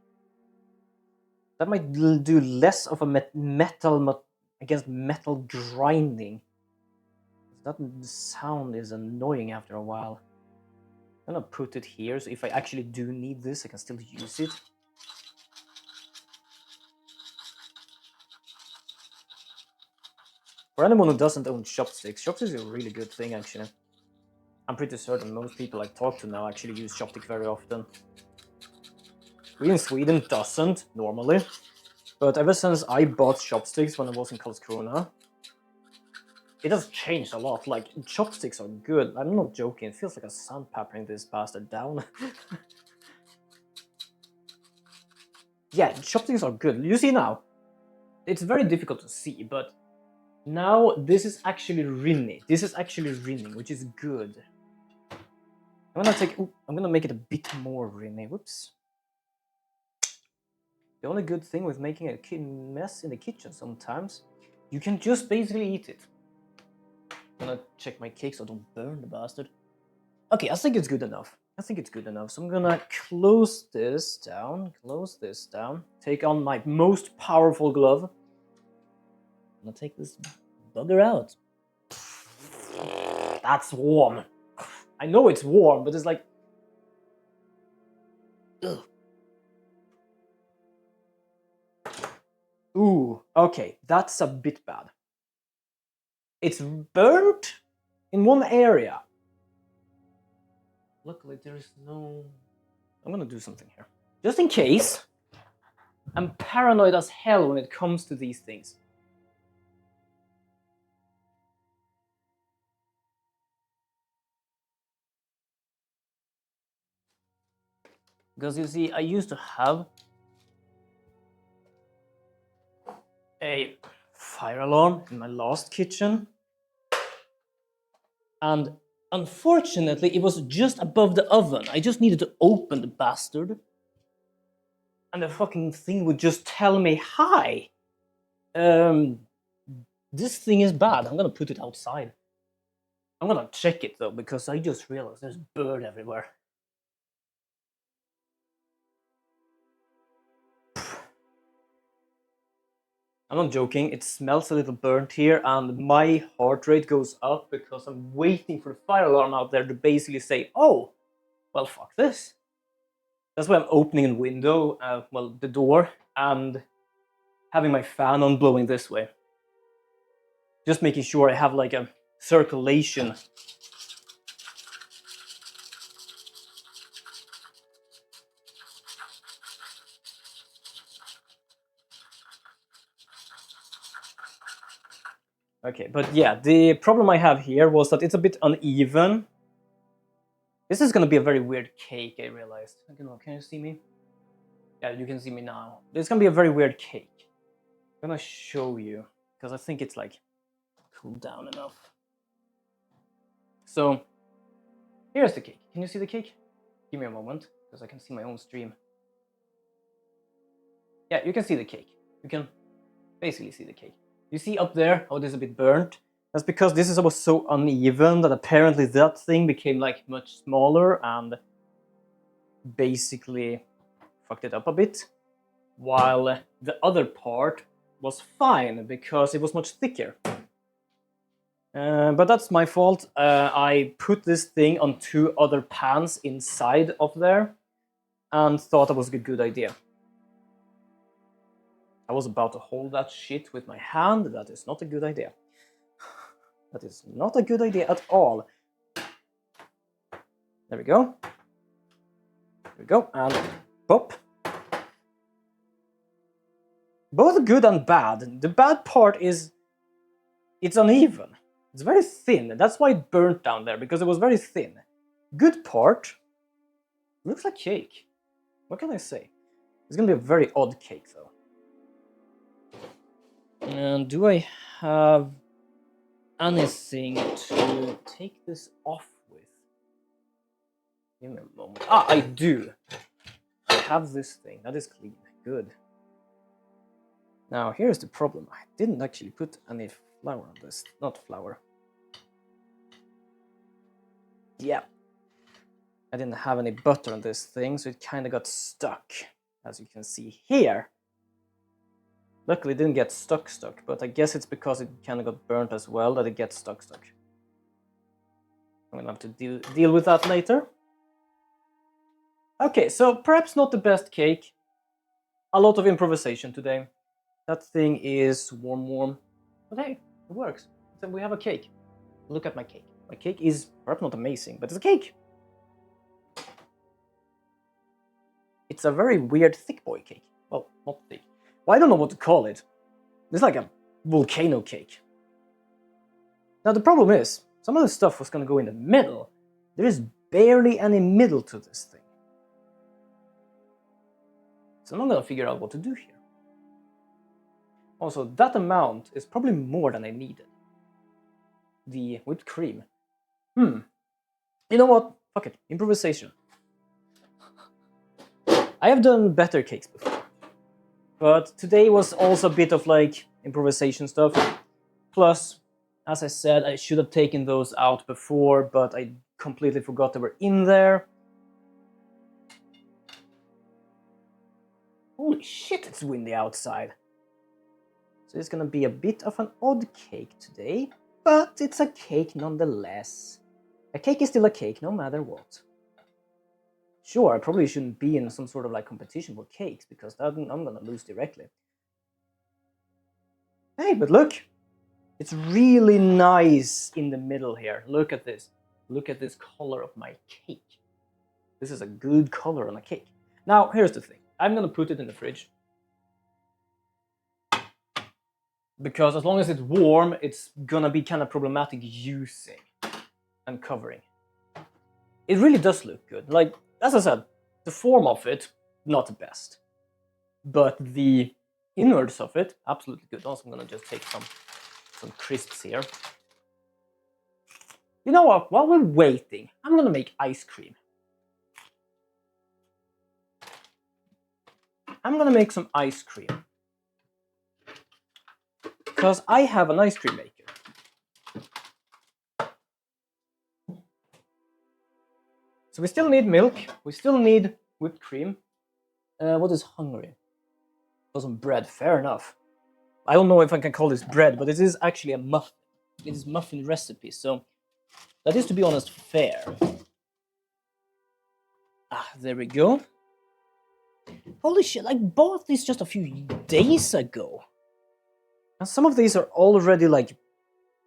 That might do less of a metal against metal grinding. That sound is annoying after a while. I'm gonna put it here, so if I actually do need this, I can still use it. For anyone who doesn't own chopsticks, chopsticks is a really good thing, actually. I'm pretty certain most people I talk to now actually use chopstick very often. We in Sweden doesn't, normally. But ever since I bought chopsticks when I was in Karlskrona, it has changed a lot. Like, chopsticks are good. I'm not joking. It feels like a sandpapering this bastard down. Yeah, chopsticks are good. You see now? It's very difficult to see, but now this is actually rinny. This is actually rinning, which is good. I'm gonna make it a bit more rinny. Whoops. The only good thing with making a mess in the kitchen sometimes, you can just basically eat it. I'm gonna check my cake so I don't burn the bastard. Okay, I think it's good enough. So I'm gonna close this down, take on my most powerful glove. I'm gonna take this bugger out. That's warm. I know it's warm, but it's like... Ugh. Ooh, okay, that's a bit bad. It's burnt in one area. Luckily, there is no... I'm gonna do something here. Just in case. I'm paranoid as hell when it comes to these things. Because you see, I used to have a fire alarm in my last kitchen. And unfortunately, it was just above the oven. I just needed to open the bastard. And the fucking thing would just tell me, hi, this thing is bad. I'm gonna put it outside. I'm gonna check it though, because I just realized there's bird everywhere. I'm not joking, it smells a little burnt here, and my heart rate goes up because I'm waiting for the fire alarm out there to basically say, oh, well, fuck this. That's why I'm opening a window, the door, and having my fan on blowing this way. Just making sure I have like a circulation. Okay, but yeah, the problem I have here was that it's a bit uneven. This is gonna be a very weird cake, I realized. I don't know, can you see me? Yeah, you can see me now. It's gonna be a very weird cake. I'm gonna show you, because I think it's like cooled down enough. So, here's the cake. Can you see the cake? Give me a moment, because I can see my own stream. Yeah, you can see the cake. You can basically see the cake. You see up there how it is a bit burnt? That's because this was so uneven that apparently that thing became like much smaller and basically fucked it up a bit. While the other part was fine because it was much thicker. But that's my fault. I put this thing on 2 other pans inside of there and thought that was a good idea. I was about to hold that shit with my hand. That is not a good idea. That is not a good idea at all. There we go. There we go, and pop. Both good and bad. The bad part is it's uneven. It's very thin. That's why it burnt down there, because it was very thin. Good part looks like cake. What can I say? It's gonna be a very odd cake, though. And do I have anything to take this off with? Give me a moment. Ah, I do. I have this thing. That is clean. Good. Now, here's the problem. I didn't actually put any flour on this. Not flour. Yeah. I didn't have any butter on this thing, so it kind of got stuck, as you can see here. Luckily, it didn't get stuck, but I guess it's because it kind of got burnt as well that it gets stuck. I'm gonna have to deal with that later. Okay, so perhaps not the best cake. A lot of improvisation today. That thing is warm. But hey, it works. So we have a cake. Look at my cake. My cake is perhaps not amazing, but it's a cake. It's a very weird thick boy cake. Well, not thick. Well, I don't know what to call it. It's like a volcano cake. Now the problem is, some of the stuff was gonna go in the middle. There is barely any middle to this thing. So I'm not gonna figure out what to do here. Also, that amount is probably more than I needed. The whipped cream. You know what? Fuck it. Improvisation. I have done better cakes before. But today was also a bit of like improvisation stuff. Plus, as I said, I should have taken those out before, but I completely forgot they were in there. Holy shit, it's windy outside. So it's gonna be a bit of an odd cake today, but it's a cake nonetheless. A cake is still a cake, no matter what. Sure, I probably shouldn't be in some sort of like competition for cakes, because I'm gonna lose directly. Hey, but look! It's really nice in the middle here. Look at this. Look at this color of my cake. This is a good color on a cake. Now, here's the thing. I'm gonna put it in the fridge. Because as long as it's warm, it's gonna be kind of problematic using and covering. It really does look good. Like, as I said, the form of it, not the best. But the innards of it, absolutely good. Also, I'm gonna just take some crisps here. You know what? While we're waiting, I'm gonna make ice cream. I'm gonna make some ice cream. Because I have an ice cream maker. So we still need milk, we still need whipped cream. What is hungry? For some bread, fair enough. I don't know if I can call this bread, but it is actually a muffin. It is muffin recipe, so that is, to be honest, fair. Ah, there we go. Holy shit, I bought these just a few days ago. And some of these are already like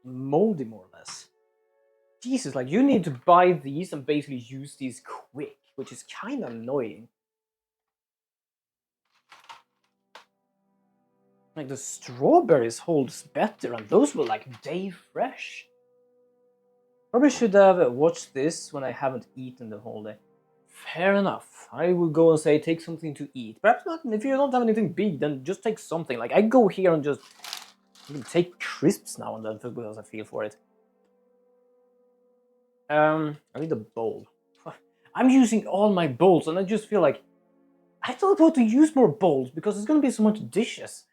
moldy, more or less. Jesus, like you need to buy these and basically use these quick, which is kind of annoying. Like the strawberries holds better, and those were like day fresh. Probably should have watched this when I haven't eaten the whole day. Fair enough. I would go and say take something to eat. Perhaps not. If you don't have anything big, then just take something. Like I go here and just take crisps now and then because I feel for it. I need a bowl. I'm using all my bowls, and I just feel like I don't want to use more bowls because there's gonna be so much dishes.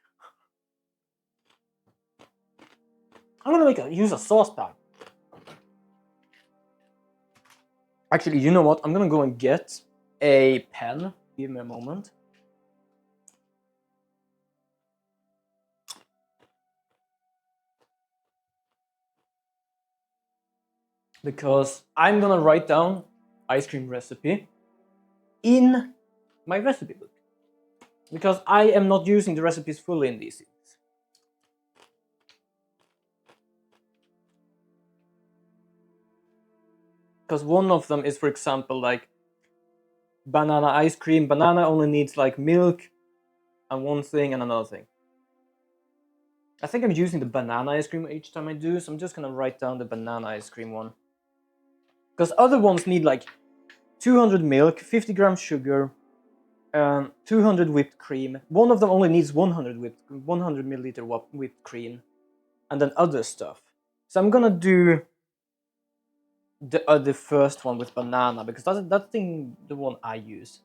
I'm gonna use a saucepan. Actually, you know what? I'm gonna go and get a pen. Give me a moment. Because I'm gonna write down ice cream recipe in my recipe book. Because I am not using the recipes fully in these. Because one of them is, for example, like banana ice cream. Banana only needs like milk and one thing and another thing. I think I'm using the banana ice cream each time I do, so I'm just gonna write down the banana ice cream one. Because other ones need like 200 milk, 50 grams sugar, 200 whipped cream. One of them only needs 100 milliliter whipped cream, and then other stuff. So I'm gonna do the first one with banana because that's the one I use.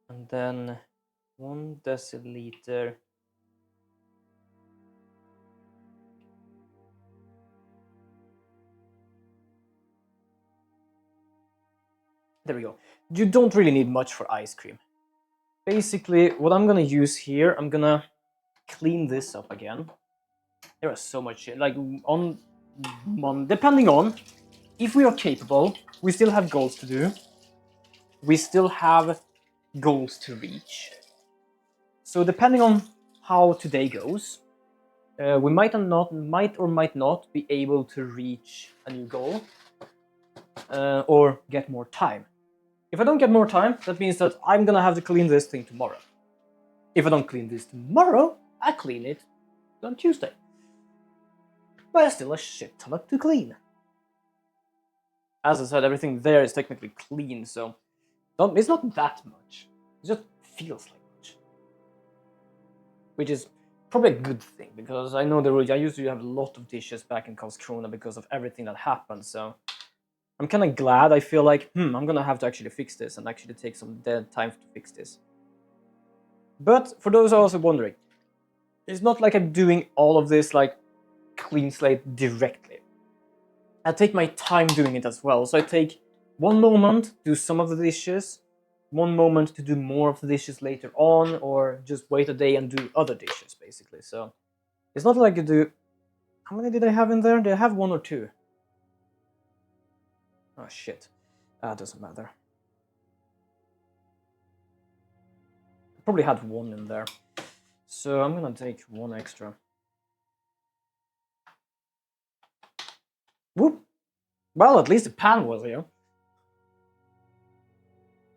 And then 1 deciliter. There we go. You don't really need much for ice cream. Basically, what I'm gonna use here, I'm gonna clean this up again. There is so much shit. Like, depending on if we are capable, we still have goals to do. We still have goals to reach. So depending on how today goes, we might or might not be able to reach a new goal or get more time. If I don't get more time, that means that I'm gonna have to clean this thing tomorrow. If I don't clean this tomorrow, I clean it on Tuesday. But there's still a shit ton to clean. As I said, everything there is technically clean, so it's not that much. It just feels like much. Which is probably a good thing, because I know I used to have a lot of dishes back in Karlskrona because of everything that happened, so I'm kind of glad. I feel like, I'm gonna have to actually fix this and actually take some dead time to fix this. But for those who are also wondering, it's not like I'm doing all of this like clean slate directly. I take my time doing it as well. So I take one moment, do some of the dishes, one moment to do more of the dishes later on, or just wait a day and do other dishes, basically. So it's not like you do... How many did I have in there? Did I have 1 or 2? Oh, shit. That doesn't matter. I probably had 1 in there. So I'm gonna take 1 extra. Whoop! Well, at least the pan was here.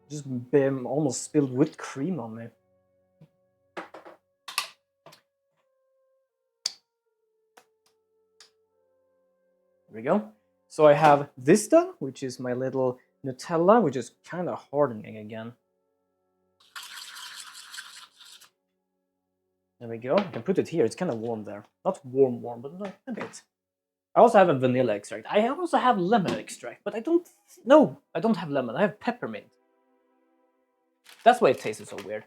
Just almost spilled whipped cream on me. There we go. So I have this done, which is my little Nutella, which is kind of hardening again. There we go. I can put it here. It's kind of warm there. Not warm, but a bit. I also have a vanilla extract. I also have lemon extract, but I don't... No, I don't have lemon. I have peppermint. That's why it tasted so weird.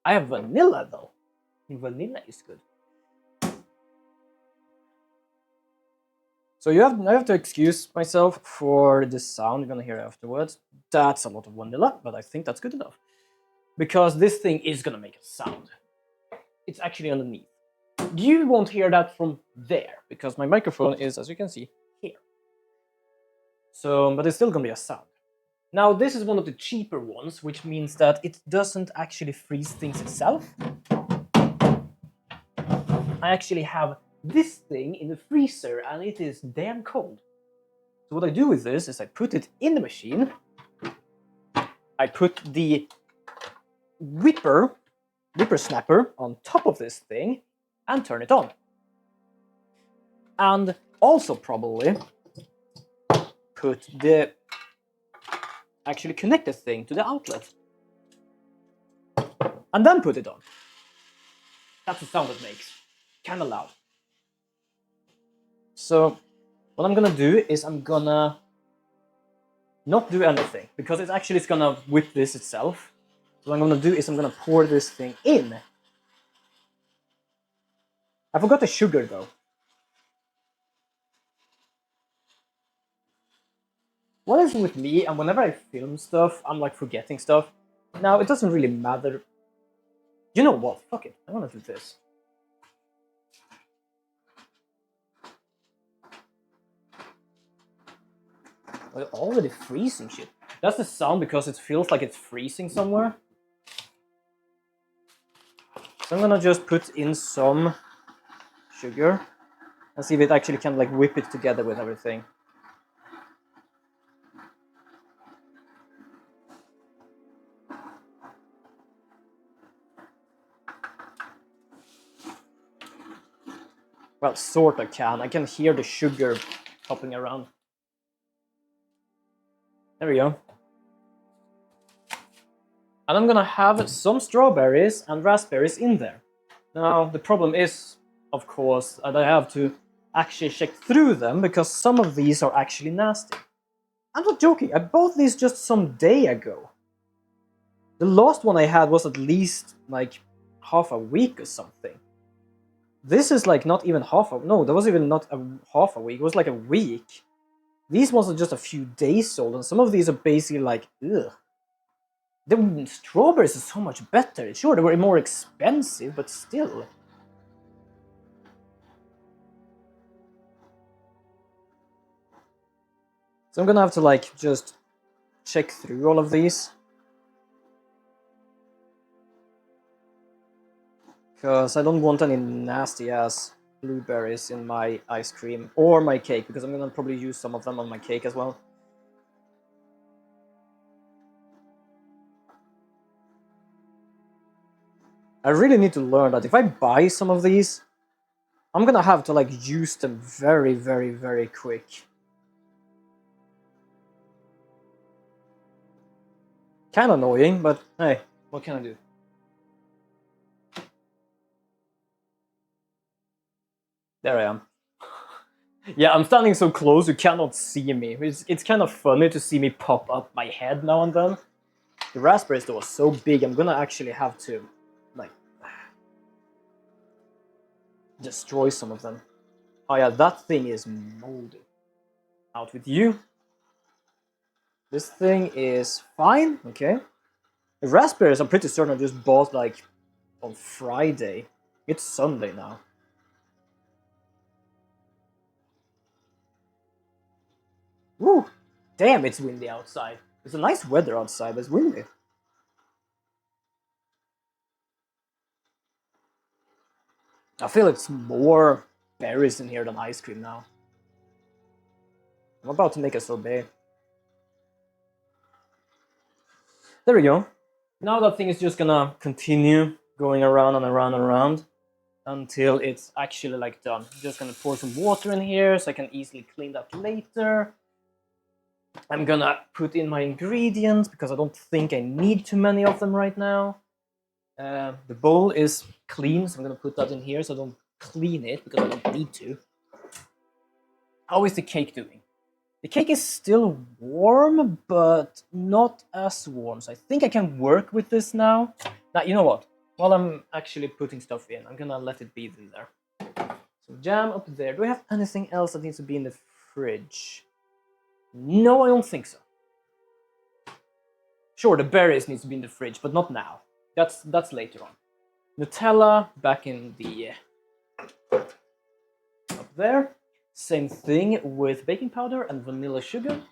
I have vanilla, though. Vanilla is good. So I have to excuse myself for the sound you're gonna hear afterwards. That's a lot of vanilla, but I think that's good enough. Because this thing is gonna make a sound. It's actually underneath. You won't hear that from there, because my microphone is, as you can see, here. So, but it's still gonna be a sound. Now, this is one of the cheaper ones, which means that it doesn't actually freeze things itself. I actually have this thing in the freezer, and it is damn cold. So what I do with this is I put it in the machine. I put the whipper snapper on top of this thing and turn it on. And also probably put the actually connect the thing to the outlet. And then put it on. That's the sound it makes. Kinda loud. So what I'm gonna do is I'm gonna not do anything, because it's gonna whip this itself. So what I'm gonna do is I'm gonna pour this thing in. I forgot the sugar though. What is it with me, and whenever I film stuff, I'm like forgetting stuff. Now, it doesn't really matter. You know what? Fuck it. I wanna do this. We're already freezing shit. That's the sound because it feels like it's freezing somewhere. So I'm gonna just put in some sugar and see if it actually can like whip it together with everything. Well, sort of can. I can hear the sugar hopping around. There we go. And I'm gonna have some strawberries and raspberries in there. Now, the problem is, of course, that I have to actually check through them, because some of these are actually nasty. I'm not joking, I bought these just some day ago. The last one I had was at least like half a week or something. This is like not even no, that was even not half a week, it was like a week. These ones are just a few days old, and some of these are basically like, ugh. The strawberries are so much better. Sure, they were more expensive, but still. So I'm gonna have to like just check through all of these. Because I don't want any nasty ass blueberries in my ice cream or my cake, because I'm gonna probably use some of them on my cake as well. I really need to learn that if I buy some of these, I'm gonna have to like use them very, very, very quick. Kinda annoying, but hey, what can I do? There I am. Yeah, I'm standing so close you cannot see me. It's kind of funny to see me pop up my head now and then. The raspberries though are so big, I'm gonna actually have to like destroy some of them. Oh yeah, that thing is moldy. Out with you. This thing is fine, okay. The raspberries I'm pretty certain I just bought like on Friday. It's Sunday now. Woo! Damn, it's windy outside. It's a nice weather outside, but it's windy. I feel it's more berries in here than ice cream now. I'm about to make a sorbet. There we go. Now that thing is just gonna continue going around and around and around until it's actually like done. I'm just gonna pour some water in here so I can easily clean that later. I'm gonna put in my ingredients because I don't think I need too many of them right now. The bowl is clean, so I'm gonna put that in here so I don't clean it because I don't need to. How is the cake doing? The cake is still warm, but not as warm. So I think I can work with this now. Now, you know what? While I'm actually putting stuff in, I'm gonna let it be in there. So jam up there. Do I have anything else that needs to be in the fridge? No, I don't think so. Sure, the berries needs to be in the fridge, but not now. That's later on. Nutella back in the up there. Same thing with baking powder and vanilla sugar.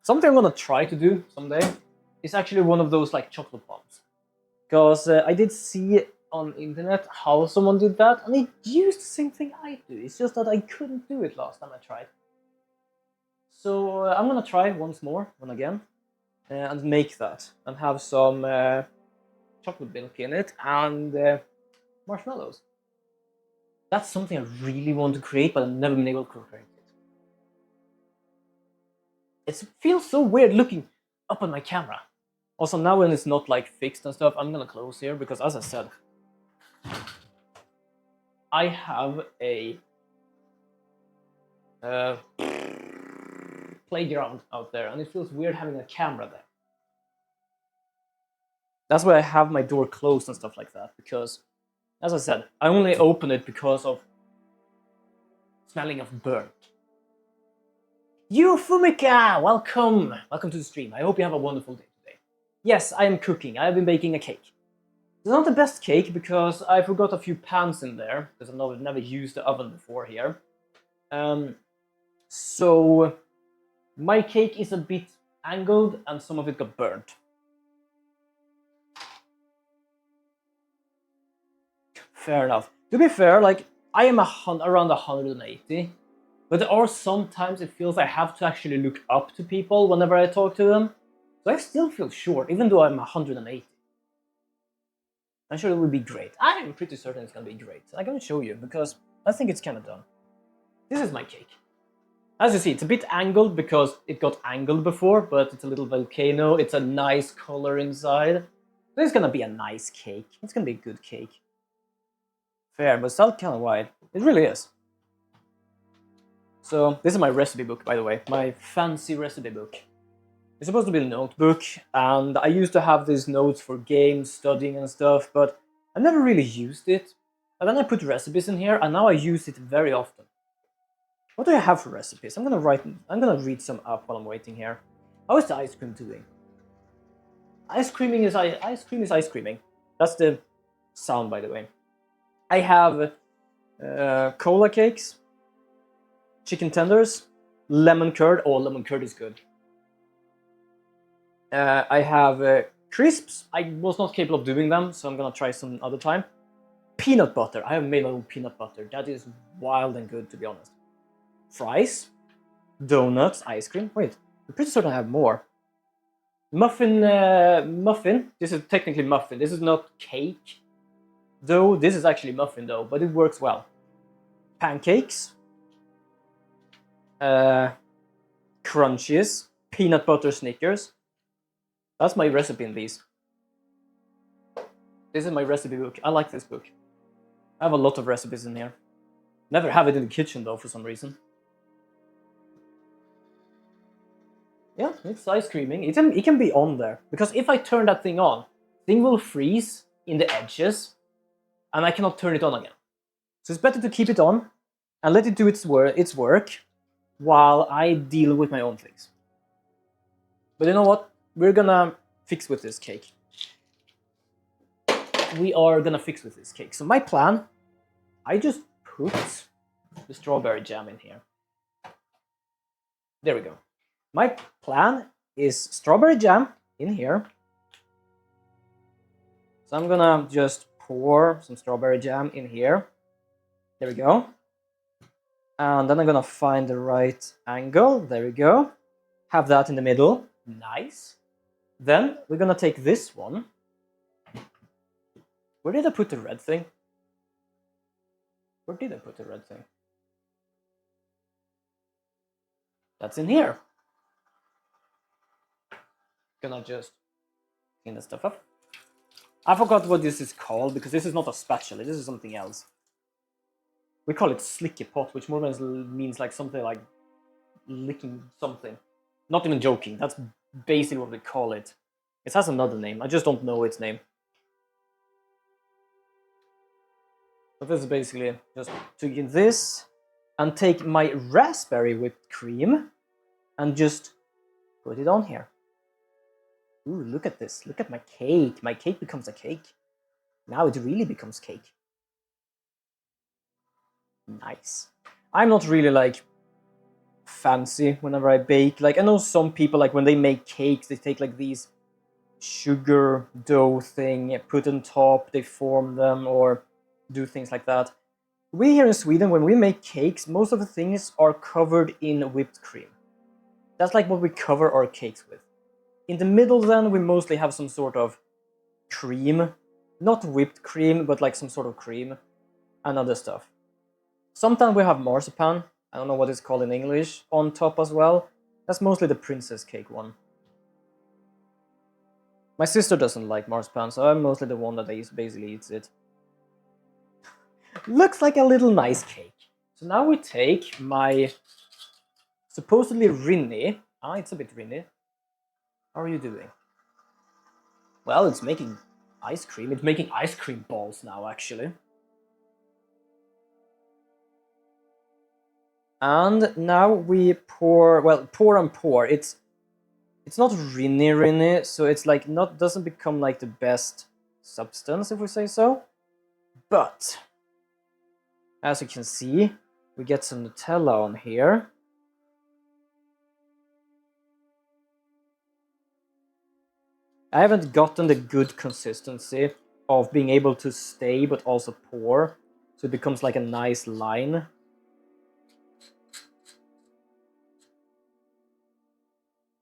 Something I'm gonna try to do someday is actually one of those like chocolate bombs, because I did see on internet how someone did that, and it used the same thing I do. It's just that I couldn't do it last time I tried. So I'm gonna try once more, again, and make that, and have some chocolate milk in it and marshmallows. That's something I really want to create, but I've never been able to create it. It feels so weird looking up on my camera. Also, now when it's not like fixed and stuff, I'm gonna close here because, as I said, I have a playground out there, and it feels weird having a camera there. That's why I have my door closed and stuff like that, because, as I said, I only open it because of smelling of burnt. You, Fumika! Welcome! Welcome to the stream. I hope you have a wonderful day today. Yes, I am cooking. I have been baking a cake. It's not the best cake because I forgot a few pans in there, because I've never used the oven before here. So my cake is a bit angled and some of it got burnt. Fair enough. To be fair, like, I am around 180, but there are sometimes it feels I have to actually look up to people whenever I talk to them. So I still feel short, even though I'm 180. I'm sure it will be great. I am pretty certain it's gonna be great. I'm gonna show you because I think it's kind of done. This is my cake. As you see, it's a bit angled because it got angled before, but it's a little volcano. It's a nice color inside. So it's gonna be a nice cake. It's gonna be a good cake. Fair, but still kind of wide. It really is. So this is my recipe book, by the way. My fancy recipe book. It's supposed to be a notebook, and I used to have these notes for games, studying and stuff, but I never really used it. And then I put recipes in here, and now I use it very often. What do I have for recipes? I'm gonna read some up while I'm waiting here. How is the ice cream doing? Ice cream is ice creaming. That's the sound, by the way. I have cola cakes, chicken tenders, lemon curd. Oh, lemon curd is good. I have crisps. I was not capable of doing them, so I'm gonna try some other time. Peanut butter. I have made my own peanut butter. That is wild and good, to be honest. Fries, donuts, ice cream. Wait, I'm pretty certain I have more. Muffin. This is technically muffin. This is not cake, though. This is actually muffin, though, but it works well. Pancakes. Crunchies. Peanut butter Snickers. That's my recipe in these. This is my recipe book. I like this book. I have a lot of recipes in here. Never have it in the kitchen, though, for some reason. Yeah, it's ice creaming. It can be on there. Because if I turn that thing on, thing will freeze in the edges, and I cannot turn it on again. So it's better to keep it on, and let it do its work, while I deal with my own things. But you know what? We're gonna fix with this cake. We are gonna fix with this cake. So my plan, I just put the strawberry jam in here. There we go. My plan is strawberry jam in here. So I'm gonna just pour some strawberry jam in here. There we go. And then I'm gonna find the right angle. There we go. Have that in the middle. Nice. Then we're gonna take this one. Where did I put the red thing? Where did I put the red thing? That's in here. Gonna just clean that stuff up. I forgot what this is called because this is not a spatula. This is something else. We call it slicky pot, which more or less means like something like licking something. Not even joking. That's basically what we call it. It has another name. I just don't know its name. But this is basically just to get this and take my raspberry whipped cream and just put it on here. Ooh, look at this. Look at my cake. My cake becomes a cake. Now it really becomes cake. Nice. I'm not really like fancy whenever I bake. Like I know some people like when they make cakes, they take like these sugar dough thing, put on top, they form them or do things like that. We here in Sweden, when we make cakes, most of the things are covered in whipped cream. That's like what we cover our cakes with. In the middle then, we mostly have some sort of cream. Not whipped cream, but like some sort of cream and other stuff. Sometimes we have marzipan, I don't know what it's called in English, on top as well. That's mostly the princess cake one. My sister doesn't like marzipan, so I'm mostly the one that basically eats it. Looks like a little nice cake. So now we take my supposedly Rinny. It's a bit Rinny. How are you doing? Well, it's making ice cream. It's making ice cream balls now, actually. And now we pour, well, pour and pour. It's not Rinny, so it's like doesn't become like the best substance, if we say so. But as you can see, we get some Nutella on here. I haven't gotten the good consistency of being able to stay but also pour, so it becomes like a nice line.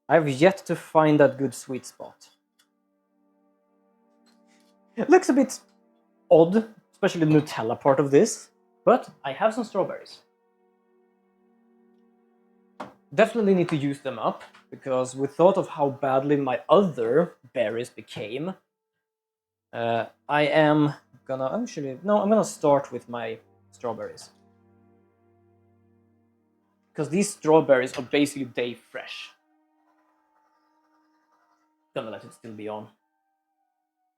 I've yet to find that good sweet spot. It looks a bit odd, especially the Nutella part of this, but I have some strawberries. Definitely need to use them up, because with thought of how badly my other berries became, I am gonna I'm gonna start with my strawberries. Because these strawberries are basically day fresh. Gonna let it still be on.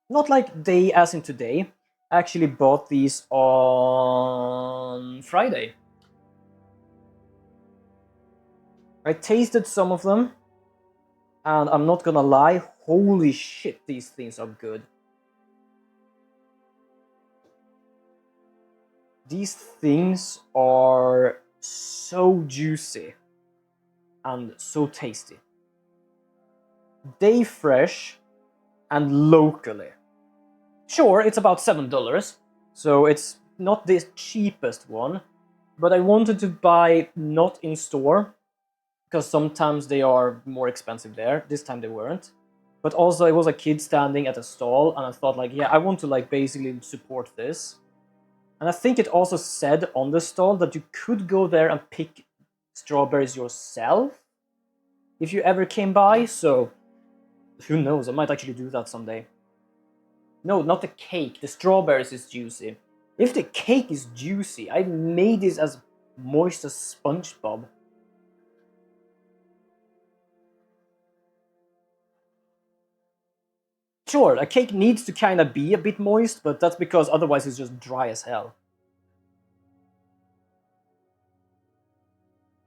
Not like day as in today. I actually bought these on Friday. I tasted some of them, And I'm not gonna lie, holy shit, these things are good. These things are so juicy and so tasty. Day fresh and locally. Sure, it's about $7, so it's not the cheapest one, but I wanted to buy not in store, because sometimes they are more expensive there. This time they weren't. But also it was a kid standing at a stall, and I thought like, yeah, I want to like basically support this. And I think it also said on the stall that you could go there and pick strawberries yourself if you ever came by, so who knows, I might actually do that someday. No, not the cake, the strawberries is juicy. If the cake is juicy, I made this as moist as SpongeBob. Sure, a cake needs to kind of be a bit moist, but that's because otherwise it's just dry as hell.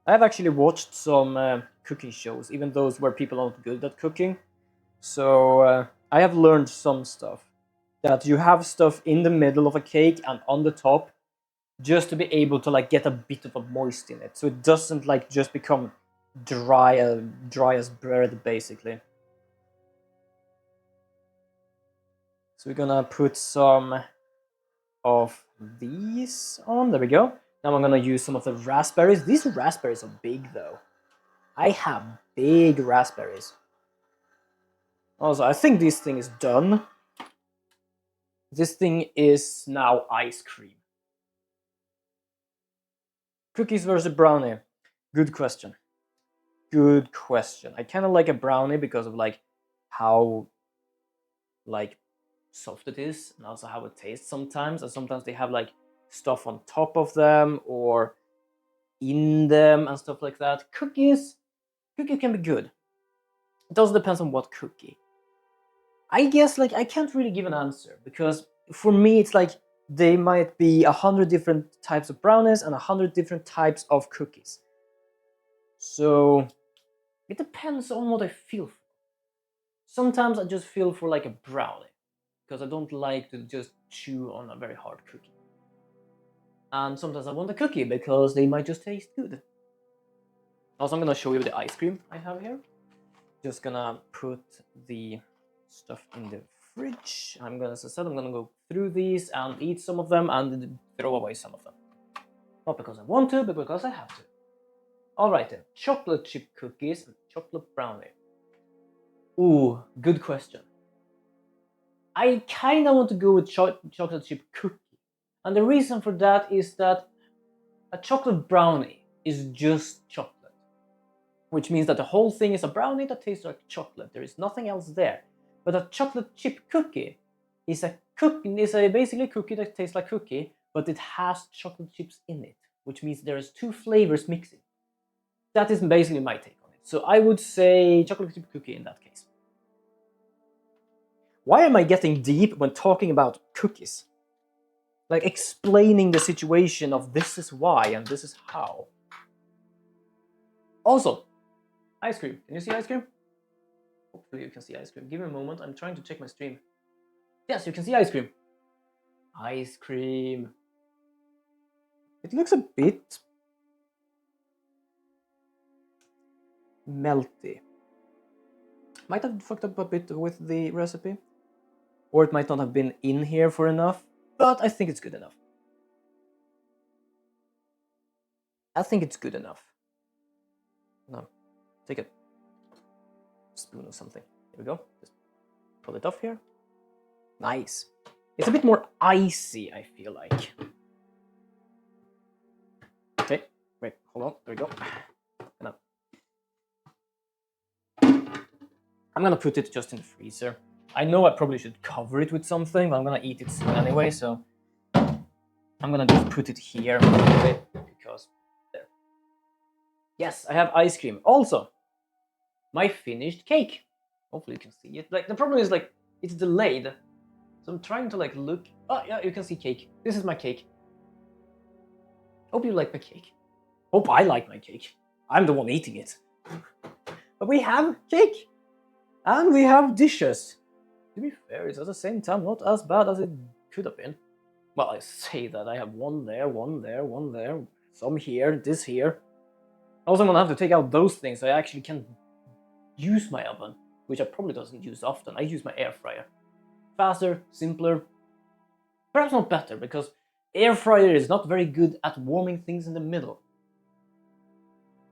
I've actually watched some cooking shows, even those where people aren't good at cooking. So I have learned some stuff. That you have stuff in the middle of a cake and on the top, just to be able to like get a bit of a moist in it. So it doesn't like just become dry as bread, basically. So we're gonna put some of these on. There we go. Now I'm gonna use some of the raspberries. These raspberries are big though. I have big raspberries. Also, I think this thing is done. This thing is now ice cream. Cookies versus brownie. Good question. Good question. I kind of like a brownie because of like how like soft it is, and also how it tastes sometimes. And sometimes they have like stuff on top of them or in them and stuff like that. Cookie can be good. It also depends on what cookie. I guess like I can't really give an answer because for me it's like they might be 100 different types of brownies and 100 different types of cookies. So it depends on what I feel for. Sometimes I just feel for like a brownie because I don't like to just chew on a very hard cookie. And sometimes I want a cookie because they might just taste good. Also, I'm gonna show you the ice cream I have here. Just gonna put the stuff in the fridge. As I said, I'm gonna go through these and eat some of them and throw away some of them. Not because I want to, but because I have to. Alright then, chocolate chip cookies and chocolate brownie. Ooh, good question. I kinda want to go with chocolate chip cookie. And the reason for that is that a chocolate brownie is just chocolate. Which means that the whole thing is a brownie that tastes like chocolate. There is nothing else there. But a chocolate chip cookie is basically a cookie that tastes like cookie, but it has chocolate chips in it, which means there is two flavors mixing. That is basically my take on it. So I would say chocolate chip cookie in that case. Why am I getting deep when talking about cookies? Like explaining the situation of this is why and this is how. Also, ice cream. Can you see ice cream? Hopefully you can see ice cream. Give me a moment. I'm trying to check my stream. Yes, you can see ice cream. Ice cream. It looks a bit melty. Might have fucked up a bit with the recipe. Or it might not have been in here for enough. But I think it's good enough. I think it's good enough. No. Take a spoon or something. Here we go. Just pull it off here. Nice. It's a bit more icy, I feel like. Okay, wait, hold on. There we go. I'm gonna put it just in the freezer. I know I probably should cover it with something, but I'm gonna eat it soon anyway, so I'm gonna just put it here because there. Yes, I have ice cream. Also, my finished cake. Hopefully you can see it. Like the problem is like it's delayed, so I'm trying to like look. Oh yeah, you can see cake. This is my cake. Hope you like my cake. Hope I like my cake. I'm the one eating it. But we have cake. And we have dishes. To be fair, it's at the same time not as bad as it could have been. Well, I say that. I have one there, one there, one there, some here, this here. Also, I'm gonna have to take out those things so I actually can use my oven, which I probably doesn't use often. I use my air fryer. Faster, simpler, perhaps not better, because air fryer is not very good at warming things in the middle.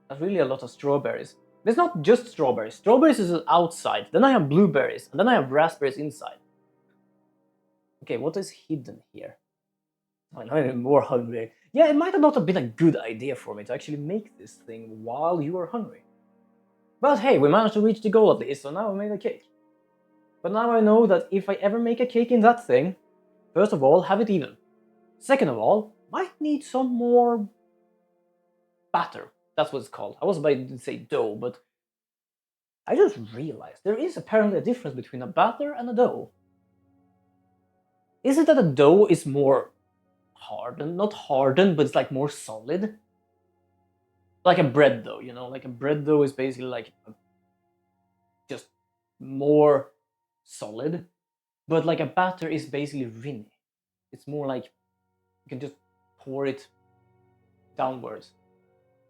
That's really a lot of strawberries. It's not just strawberries. Strawberries is outside. Then I have blueberries, and then I have raspberries inside. Okay, what is hidden here? I'm even more hungry. Yeah, it might not have been a good idea for me to actually make this thing while you are hungry. But hey, we managed to reach the goal at least, so now I made a cake. But now I know that if I ever make a cake in that thing, first of all, have it even. Second of all, might need some more batter. That's what it's called. I was about to say dough, but I just realized there is apparently a difference between a batter and a dough. Is it that a dough is more hardened? Not hardened, but it's like more solid? Like a bread dough, you know? Like a bread dough is basically like just more solid. But like a batter is basically rinny. It's more like you can just pour it downwards.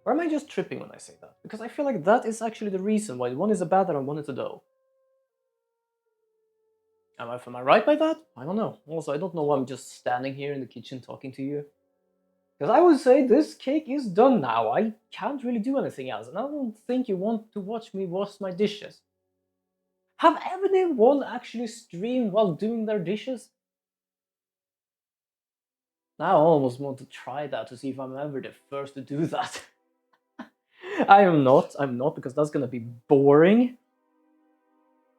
Or am I just tripping when I say that? Because I feel like that is actually the reason why one is a batter and one is a dough. Am I right by that? I don't know. Also, I don't know why I'm just standing here in the kitchen talking to you. Because I would say this cake is done now. I can't really do anything else. And I don't think you want to watch me wash my dishes. Have anyone actually streamed while doing their dishes? Now I almost want to try that to see if I'm ever the first to do that. I'm not, because that's gonna be boring.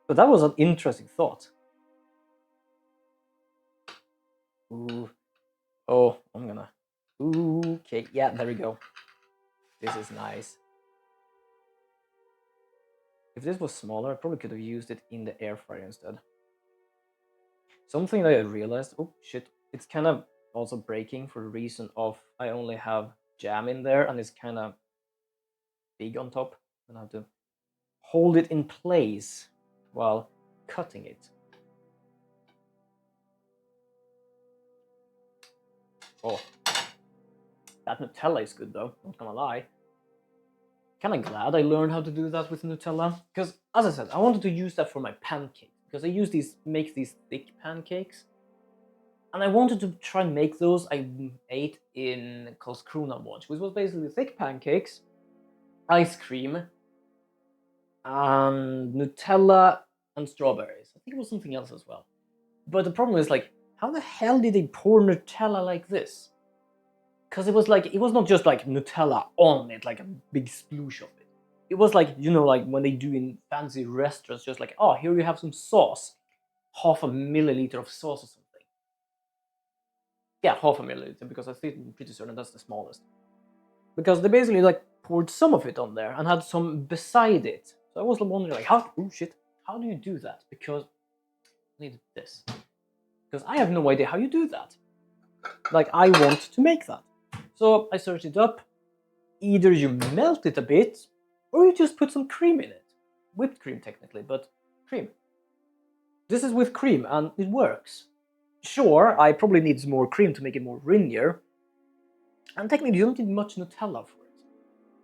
But that was an interesting thought. Ooh. Oh, I'm gonna... Ooh, okay, yeah, there we go. This is nice. If this was smaller, I probably could have used it in the air fryer instead. Something that I realized... Oh, shit. It's kind of also breaking for the reason of I only have jam in there and it's kind of big on top. I'm gonna have to hold it in place while cutting it. Oh, that Nutella is good though, not gonna lie. Kind of glad I learned how to do that with Nutella, because as I said, I wanted to use that for my pancakes, because I make these thick pancakes, and I wanted to try and make those I ate in Karlskrona once, which was basically thick pancakes, ice cream, and Nutella and strawberries. I think it was something else as well. But the problem is, like, how the hell did they pour Nutella like this? Because it was not just like Nutella on it, like a big sploosh of it. It was like, you know, like when they do in fancy restaurants, just like, oh, here you have some sauce. Half a milliliter of sauce or something. Yeah, half a milliliter, because I think I'm pretty certain that's the smallest. Because they basically like poured some of it on there and had some beside it. So I was wondering, like, how do you do that? Because I need this. Because I have no idea how you do that. Like, I want to make that. So I searched it up. Either you melt it a bit, or you just put some cream in it. Whipped cream, technically, but cream. This is with cream, and it works. Sure, I probably need more cream to make it more rinnier. And technically, you don't need much Nutella for it.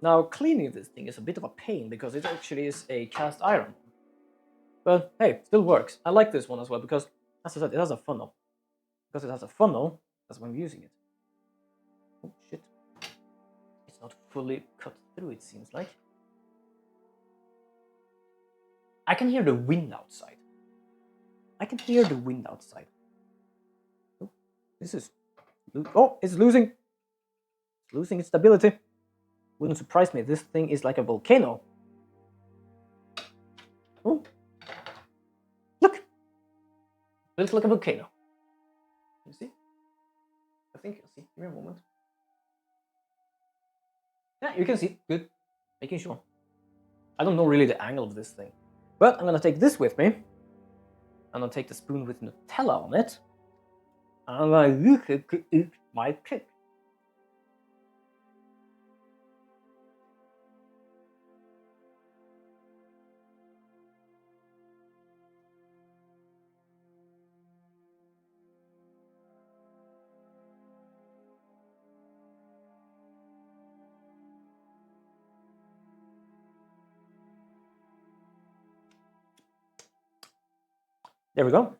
Now, cleaning this thing is a bit of a pain, because it actually is a cast iron. But hey, still works. I like this one as well, because, as I said, it has a funnel. Because it has a funnel, that's why I'm using it. Oh, shit. It's not fully cut through, it seems like. I can hear the wind outside. Oh, this is... Oh, it's losing. It's losing its stability. Wouldn't surprise me. This thing is like a volcano. Oh. Look! Looks like a volcano. You see? I think you'll see. Give me a moment. Yeah, you can see. Good. Making sure. I don't know really the angle of this thing. But I'm gonna take this with me. I'm gonna take the spoon with Nutella on it. And I'm gonna eat my cake. There we go.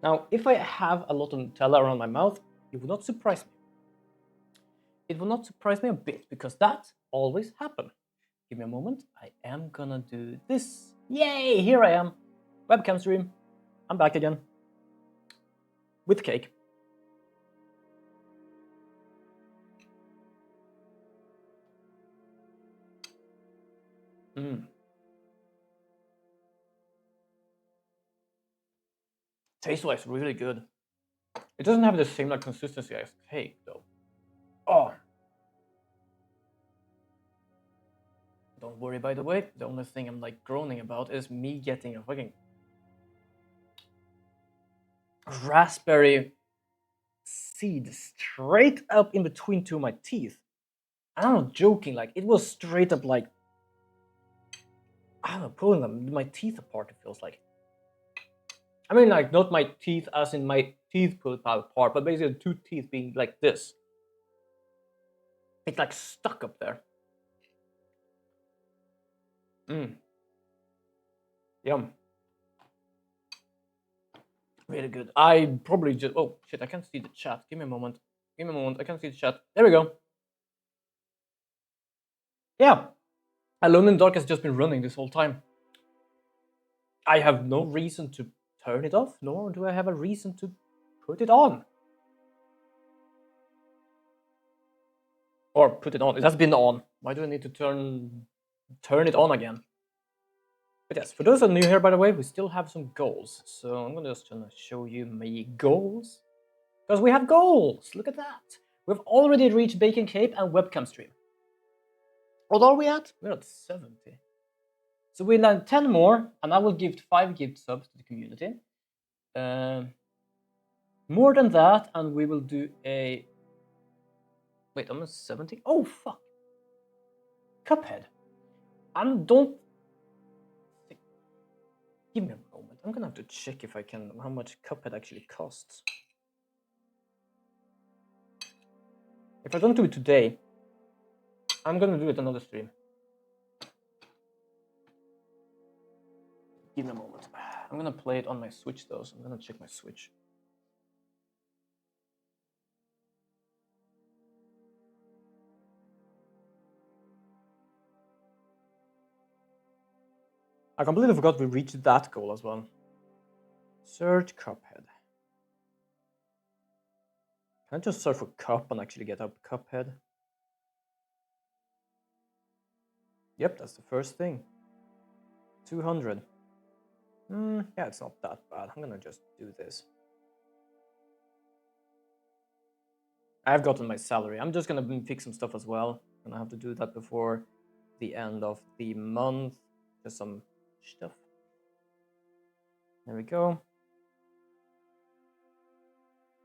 Now, if I have a lot of Nutella around my mouth, it would not surprise me. It will not surprise me a bit, because that always happens. Give me a moment. I am gonna do this. Yay! Here I am. Webcam stream. I'm back again. With cake. Taste-wise, really good. It doesn't have the same like consistency as cake, though. Oh. Don't worry, by the way. The only thing I'm like groaning about is me getting a fucking raspberry seed straight up in between two of my teeth. I'm not joking. Like, it was straight up like, I don't know, pulling my teeth apart, it feels like. I mean, like, not my teeth as in my teeth pulled apart, but basically the two teeth being like this. It's like stuck up there. Yum. Really good. I probably just... Oh, shit, I can't see the chat. Give me a moment. Give me a moment. I can't see the chat. There we go. Yeah. Alone in the Dark has just been running this whole time. I have no reason to turn it off, nor do I have a reason to put it on. Or put it on. It has been on. Why do I need to turn it on again? But yes, for those that are new here, by the way, we still have some goals. So I'm just gonna show you my goals. Because we have goals! Look at that! We've already reached Bacon Cape and webcam stream. What are we at? We're at 70. So we land 10 more, and I will give 5 gift subs to the community. More than that, and we will do a... Wait, I'm at 70? Oh, fuck! Cuphead. Don't... Give me a moment. I'm gonna have to check if I can... how much Cuphead actually costs. If I don't do it today, I'm gonna do it another stream. Give me a moment. I'm gonna play it on my Switch though, so I'm gonna check my Switch. I completely forgot we reached that goal as well. Search Cuphead. Can I just search for cup and actually get up Cuphead? Yep, that's the first thing. 200. Yeah, it's not that bad. I'm gonna just do this. I've gotten my salary. I'm just gonna fix some stuff as well. I'm gonna have to do that before the end of the month. Just some stuff. There we go.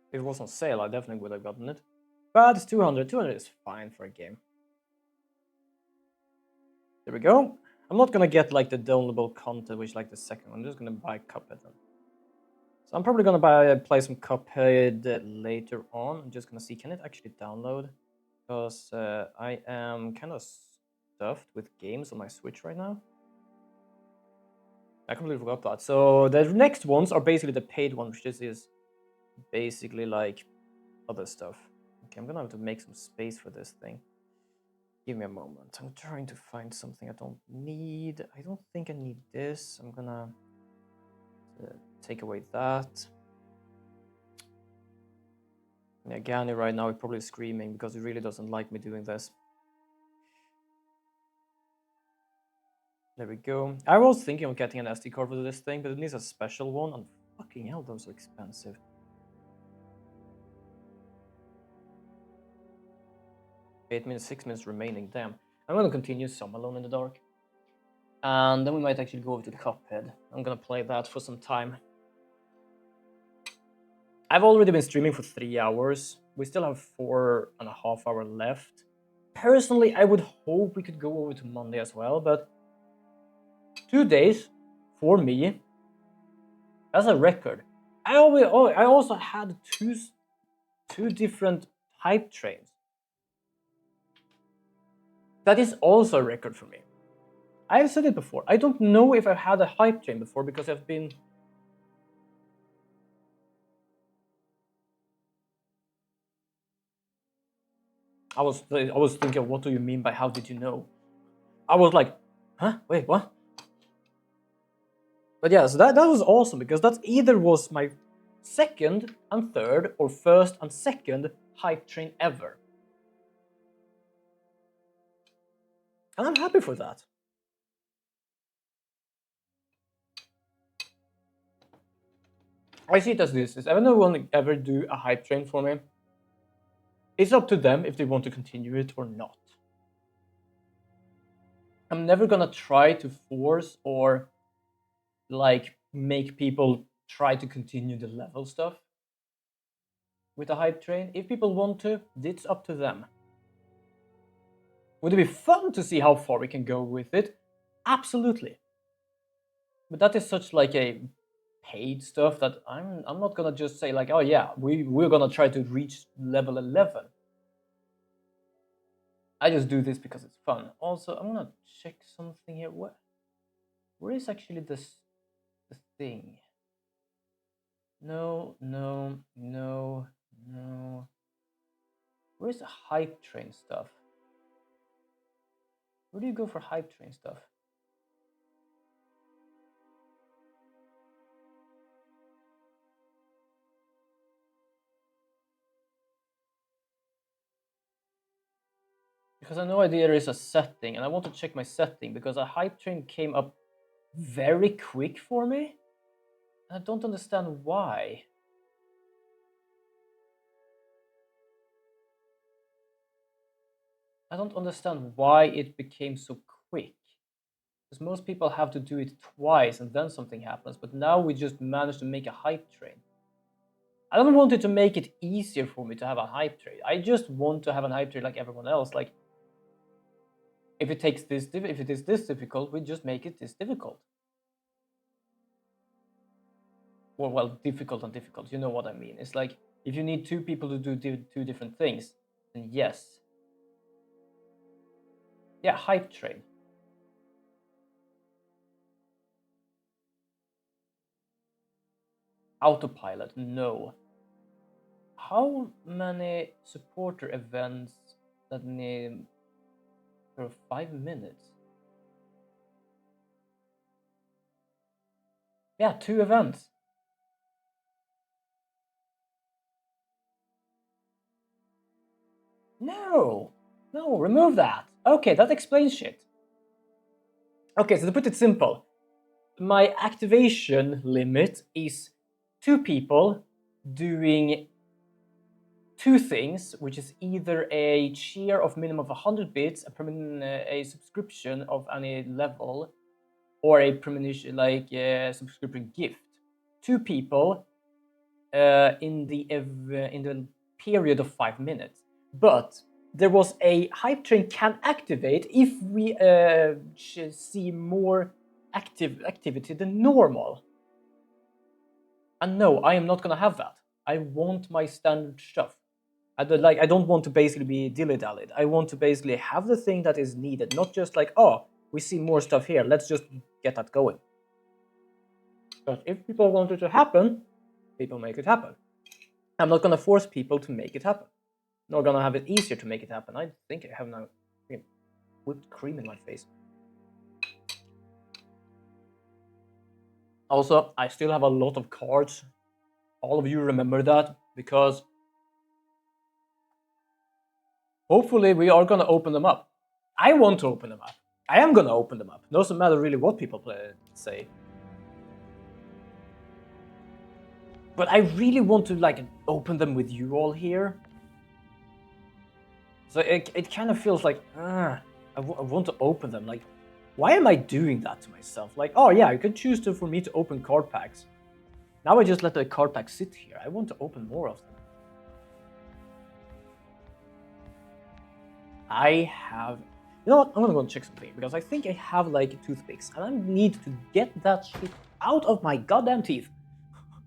If it was on sale, I definitely would have gotten it. But it's 200. 200 is fine for a game. There we go. I'm not gonna get like the downloadable content, which is like the second one. I'm just gonna buy Cuphead then. So I'm probably gonna play some Cuphead later on. I'm just gonna see, can it actually download? Because I am kind of stuffed with games on my Switch right now. I completely forgot that. So the next ones are basically the paid ones, which is basically like other stuff. Okay, I'm gonna have to make some space for this thing. Give me a moment. I'm trying to find something I don't need. I don't think I need this. I'm gonna take away that. Yeah, Gani right now is probably screaming because he really doesn't like me doing this. There we go. I was thinking of getting an SD card for this thing, but it needs a special one, and fucking hell, those are expensive. 8 minutes, 6 minutes remaining, damn. I'm gonna continue some Alone in the Dark. And then we might actually go over to the Cuphead. I'm gonna play that for some time. I've already been streaming for 3 hours. We still have 4.5 hours left. Personally, I would hope we could go over to Monday as well, but 2 days for me, that's a record. I also had two different hype trains. That is also a record for me. I've said it before. I don't know if I've had a hype train before because I've been... I was thinking, what do you mean by how did you know? I was like, huh? Wait, what? But yeah, so that was awesome because that either was my second and third or first and second hype train ever. And I'm happy for that. I see it as this: if anyone ever do a hype train for me, it's up to them if they want to continue it or not. I'm never gonna try to force or like make people try to continue the level stuff with a hype train. If people want to, it's up to them. Would it be fun to see how far we can go with it? Absolutely. But that is such like a paid stuff that I'm not gonna just say like, oh yeah, we're gonna try to reach level 11. I just do this because it's fun. Also, I'm gonna check something here. Where is actually the thing? No. Where is the hype train stuff? Where do you go for hype train stuff? Because I have no idea there is a setting, and I want to check my setting because a hype train came up very quick for me. I don't understand why. I don't understand why it became so quick. Because most people have to do it twice and then something happens, but now we just managed to make a hype train. I don't want it to make it easier for me to have a hype train. I just want to have a hype train like everyone else. Like, if it is this difficult, we just make it this difficult. Or, well, difficult and difficult, you know what I mean. It's like, if you need two people to do two different things, then yes. Yeah, hype train. Autopilot, no. How many supporter events that name for 5 minutes? Yeah, 2 events. No, remove that. Okay, that explains shit. Okay, so to put it simple, my activation limit is 2 people doing 2 things, which is either a share of minimum of 100 bits, a subscription of any level, or a premonition like a subscription gift. 2 people in the period of 5 minutes. But there was a hype train can activate if we see more activity than normal. And no, I am not gonna have that. I want my standard stuff. I don't want to basically be dilly-dallied. I want to basically have the thing that is needed, not just like, oh, we see more stuff here, let's just get that going. But if people want it to happen, people make it happen. I'm not gonna force people to make it happen. Nor gonna have it easier to make it happen. I think I have now whipped cream in my face. Also, I still have a lot of cards. All of you remember that, because hopefully we are gonna open them up. I want to open them up. I am gonna open them up. Doesn't matter really what people say. But I really want to like open them with you all here. So it kind of feels like, I want to open them. Like, why am I doing that to myself? Like, oh yeah, you could choose for me to open card packs. Now I just let the card pack sit here. I want to open more of them. I have... You know what? I'm gonna go and check something, because I think I have like toothpicks, and I need to get that shit out of my goddamn teeth.